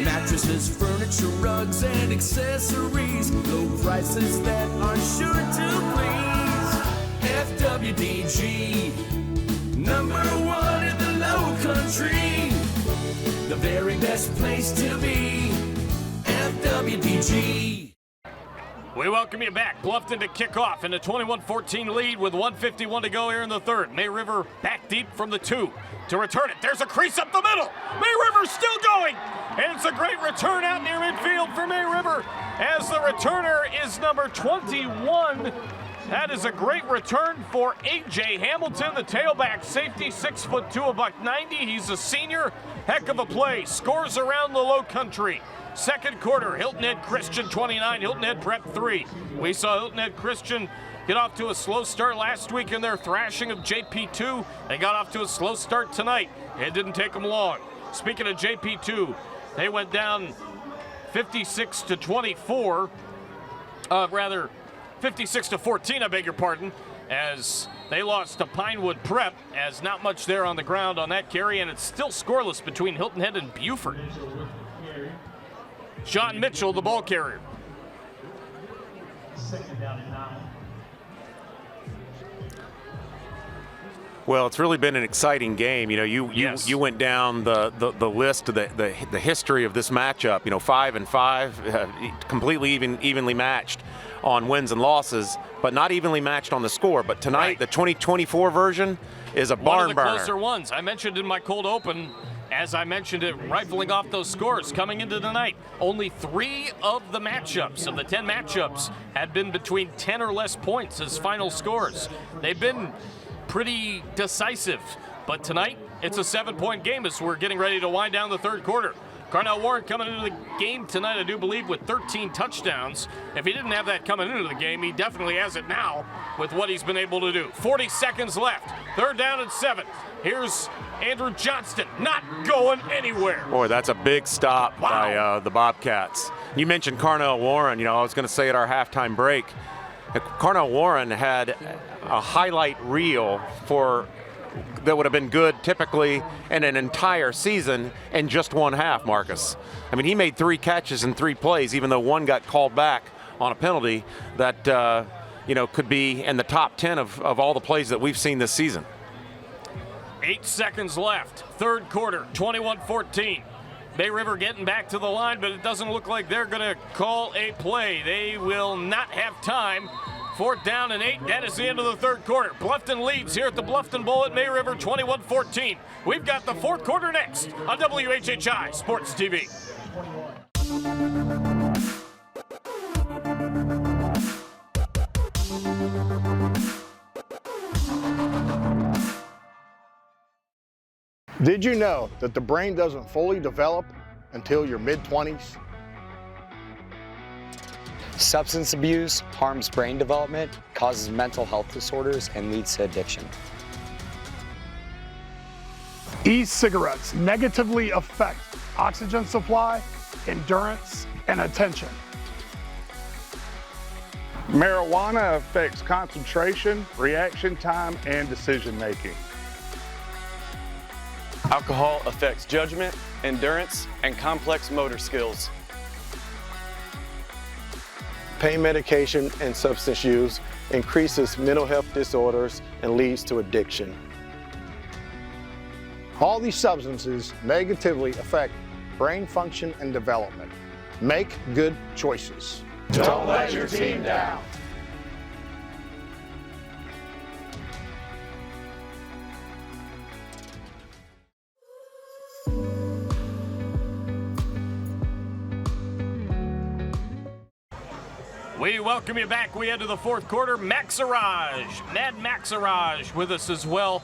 S15: Mattresses, furniture, rugs, and accessories. Low prices that are sure to please. FWDG. #1 in the low country. The very best place to be. FWDG.
S1: We welcome you back. Bluffton to kick off in a 21-14 lead with 1:51 to go here in the third. May River back deep from the 2 to return it. There's a crease up the middle. May River still going. And it's a great return out near midfield for May River as the returner is number 21. That is a great return for A.J. Hamilton, the tailback safety, 6'2", $190. He's a senior. Heck of a play. Scores around the low country. Second quarter, Hilton Head Christian 29, Hilton Head Prep 3. We saw Hilton Head Christian get off to a slow start last week in their thrashing of JP2. They got off to a slow start tonight. It didn't take them long. Speaking of JP2, they went down 56-24, 56-14, I beg your pardon, as they lost to Pinewood Prep, as not much there on the ground on that carry, and it's still scoreless between Hilton Head and Beaufort. Sean Mitchell, the ball carrier.
S12: Well, it's really been an exciting game. You know, you went down the list of the history of this matchup. You know, 5-5, completely evenly matched on wins and losses, but not evenly matched on the score. But tonight, the 2024 version is a barn burner.
S1: One of the closer ones. I mentioned in my cold open, as I mentioned it, rifling off those scores coming into tonight. Only 3 of the matchups, of the 10 matchups, had been between 10 or less points as final scores. They've been pretty decisive, but tonight it's a 7-point game as we're getting ready to wind down the third quarter. Carnell Warren coming into the game tonight, I do believe, with 13 touchdowns. If he didn't have that coming into the game, he definitely has it now with what he's been able to do. 40 seconds left. Third down and 7. Here's Andrew Johnston, not going anywhere.
S12: Boy, that's a big stop by the Bobcats. You mentioned Carnell Warren. You know, I was going to say at our halftime break, Carnell Warren had a highlight reel that would have been good typically in an entire season in just one half, Marcus. I mean, he made 3 catches in 3 plays, even though one got called back on a penalty that, you know, could be in the top 10 of all the plays that we've seen this season.
S1: 8 seconds left. Third quarter, 21-14. May River getting back to the line, but it doesn't look like they're going to call a play. They will not have time. 4th down and 8. That is the end of the third quarter. Bluffton leads here at the Bluffton Bowl at May River, 21-14. We've got the fourth quarter next on WHHI Sports TV.
S6: Did you know that the brain doesn't fully develop until your mid-20s?
S21: Substance abuse harms brain development, causes mental health disorders, and leads to addiction.
S22: E-cigarettes negatively affect oxygen supply, endurance, and attention. Marijuana affects concentration, reaction time, and decision making.
S23: Alcohol affects judgment, endurance, and complex motor skills.
S3: Pain medication and substance use increases mental health disorders and leads to addiction.
S6: All these substances negatively affect brain function and development. Make good choices.
S22: Don't let your team down.
S1: We welcome you back. We head to the fourth quarter. Maxaraj, Mad Maxaraj with us as well.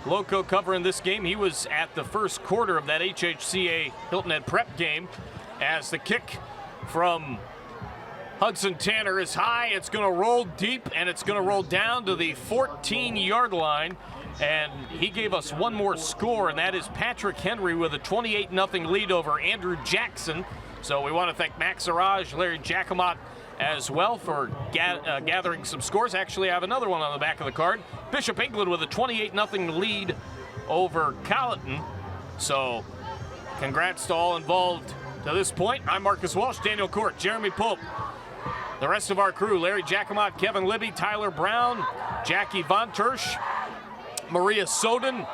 S1: Loco covering this game. He was at the first quarter of that HHCA Hilton Head Prep game as the kick from Hudson Tanner is high. It's going to roll deep, and it's going to roll down to the 14-yard line. And he gave us one more score, and that is Patrick Henry with a 28-0 lead over Andrew Jackson. So we want to thank Maxaraj, Larry Jacomot, as well for gathering some scores. Actually, I have another one on the back of the card. Bishop England with a 28-0 lead over Colleton. So congrats to all involved to this point. I'm Marcus Walsh, Daniel Court, Jeremy Pope. The rest of our crew, Larry Jacomot, Kevin Libby, Tyler Brown, Jackie Von Tersch, Maria Soden,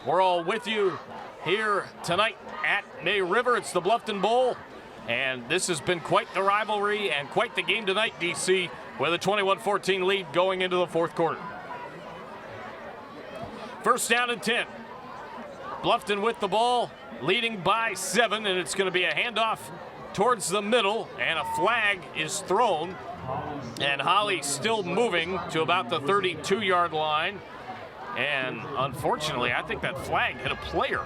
S1: we're all with you here tonight at May River. It's the Bluffton Bowl, and this has been quite the rivalry and quite the game tonight, DC, with a 21-14 lead going into the fourth quarter. First down and 10. Bluffton with the ball, leading by 7, and it's going to be a handoff towards the middle, and a flag is thrown, and Holly still moving to about the 32-yard line, and unfortunately, I think that flag hit a player.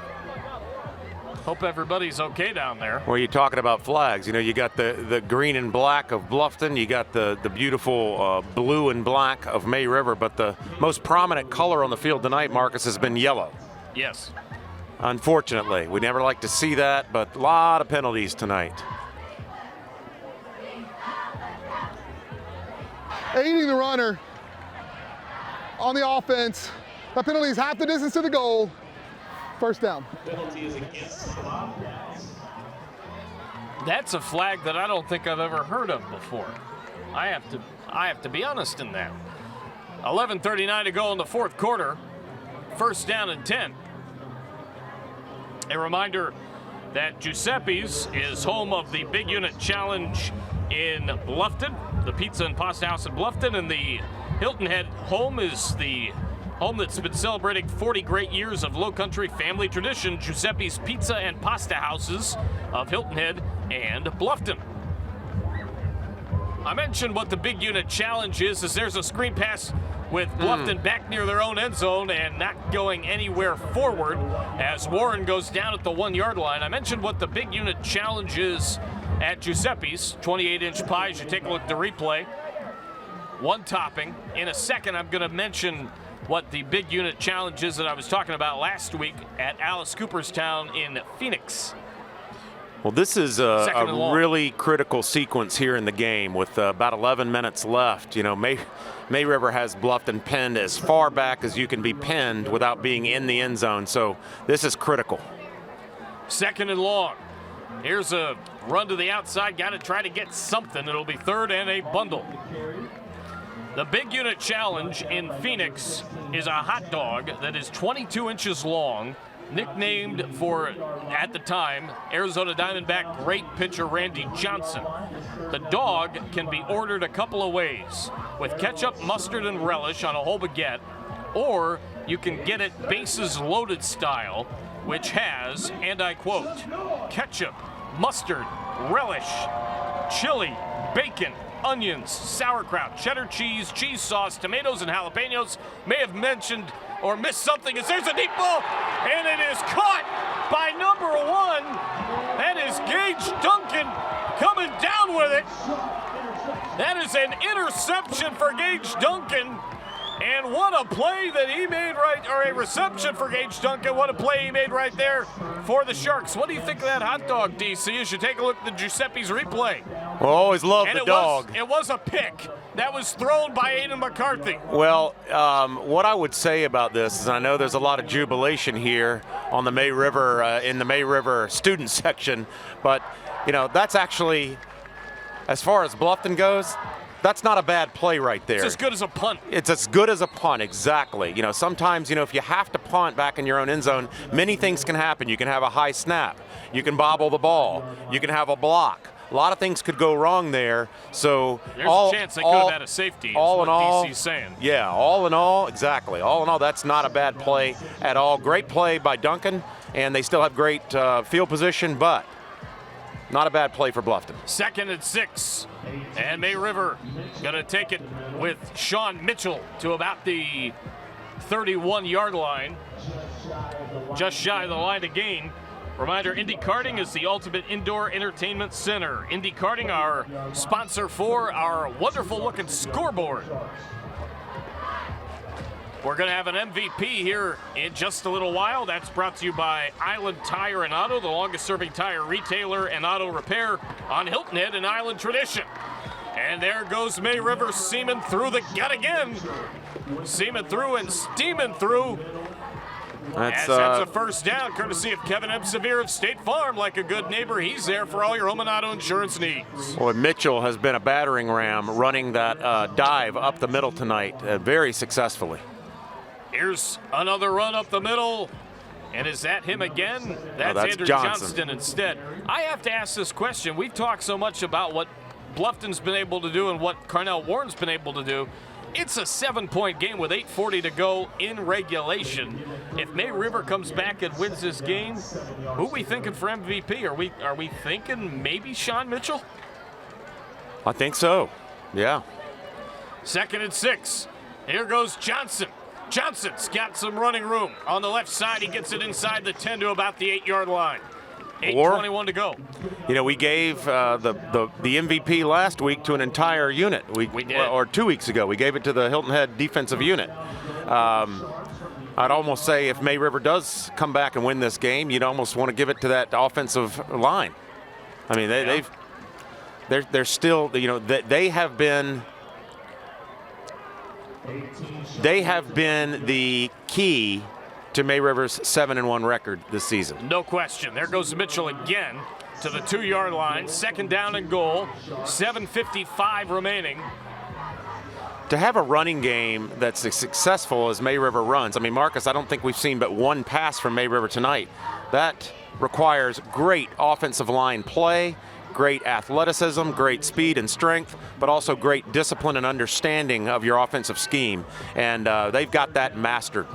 S1: Hope everybody's okay down there.
S12: Well, you're talking about flags. You know, you got the green and black of Bluffton. You got the beautiful blue and black of May River. But the most prominent color on the field tonight, Marcus, has been yellow.
S1: Yes.
S12: Unfortunately, we never like to see that, but a lot of penalties tonight.
S11: Aiding the runner on the offense. That penalty is half the distance to the goal. First down.
S9: Penalty is against the Bobcats.
S1: That's a flag that I don't think I've ever heard of before. I have to be honest in that. 11:39 to go in the fourth quarter. First down and 10. A reminder that Giuseppe's is home of the Big Unit Challenge in Bluffton, the Pizza and Pasta House in Bluffton, and the Hilton Head home is the home that's been celebrating 40 great years of low country family tradition, Giuseppe's Pizza and Pasta Houses of Hilton Head and Bluffton. I mentioned what the Big Unit Challenge is, as there's a screen pass with Bluffton back near their own end zone and not going anywhere forward as Warren goes down at the 1-yard line. I mentioned what the Big Unit Challenge is at Giuseppe's, 28-inch pies. You take a look at the replay. One topping. In a second, I'm going to mention what the Big Unit Challenge is that I was talking about last week at Alice Cooperstown in Phoenix.
S12: Well, this is a really critical sequence here in the game with about 11 minutes left. You know, May River has Bluffton pinned as far back as you can be pinned without being in the end zone, so this is critical.
S1: Second and long. Here's a run to the outside. Got to try to get something. It'll be third and a bundle. The Big Unit Challenge in Phoenix is a hot dog that is 22 inches long, nicknamed for, at the time, Arizona Diamondback great pitcher Randy Johnson. The dog can be ordered a couple of ways, with ketchup, mustard, and relish on a whole baguette, or you can get it bases loaded style, which has, and I quote, ketchup, mustard, relish, chili, bacon, onions, sauerkraut, cheddar cheese, cheese sauce, tomatoes, and jalapenos. May have mentioned or missed something as there's a deep ball, and it is caught by number 1. That is Gage Duncan coming down with it. That is an interception for Gage Duncan. And what a play that he made or a reception for Gage Duncan. What a play he made right there for the Sharks. What do you think of that hot dog, DC, as you take a look at the Giuseppe's replay?
S12: Well, always love the dog.
S1: It was a pick that was thrown by Aiden McCarthy.
S12: Well, what I would say about this is I know there's a lot of jubilation here on the May River, in the May River student section, but, you know, that's actually, as far as Bluffton goes, that's not a bad play right there.
S1: It's as good as a punt.
S12: It's as good as a punt, exactly. You know, sometimes, you know, if you have to punt back in your own end zone, many things can happen. You can have a high snap. You can bobble the ball. You can have a block. A lot of things could go wrong there. So
S1: there's a chance they could have had a safety,
S12: all in all,
S1: DC's saying.
S12: Yeah, all in all, exactly. All in all, that's not a bad play at all. Great play by Duncan, and they still have great field position, but not a bad play for Bluffton.
S1: Second and 6. And May River going to take it with Sean Mitchell to about the 31-yard line. Just shy of the line to gain. Reminder, Indy Karting is the ultimate indoor entertainment center. Indy Karting, our sponsor for our wonderful-looking scoreboard. We're going to have an MVP here in just a little while. That's brought to you by Island Tire and Auto, the longest-serving tire retailer and auto repair on Hilton Head and Island tradition. And there goes May River seaming through the gut again. Seaming through and steaming through. That's a first down, courtesy of Kevin M. Severe of State Farm. Like a good neighbor, he's there for all your home and auto insurance needs.
S12: Boy, Mitchell has been a battering ram running that dive up the middle tonight very successfully.
S1: Here's another run up the middle. And is that him again? That's Andrew Johnston instead. I have to ask this question. We've talked so much about what Bluffton's been able to do and what Carnell Warren's been able to do. It's a 7-point game with 8:40 to go in regulation. If May River comes back and wins this game, who are we thinking for MVP? Are we thinking maybe Sean Mitchell?
S12: I think so, yeah. 2nd
S1: and 6. Here goes Johnson. Johnson's got some running room. On the left side, he gets it inside the 10 to about the 8-yard line. 8:21 to go.
S12: You know, we gave the MVP last week to an entire unit. We did. Or 2 weeks ago, we gave it to the Hilton Head defensive unit. I'd almost say if May River does come back and win this game, you'd almost want to give it to that offensive line. I mean, they're still, you know, they have been the key to May River's 7-1 record this season.
S1: No question. There goes Mitchell again to the 2-yard line. 2nd down and goal. 7:55 remaining.
S12: To have a running game that's as successful as May River runs, I mean, Marcus, I don't think we've seen but one pass from May River tonight. That requires great offensive line play, great athleticism, great speed and strength, but also great discipline and understanding of your offensive scheme. And they've got that mastered.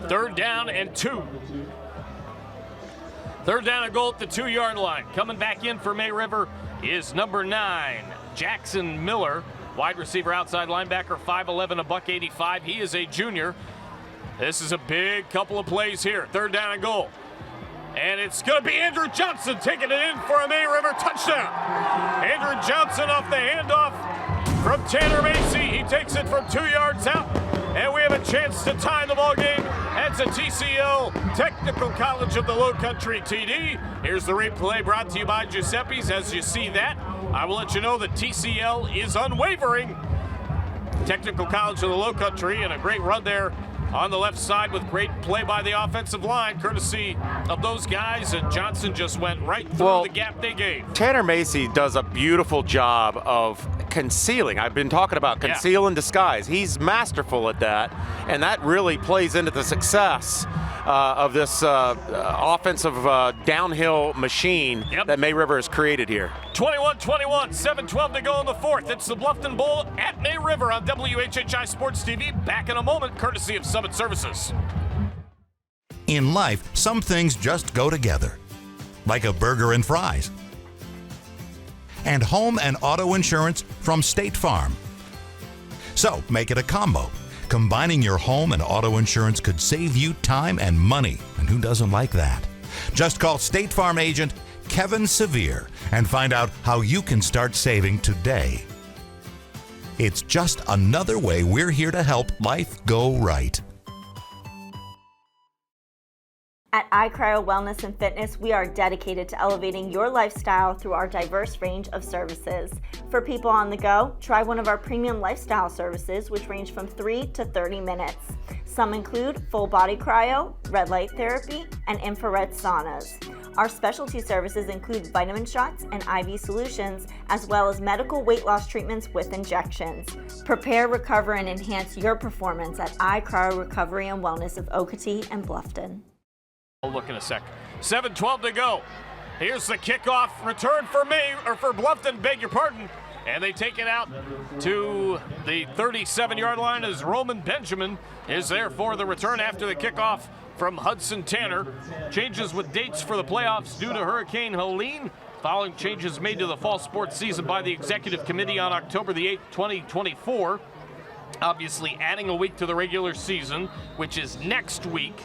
S1: 3rd down and 2. 3rd down and goal at the 2-yard line. Coming back in for May River is number 9, Jackson Miller, wide receiver, outside linebacker, 5'11", $185. He is a junior. This is a big couple of plays here. 3rd down and goal. And it's going to be Andrew Johnson taking it in for a May River touchdown. Andrew Johnson off the handoff from Tanner Macy. He takes it from 2 yards out. And we have a chance to tie the ball game. That's a TCL Technical College of the Low Country TD. Here's the replay brought to you by Giuseppe's. As you see that, I will let you know that TCL is unwavering. Technical College of the Low Country, and a great run there on the left side with great play by the offensive line, courtesy of those guys, and Johnson just went right through the gap they gave.
S12: Tanner Macy does a beautiful job of concealing. I've been talking about conceal and disguise. He's masterful at that, and that really plays into the success of this offensive downhill machine that May River has created here.
S1: 21-21, 7:12 to go in the 4th. It's the Bluffton Bowl at May River on WHHI Sports TV. Back in a moment, courtesy of Summit Services.
S4: In life, some things just go together, like a burger and fries. And home and auto insurance from State Farm. So make it a combo. Combining your home and auto insurance could save you time and money, and who doesn't like that? Just call State Farm agent Kevin Severe and find out how you can start saving today. It's just another way we're here to help life go right.
S7: At iCryo Wellness and Fitness, we are dedicated to elevating your lifestyle through our diverse range of services. For people on the go, try one of our premium lifestyle services, which range from 3 to 30 minutes. Some include full body cryo, red light therapy, and infrared saunas. Our specialty services include vitamin shots and IV solutions, as well as medical weight loss treatments with injections. Prepare, recover, and enhance your performance at iCryo Recovery and Wellness of Okatee and Bluffton.
S1: We'll look in a sec. 7:12 to go. Here's the kickoff return for Bluffton, beg your pardon. And they take it out to the 37-yard line as Roman Benjamin is there for the return after the kickoff from Hudson Tanner. Changes with dates for the playoffs due to Hurricane Helene. Following changes made to the fall sports season by the Executive Committee on October the 8th, 2024. Obviously adding a week to the regular season, which is next week.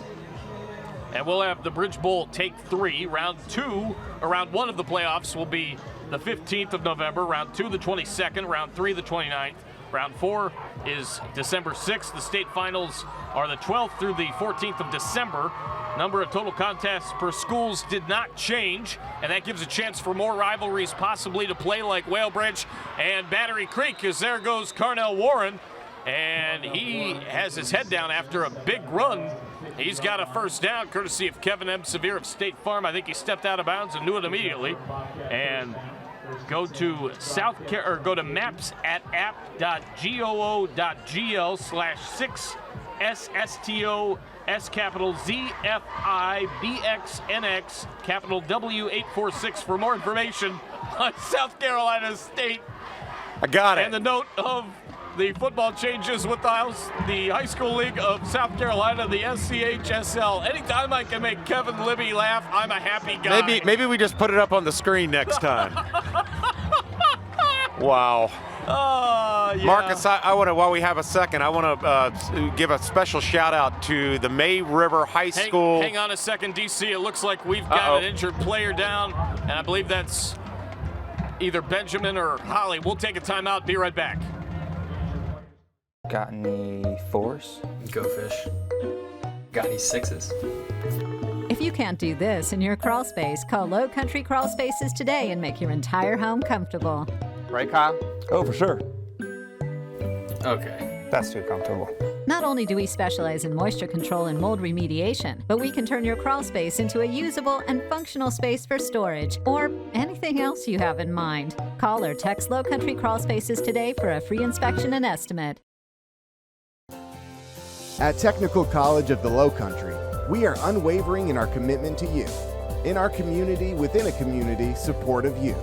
S1: And we'll have the Bridge Bowl take 3. Round 1 of the playoffs will be the 15th of November. Round 2, the 22nd. Round 3, the 29th. Round 4 is December 6th. The state finals are the 12th through the 14th of December. Number of total contests per schools did not change, and that gives a chance for more rivalries possibly to play, like Whale Branch and Battery Creek, as there goes Carnell Warren. and he has his head down after a big run. He's got a first down, courtesy of Kevin M. Severe of State Farm. I think he stepped out of bounds and knew it immediately. And go to go to maps@app.goo.gl/6SSTO capital ZFIBXNX capital W846 for more information on South Carolina State.
S12: I got it.
S1: And the note of the football changes with the High School League of South Carolina, the SCHSL. Anytime I can make Kevin Libby laugh, I'm a happy guy.
S12: Maybe we just put it up on the screen next time. Wow.
S1: Yeah.
S12: Marcus, I want to, while we have a second, I want to give a special shout out to the May River High School.
S1: Hang on a second, DC. It looks like we've got an injured player down, and I believe that's either Benjamin or Holly. We'll take a timeout. Be right back.
S2: Got any 4s?
S16: Go fish. Got any 6s?
S18: If you can't do this in your crawl space, call Low Country Crawl Spaces today and make your entire home comfortable.
S2: Right, Kyle?
S16: Oh, for sure. Okay.
S2: That's too comfortable.
S18: Not only do we specialize in moisture control and mold remediation, but we can turn your crawl space into a usable and functional space for storage or anything else you have in mind. Call or text Low Country Crawl Spaces today for a free inspection and estimate.
S19: At Technical College of the Low Country, we are unwavering in our commitment to you. In our community, within a community, support of you.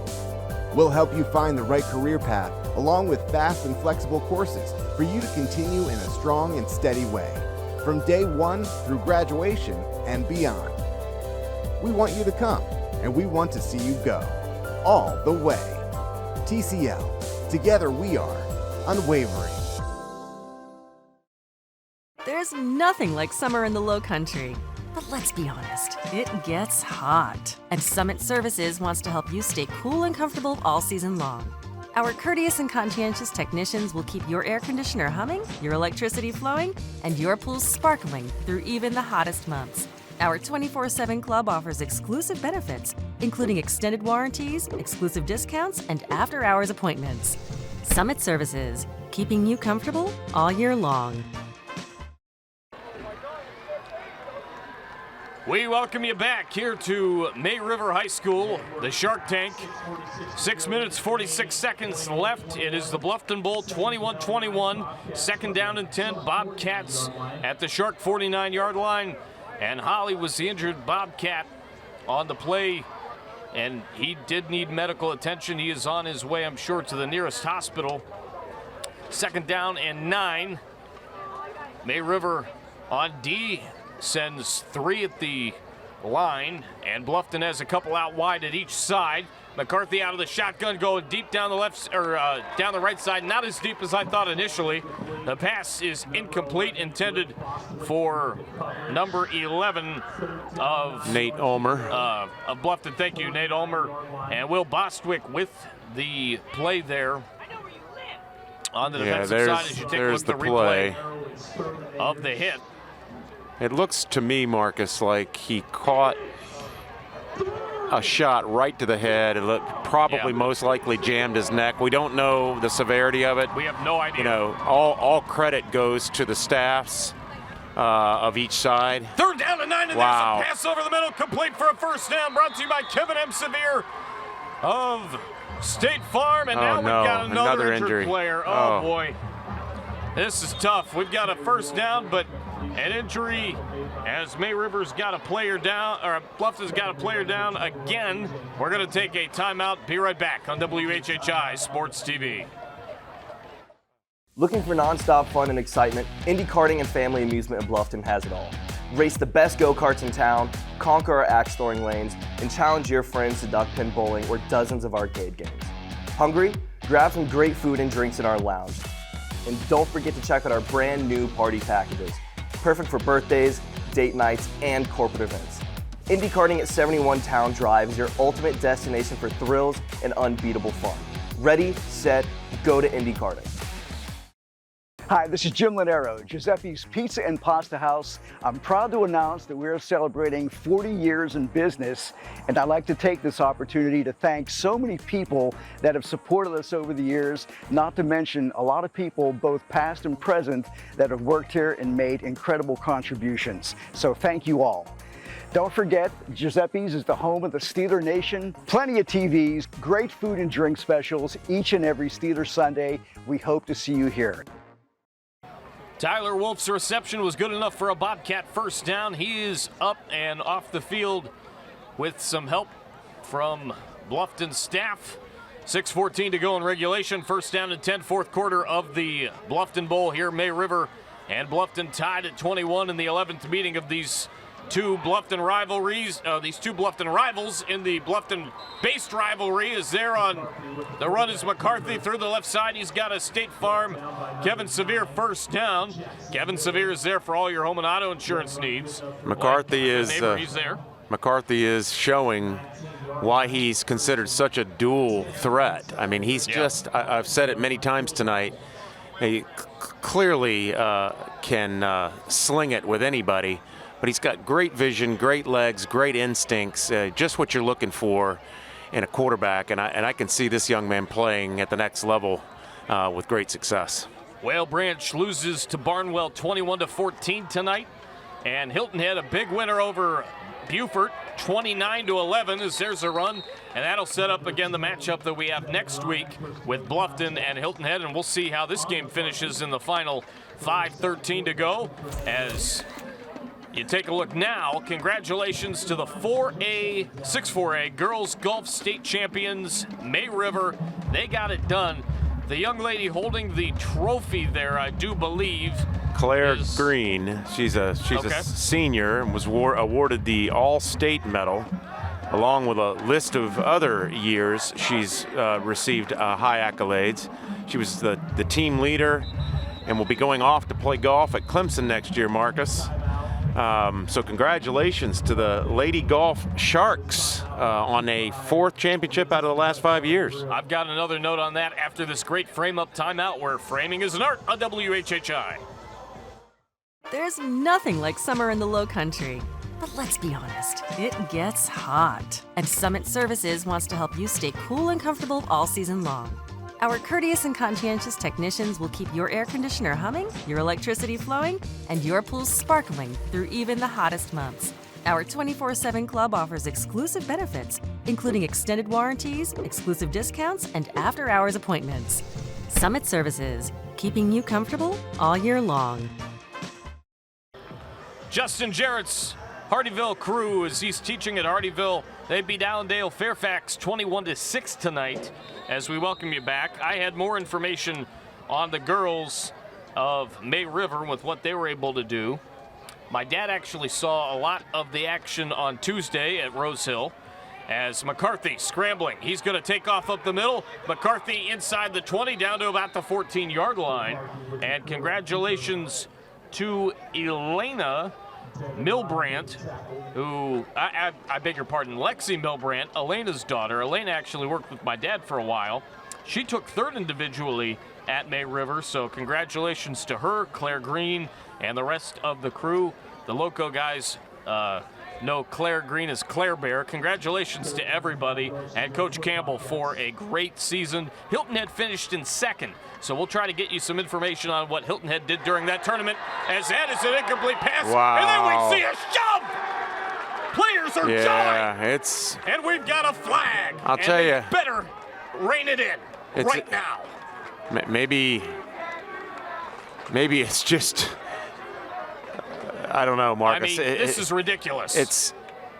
S19: We'll help you find the right career path, along with fast and flexible courses for you to continue in a strong and steady way, from day one through graduation and beyond. We want you to come, and we want to see you go, all the way. TCL, together we are unwavering.
S24: There's nothing like summer in the Low Country. But let's be honest, it gets hot. And Summit Services wants to help you stay cool and comfortable all season long. Our courteous and conscientious technicians will keep your air conditioner humming, your electricity flowing, and your pool sparkling through even the hottest months. Our 24/7 club offers exclusive benefits, including extended warranties, exclusive discounts, and after-hours appointments. Summit Services, keeping you comfortable all year long.
S1: We welcome you back here to May River High School, the Shark Tank. 6 minutes, 46 seconds left. It is the Bluffton Bowl, 21-21. Second down and 10, Bobcats at the Shark 49-yard line. And Holly was the injured Bobcat on the play, and he did need medical attention. He is on his way, I'm sure, to the nearest hospital. Second down and 9. May River on D. Sends 3 at the line, and Bluffton has a couple out wide at each side. McCarthy out of the shotgun, going deep down the down the right side. Not as deep as I thought initially. The pass is incomplete, intended for number 11 of
S12: Nate Ulmer
S1: of Bluffton. Thank you, Nate Ulmer, and Will Bostwick with the play there on the defensive side. As you take a look at the replay of the hit.
S12: It looks to me, Marcus, like he caught a shot right to the head. It probably most likely jammed his neck. We don't know the severity of it.
S1: We have no idea.
S12: You know, all credit goes to the staffs of each side.
S1: Third down and 9, and there's a pass over the middle, complete for a first down, brought to you by Kevin M. Severe of State Farm. And now we've got another injured player. Oh, boy. This is tough. We've got a first down, but an injury as May River's got a player down, or Bluffton's got a player down again. We're going to take a timeout. Be right back on WHHI Sports TV.
S25: Looking for nonstop fun and excitement? Indy Karting and Family Amusement in Bluffton has it all. Race the best go-karts in town, conquer our axe-throwing lanes, and challenge your friends to duck pin bowling or dozens of arcade games. Hungry? Grab some great food and drinks in our lounge. And don't forget to check out our brand new party packages. Perfect for birthdays, date nights, and corporate events. Indy Karting at 71 Town Drive is your ultimate destination for thrills and unbeatable fun. Ready, set, go to Indy Karting.
S8: Hi, this is Jim Lanero, Giuseppe's Pizza and Pasta House. I'm proud to announce that we're celebrating 40 years in business, and I'd like to take this opportunity to thank so many people that have supported us over the years, not to mention a lot of people, both past and present, that have worked here and made incredible contributions. So thank you all. Don't forget, Giuseppe's is the home of the Steeler Nation. Plenty of TVs, great food and drink specials each and every Steeler Sunday. We hope to see you here.
S1: Tyler Wolf's reception was good enough for a Bobcat first down. He is up and off the field with some help from Bluffton staff. 6:14 to go in regulation. First down and 10, fourth quarter of the Bluffton Bowl here. May River and Bluffton tied at 21 in the 11th meeting of these two Bluffton rivalries. These two Bluffton rivals in the Bluffton-based rivalry is there on the run is McCarthy through the left side. He's got a State Farm Kevin Severe first down. Kevin Severe is there for all your home and auto insurance needs.
S12: McCarthy
S1: he's there.
S12: McCarthy is showing why he's considered such a dual threat. I mean, he's just, I've said it many times tonight, he clearly can sling it with anybody. But he's got great vision, great legs, great instincts, just what you're looking for in a quarterback. And I can see this young man playing at the next level with great success.
S1: Whale Branch loses to Barnwell 21-14 tonight. And Hilton Head, a big winner over Beaufort, 29-11 as there's a run. And that'll set up again the matchup that we have next week with Bluffton and Hilton Head. And we'll see how this game finishes in the final 5:13 to go as you take a look now. Congratulations to the 6-4A girls golf state champions, May River. They got it done. The young lady holding the trophy there, I do believe,
S12: Claire Green. She's a senior and was awarded the All-State Medal, along with a list of other years she's received high accolades. She was the team leader and will be going off to play golf at Clemson next year, Marcus. So congratulations to the Lady Golf Sharks on a 4th championship out of the last 5 years.
S1: I've got another note on that after this great frame-up timeout where framing is an art on WHHI.
S24: There's nothing like summer in the Low Country. But let's be honest, it gets hot. And Summit Services wants to help you stay cool and comfortable all season long. Our courteous and conscientious technicians will keep your air conditioner humming, your electricity flowing, and your pool sparkling through even the hottest months. Our 24/7 club offers exclusive benefits, including extended warranties, exclusive discounts, and after-hours appointments. Summit Services, keeping you comfortable all year long.
S1: Justin Jarrett's Hardyville crew, as he's teaching at Hardyville, they beat Allendale Fairfax 21-6 tonight. As we welcome you back, I had more information on the girls of May River with what they were able to do. My dad actually saw a lot of the action on Tuesday at Rose Hill as McCarthy scrambling. He's going to take off up the middle. McCarthy inside the 20 down to about the 14-yard line. And congratulations to Elena Milbrandt, who, I beg your pardon, Lexi Milbrandt, Elena's daughter. Elena actually worked with my dad for a while. She took 3rd individually at May River, so congratulations to her, Claire Green, and the rest of the crew. The Loco guys know Claire Green as Claire Bear. Congratulations to everybody and Coach Campbell for a great season. Hilton Head finished in 2nd, so we'll try to get you some information on what Hilton Head did during that tournament, as that is an incomplete pass.
S12: Wow.
S1: And then we see a shove. Players are jawing.
S12: It's...
S1: And we've got a flag.
S12: I'll tell you.
S1: Better rein it in right now.
S12: Maybe it's just... I don't know, Marcus.
S1: I mean, this is ridiculous.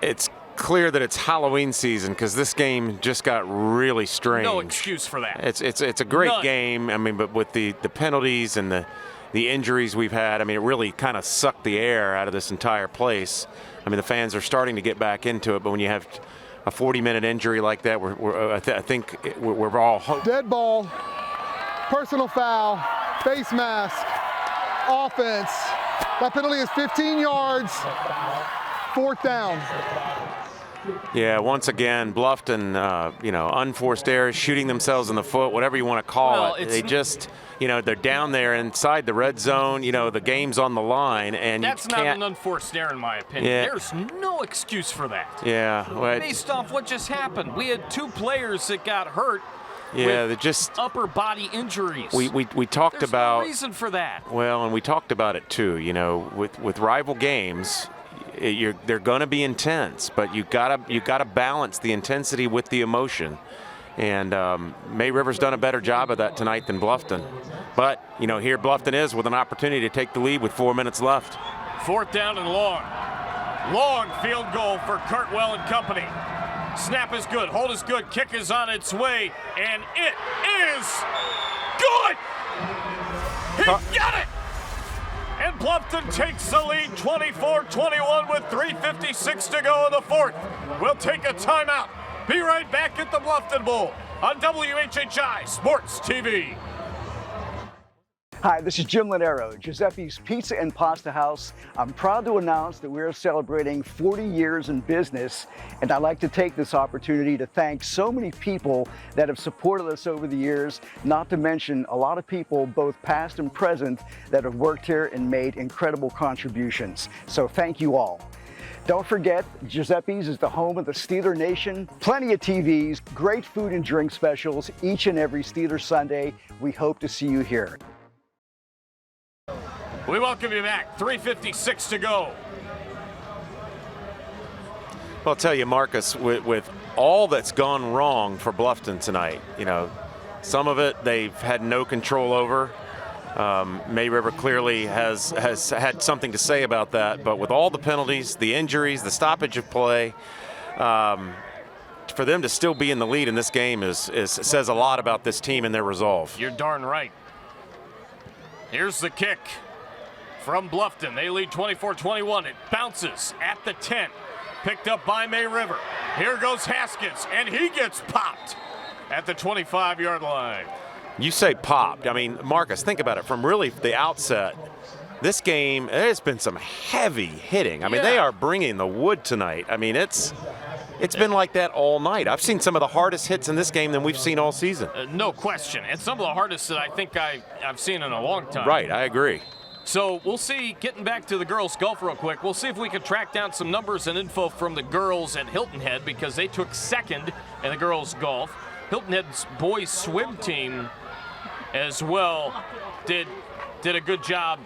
S12: It's clear that it's Halloween season because this game just got really strange.
S1: No excuse for that.
S12: It's a great game. I mean, but with the penalties and the injuries we've had, I mean, it really kind of sucked the air out of this entire place. I mean, the fans are starting to get back into it, but when you have a 40-minute injury like that, I think we're all
S11: dead ball, personal foul, face mask, offense. That penalty is 15 yards, 4th down.
S12: Yeah, once again, Bluffton, you know, unforced errors, shooting themselves in the foot, whatever you want to call it. They just, you know, they're down there inside the red zone. You know, the game's on the line, and
S1: that's
S12: you can't.
S1: not an unforced error, in my opinion.
S12: Yeah.
S1: There's no excuse for that.
S12: Yeah. Well,
S1: based off what just happened, we had 2 players that got hurt.
S12: Yeah,
S1: with
S12: they just
S1: upper body injuries.
S12: We talked
S1: There's
S12: about
S1: no reason for that.
S12: Well, and we talked about it too. You know, with rival games, they're going to be intense, but you gotta balance the intensity with the emotion. And May River's done a better job of that tonight than Bluffton. But you know, here Bluffton is with an opportunity to take the lead with 4 minutes left.
S1: 4th down and long. Long field goal for Cartwell and company. Snap is good, hold is good, kick is on its way, and it is good! He got it! And Bluffton takes the lead 24-21 with 3:56 to go in the 4th. We'll take a timeout. Be right back at the Bluffton Bowl on WHHI Sports TV.
S8: Hi, this is Jim Lanero, Giuseppe's Pizza and Pasta House. I'm proud to announce that we're celebrating 40 years in business, and I'd like to take this opportunity to thank so many people that have supported us over the years, not to mention a lot of people, both past and present, that have worked here and made incredible contributions. So thank you all. Don't forget, Giuseppe's is the home of the Steeler Nation. Plenty of TVs, great food and drink specials each and every Steeler Sunday. We hope to see you here.
S1: We welcome you back. 3:56 to go.
S12: Well, I'll tell you, Marcus, with all that's gone wrong for Bluffton tonight, you know, some of it they've had no control over. May River clearly has had something to say about that, but with all the penalties, the injuries, the stoppage of play, for them to still be in the lead in this game says a lot about this team and their resolve.
S1: You're darn right. Here's the kick from Bluffton. They lead 24-21. It bounces at the 10. Picked up by May River. Here goes Haskins, and he gets popped at the 25-yard line.
S12: You say popped. I mean, Marcus, think about it. From really the outset, this game, there's been some heavy hitting. I mean, they are bringing the wood tonight. I mean, it's been like that all night. I've seen some of the hardest hits in this game than we've seen all season.
S1: No question. And some of the hardest that I think I've seen in a long time.
S12: Right, I agree.
S1: So we'll see, getting back to the girls' golf real quick, we'll see if we can track down some numbers and info from the girls at Hilton Head, because they took second in the girls' golf. Hilton Head's boys' swim team as well did a good job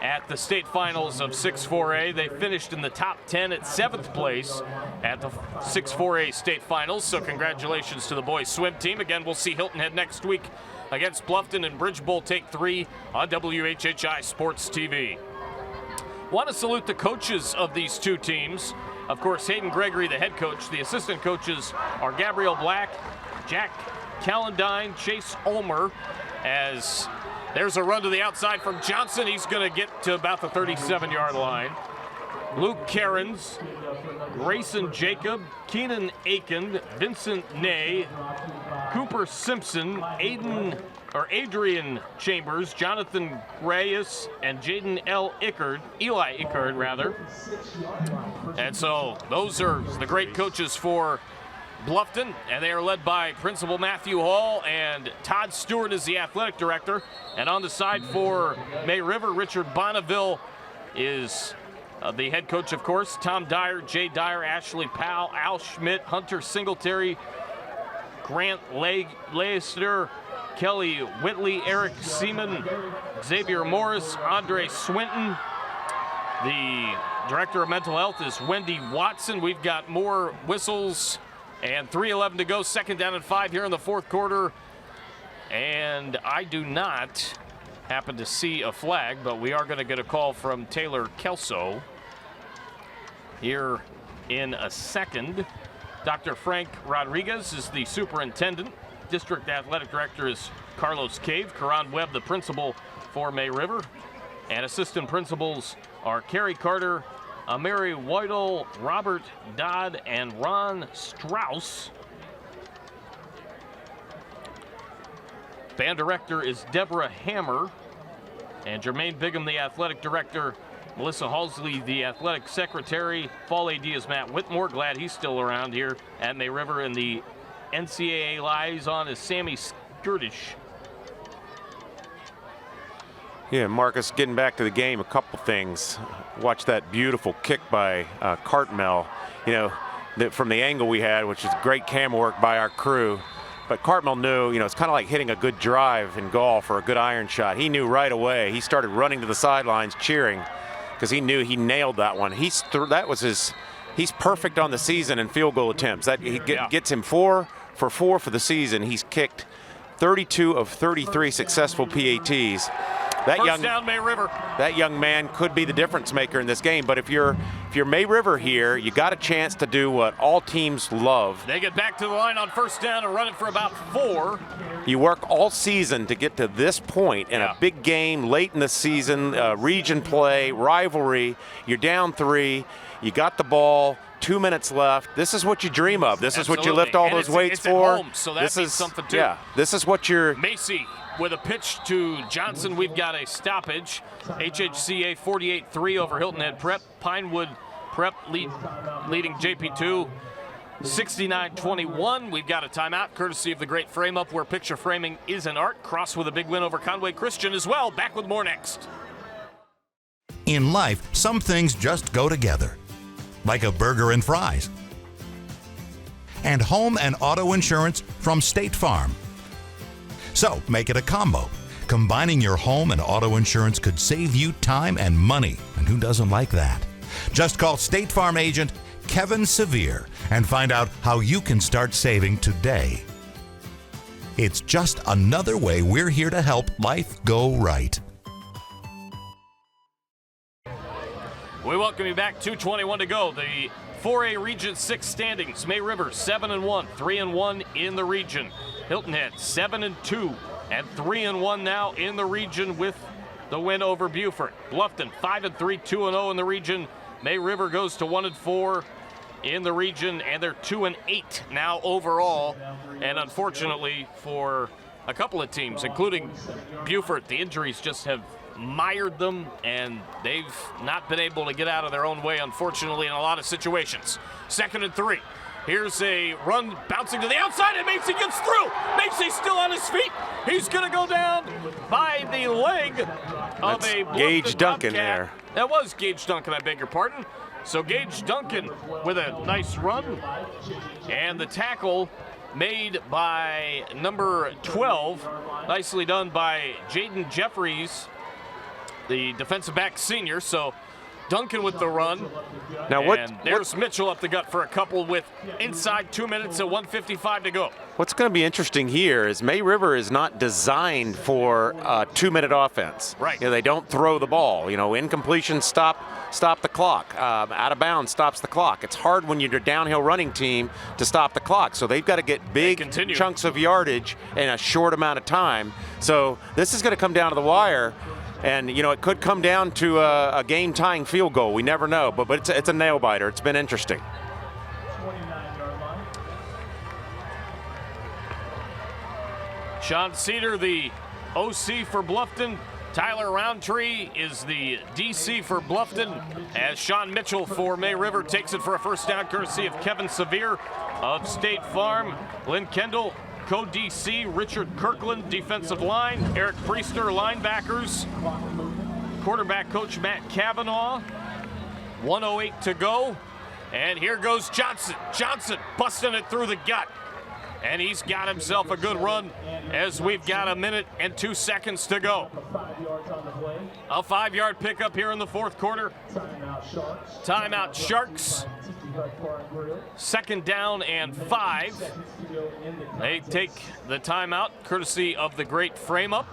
S1: at the state finals of 6-4A. They finished in the top 10 at 7th place at the 6-4A state finals, so congratulations to the boys' swim team. Again, we'll see Hilton Head next week against Bluffton and Bridge Bowl Take 3 on WHHI Sports TV. Want to salute the coaches of these two teams. Of course, Hayden Gregory, the head coach. The assistant coaches are Gabrielle Black, Jack Calendine, Chase Ulmer. As there's a run to the outside from Johnson. He's going to get to about the 37-yard line. Luke Cairns, Grayson Jacob, Keenan Aiken, Vincent Ney, Cooper Simpson, Adrian Chambers, Jonathan Reyes, and Jaden Eli Ickard rather. And so those are the great coaches for Bluffton, and they are led by Principal Matthew Hall, and Todd Stewart is the athletic director. And on the side for May River, Richard Bonneville is the head coach, of course. Tom Dyer, Jay Dyer, Ashley Powell, Al Schmidt, Hunter Singletary, Grant Leicester, Kelly Whitley, Eric Seaman, Xavier Morris, Andre Swinton. The director of mental health is Wendy Watson. We've got more whistles and 3:11 to go, 2nd down and 5 here in the 4th quarter. And I do not happen to see a flag, but we are going to get a call from Taylor Kelso here in a second. Dr. Frank Rodriguez is the superintendent. District athletic director is Carlos Cave. Karan Webb, the principal for May River. And assistant principals are Carrie Carter, Mary Whittle, Robert Dodd, and Ron Strauss. Band director is Deborah Hammer. And Jermaine Bigham, the athletic director, Melissa Halsley, the athletic secretary. Fall AD is Matt Whitmore. Glad he's still around here at May River. And the NCAA liaison is Sammy Skirtish.
S12: Yeah, Marcus, getting back to the game, a couple things. Watch that beautiful kick by Cartmel. You know, from the angle we had, which is great camera work by our crew. But Cartmel knew, you know, it's kind of like hitting a good drive in golf or a good iron shot. He knew right away. He started running to the sidelines cheering because he knew he nailed that one. He's perfect on the season in field goal attempts. That gets him 4 for 4 for the season. He's kicked 32 of 33 successful PATs.
S1: First down, May River.
S12: That young man could be the difference maker in this game. But if you're May River here, you got a chance to do what all teams love.
S1: They get back to the line on first down and run it for about 4.
S12: You work all season to get to this point in a big game late in the season, region play, rivalry. You're down 3. You got the ball. 2 minutes left. This is what you dream of. This is what you lift all those weights for.
S1: At home, so that means something too.
S12: Yeah, this is what you're.
S1: Macy with a pitch to Johnson. We've got a stoppage. HHCA 48-3 over Hilton Head Prep. Pinewood Prep leading JP2 69-21. We've got a timeout courtesy of the great frame up where picture framing is an art. Cross with a big win over Conway Christian as well. Back with more next.
S4: In life, some things just go together, like a burger and fries. And home and auto insurance from State Farm. So make it a combo. Combining your home and auto insurance could save you time and money. And who doesn't like that? Just call State Farm agent Kevin Sevier and find out how you can start saving today. It's just another way we're here to help life go right.
S1: We welcome you back. 2:21 to go. The 4A Region 6 standings. May River 7-1, 3-1 in the region. Hilton Head 7-2 and 3-1 now in the region with the win over Beaufort. Bluffton 5-3, 2-0 in the region. May River goes to 1-4 in the region, and they're 2-8 now overall. And unfortunately for a couple of teams, including Beaufort, the injuries just have mired them, and they've not been able to get out of their own way, unfortunately, in a lot of situations. 2nd and 3. Here's a run bouncing to the outside, and Macy gets through. Macy's still on his feet. He's going to go down by the leg of a
S12: Gage Duncan
S1: Bobcat.
S12: there.
S1: That was Gage Duncan, I beg your pardon. So Gage Duncan with a nice run, and the tackle made by number 12. Nicely done by Jaden Jeffries, the defensive back senior. So Duncan with the run.
S12: Now
S1: there's Mitchell up the gut for a couple with inside 2 minutes and 1:55 to go.
S12: What's going to be interesting here is May River is not designed for a 2-minute offense.
S1: Right.
S12: You know, they don't throw the ball. You know, incompletion stop the clock. Out of bounds stops the clock. It's hard when you're a downhill running team to stop the clock. So they've got to get big chunks of yardage in a short amount of time. So this is going to come down to the wire. And, you know, it could come down to a game-tying field goal. We never know. But it's a nail-biter. It's been interesting.
S1: Sean Cedar, the OC for Bluffton. Tyler Roundtree is the DC for Bluffton, as Sean Mitchell for May River takes it for a first down courtesy of Kevin Sevier of State Farm. Lynn Kendall, co-DC, Richard Kirkland, defensive line, Eric Priester, linebackers, quarterback coach Matt Cavanaugh. 1:08 to go, and here goes Johnson. Johnson busting it through the gut, and he's got himself a good run as we've got 1 minute and 2 seconds to go. A 5-yard pickup here in the fourth quarter. Timeout Sharks. 2nd down and 5. They take the timeout courtesy of the great frame up.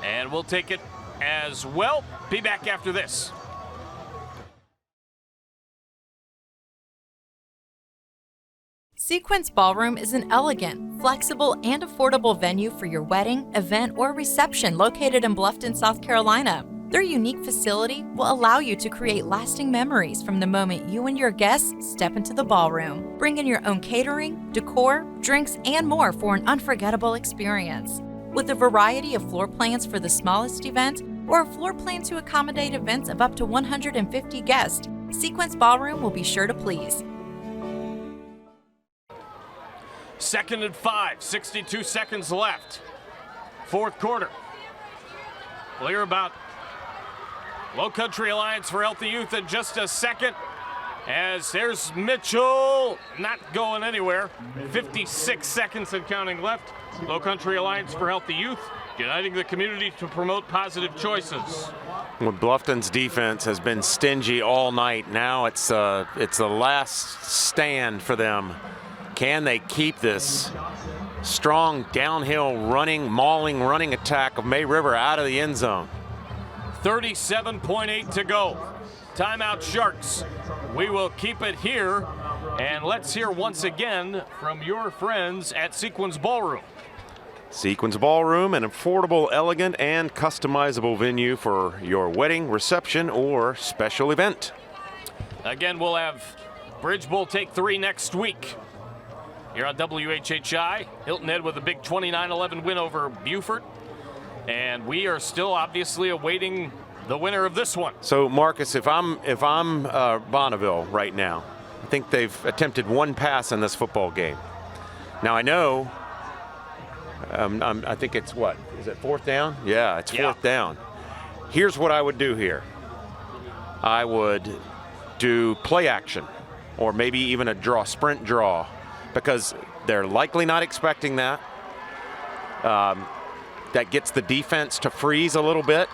S1: And we'll take it as well. Be back after this.
S5: Sequence Ballroom is an elegant, flexible, and affordable venue for your wedding, event, or reception located in Bluffton, South Carolina. Their unique facility will allow you to create lasting memories from the moment you and your guests step into the ballroom. Bring in your own catering, decor, drinks, and more for an unforgettable experience. with a variety of floor plans for the smallest event or a floor plan to accommodate events of up to 150 guests. Sequence Ballroom will be sure to please.
S1: 2nd and 5, 62 seconds left. Fourth quarter. We'll hear about Low Country Alliance for Healthy Youth in just a second, as there's Mitchell not going anywhere. 56 seconds and counting left. Low Country Alliance for Healthy Youth, uniting the community to promote positive choices.
S12: Well, Bluffton's defense has been stingy all night. Now it's the last stand for them. Can they keep this strong downhill mauling running attack of May River out of the end zone?
S1: 37.8 to go. Timeout Sharks. We will keep it here, and let's hear once again from your friends at Sequence Ballroom.
S12: Sequence Ballroom, an affordable, elegant, and customizable venue for your wedding, reception, or special event.
S1: Again, we'll have Bridge Bowl Take 3 next week. Here on WHHI, Hilton Head with a big 29-11 win over Beaufort. And we are still obviously awaiting the winner of this one.
S12: So, Marcus, if I'm Bonneville right now, I think they've attempted one pass in this football game. Now, I know, I think it's what? Is it fourth down? Yeah, it's fourth down. Here's what I would do here. I would do play action, or maybe even a sprint draw, because they're likely not expecting that. That gets the defense to freeze a little bit.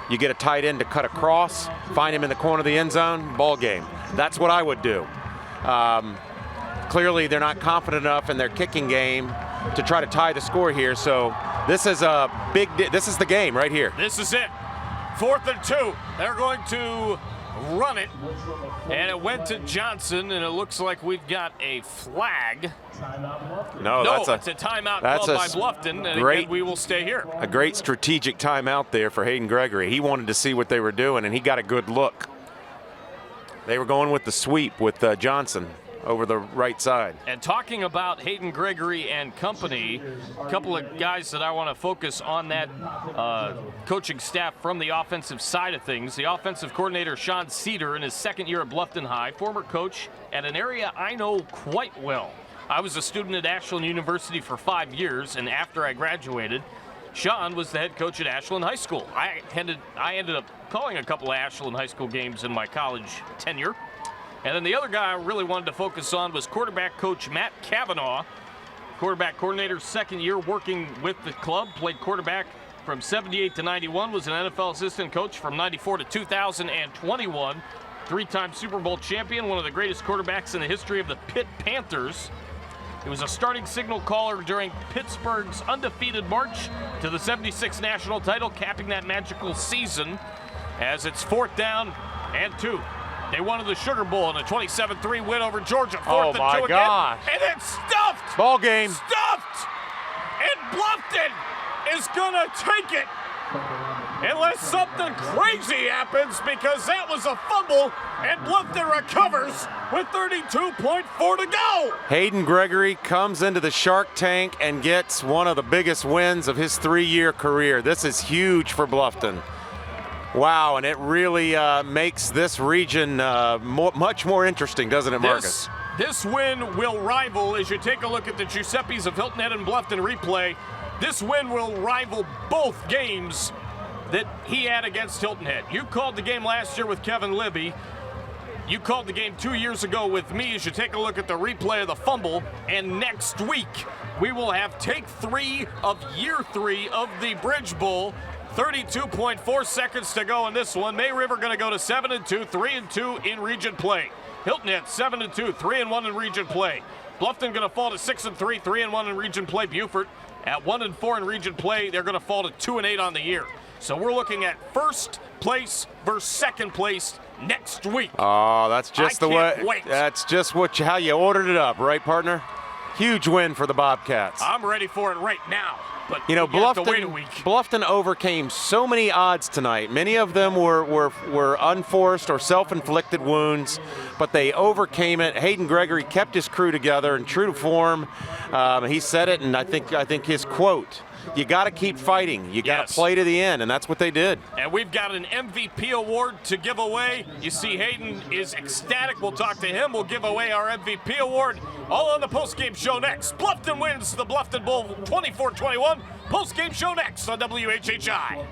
S12: You get a tight end to cut across, find him in the corner of the end zone, ball game. That's what I would do. Clearly, they're not confident enough in their kicking game to try to tie the score here. So this is this is the game right here.
S1: This is it. 4th and 2. They're going to run it, and it went to Johnson, and it looks like we've got a flag.
S12: No,
S1: it's a timeout called by Bluffton, and again, we will stay here.
S12: A great strategic timeout there for Hayden Gregory. He wanted to see what they were doing, and he got a good look. They were going with the sweep with Johnson over the right side.
S1: And talking about Hayden Gregory and company, a couple of guys that I want to focus on that coaching staff from the offensive side of things. The offensive coordinator, Sean Cedar, in his second year at Bluffton High, former coach at an area I know quite well. I was a student at Ashland University for 5 years, and after I graduated, Sean was the head coach at Ashland High School. I ended up calling a couple of Ashland High School games in my college tenure. And then the other guy I really wanted to focus on was quarterback coach Matt Cavanaugh, quarterback coordinator, second year working with the club, played quarterback from 78 to 91, was an NFL assistant coach from 94 to 2021, three-time Super Bowl champion, one of the greatest quarterbacks in the history of the Pitt Panthers. He was a starting signal caller during Pittsburgh's undefeated march to the 76 national title, capping that magical season as it's 4th down and 2. They won the Sugar Bowl in a 27-3 win over Georgia. 4th and 2 again. And it's stuffed.
S12: Ball game.
S1: Stuffed. And Bluffton is going to take it unless something crazy happens, because that was a fumble and Bluffton recovers with 32.4 to go.
S12: Hayden Gregory comes into the Shark Tank and gets one of the biggest wins of his 3-year career. This is huge for Bluffton. Wow, and it really makes this region much more interesting, doesn't it, Marcus?
S1: This win will rival, as you take a look at the Giuseppes of Hilton Head and Bluffton replay, this win will rival both games that he had against Hilton Head. You called the game last year with Kevin Libby. You called the game 2 years ago with me, as you take a look at the replay of the fumble. And next week, we will have take 3 of year 3 of the Bridge Bowl. 32.4 seconds to go in this one. May River going to go to 7-2, 3-2 in region play. Hilton Head 7-2, 3-1 in region play. Bluffton going to fall to 6-3, 3-1 in region play. Beaufort at 1-4 in region play. They're going to fall to 2-8 on the year. So we're looking at first place versus second place next week.
S12: Oh, that's just the way.
S1: Wait.
S12: That's just how you ordered it up, right, partner? Huge win for the Bobcats.
S1: I'm ready for it right now. But
S12: you know, Bluffton overcame so many odds tonight. Many of them were unforced or self-inflicted wounds, but they overcame it. Hayden Gregory kept his crew together and true to form. He said it, and I think his quote you got to keep fighting. You got to play to the end, and that's what they did.
S1: And we've got an MVP award to give away. You see Hayden is ecstatic. We'll talk to him. We'll give away our MVP award. All on the postgame show next. Bluffton wins the Bluffton Bowl 24-21. Postgame show next on WHHI.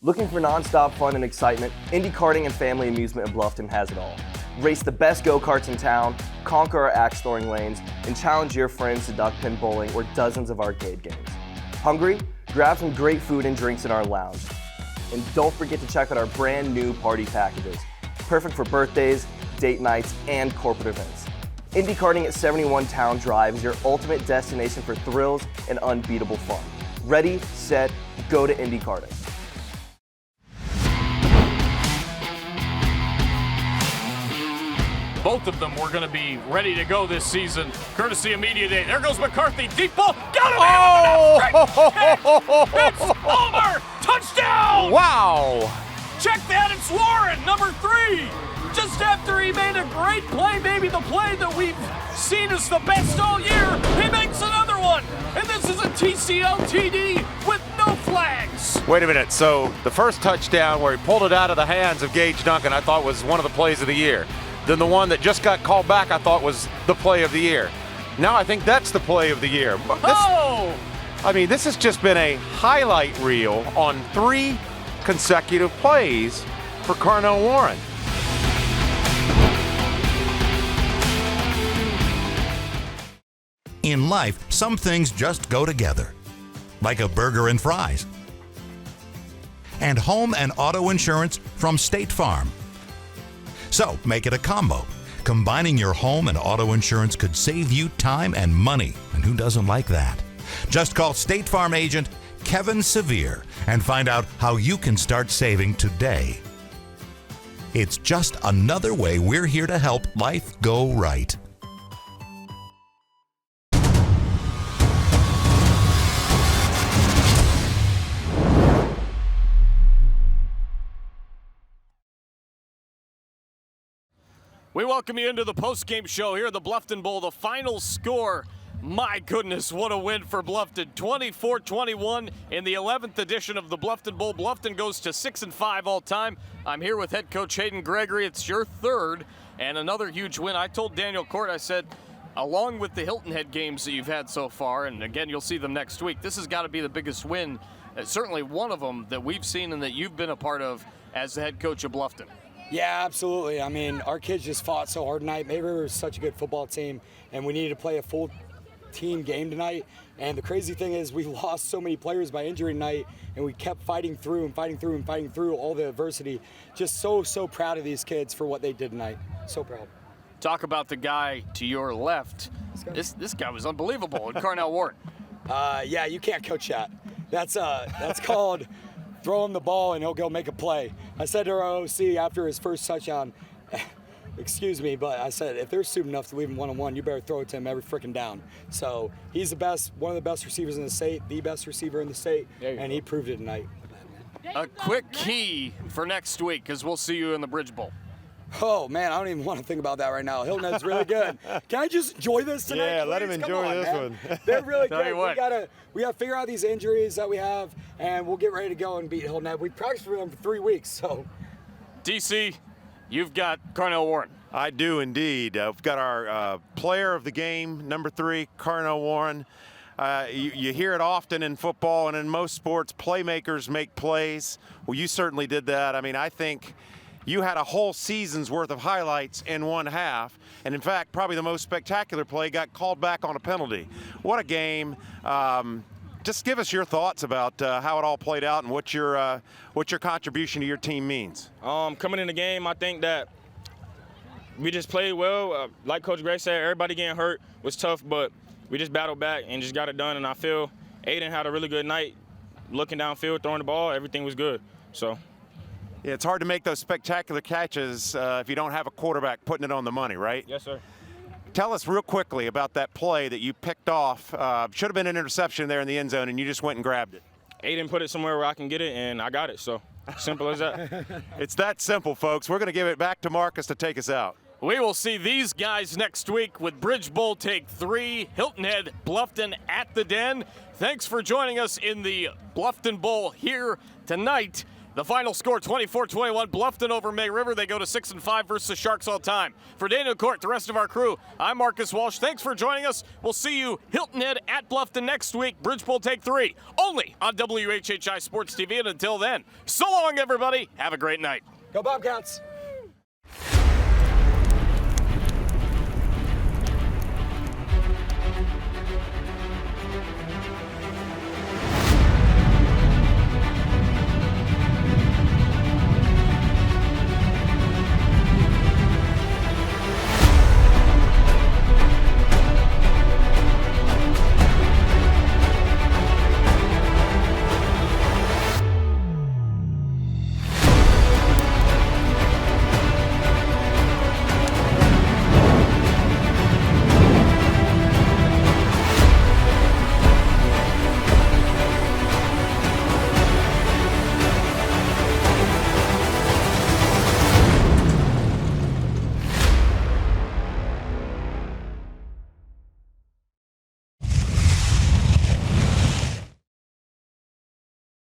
S25: Looking for nonstop fun and excitement? Indy Karting and Family Amusement in Bluffton has it all. Race the best go-karts in town, conquer our axe-throwing lanes, and challenge your friends to duck pin bowling or dozens of arcade games. Hungry? Grab some great food and drinks in our lounge. And don't forget to check out our brand new party packages. Perfect for birthdays, date nights, and corporate events. Indy Karting at 71 Town Drive is your ultimate destination for thrills and unbeatable fun. Ready, set, go to Indy Karting.
S1: Both of them were going to be ready to go this season, courtesy of Media Day. There goes McCarthy, deep ball, got him! Oh! It's Palmer, touchdown!
S12: Wow!
S1: Check that, it's Warren, number 3. Just after he made a great play, maybe the play that we've seen as the best all year, he makes another one. And this is a TCO TD with no flags.
S12: Wait a minute, so the first touchdown where he pulled it out of the hands of Gage Duncan, I thought was one of the plays of the year. Then the one that just got called back, I thought was the play of the year. Now I think that's the play of the year. I mean, this has just been a highlight reel on 3 consecutive plays for Carnell Warren.
S4: In life, some things just go together, like a burger and fries. And home and auto insurance from State Farm. So make it a combo. Combining your home and auto insurance could save you time and money, and who doesn't like that? Just call State Farm agent Kevin Sevier and find out how you can start saving today. It's just another way we're here to help life go right.
S1: We welcome you into the post-game show here at the Bluffton Bowl. The final score, my goodness, what a win for Bluffton. 24-21 in the 11th edition of the Bluffton Bowl. Bluffton goes to 6-5 all time. I'm here with head coach Hayden Gregory. It's your third and another huge win. I told Daniel Court, I said, along with the Hilton Head games that you've had so far, and again, you'll see them next week, this has got to be the biggest win, certainly one of them that we've seen and that you've been a part of as the head coach of Bluffton.
S10: Yeah, absolutely. I mean, our kids just fought so hard tonight. May River is such a good football team, and we needed to play a full team game tonight. And the crazy thing is we lost so many players by injury tonight, and we kept fighting through and fighting through and fighting through all the adversity. Just so proud of these kids for what they did tonight. So proud.
S1: Talk about the guy to your left. This guy was unbelievable, Carnell Warren.
S10: Yeah, you can't coach that. That's called throw him the ball and he'll go make a play. I said to our OC after his first touchdown, excuse me, but I said, if they're stupid enough to leave him one-on-one, you better throw it to him every freaking down. So he's the best, one of the best receivers in the state, the best receiver in the state, and he proved it tonight.
S1: A quick key for next week, because we'll see you in the Bridge Bowl.
S10: Oh, man, I don't even want to think about that right now. Hilton Head's really good. Can I just enjoy this tonight?
S3: Yeah,
S10: please?
S3: let him enjoy this one.
S10: They're really good.
S1: What.
S10: We gotta figure out these injuries that we have, and we'll get ready to go and beat Hilton Head. We practiced for them for 3 weeks, so.
S1: DC, you've got Carnell Warren.
S12: I do indeed. We've got our player of the game, number 3, Carnell Warren. You hear it often in football and in most sports, playmakers make plays. Well, you certainly did that. I mean, I think you had a whole season's worth of highlights in one half, and in fact, probably the most spectacular play got called back on a penalty. What a game. Just give us your thoughts about how it all played out and what your contribution to your team means.
S13: Coming in the game, I think that we just played well. Like Coach Gray said, everybody getting hurt was tough, but we just battled back and just got it done, and I feel Aiden had a really good night looking downfield, throwing the ball. Everything was good. So.
S12: Yeah, it's hard to make those spectacular catches if you don't have a quarterback putting it on the money, right?
S13: Yes, sir.
S12: Tell us real quickly about that play that you picked off. Should have been an interception there in the end zone, and you just went and grabbed it.
S13: Aiden put it somewhere where I can get it, and I got it. So simple as that.
S12: It's that simple, folks. We're going to give it back to Marcus to take us out.
S1: We will see these guys next week with Bridge Bowl Take 3, Hilton Head, Bluffton at the Den. Thanks for joining us in the Bluffton Bowl here tonight. The final score, 24-21, Bluffton over May River. They go to 6-5 versus the Sharks all time. For Daniel Court, the rest of our crew, I'm Marcus Walsh. Thanks for joining us. We'll see you Hilton Head at Bluffton next week. Bridge Bowl Take 3, only on WHHI Sports TV. And until then, so long, everybody. Have a great night.
S10: Go Bobcats!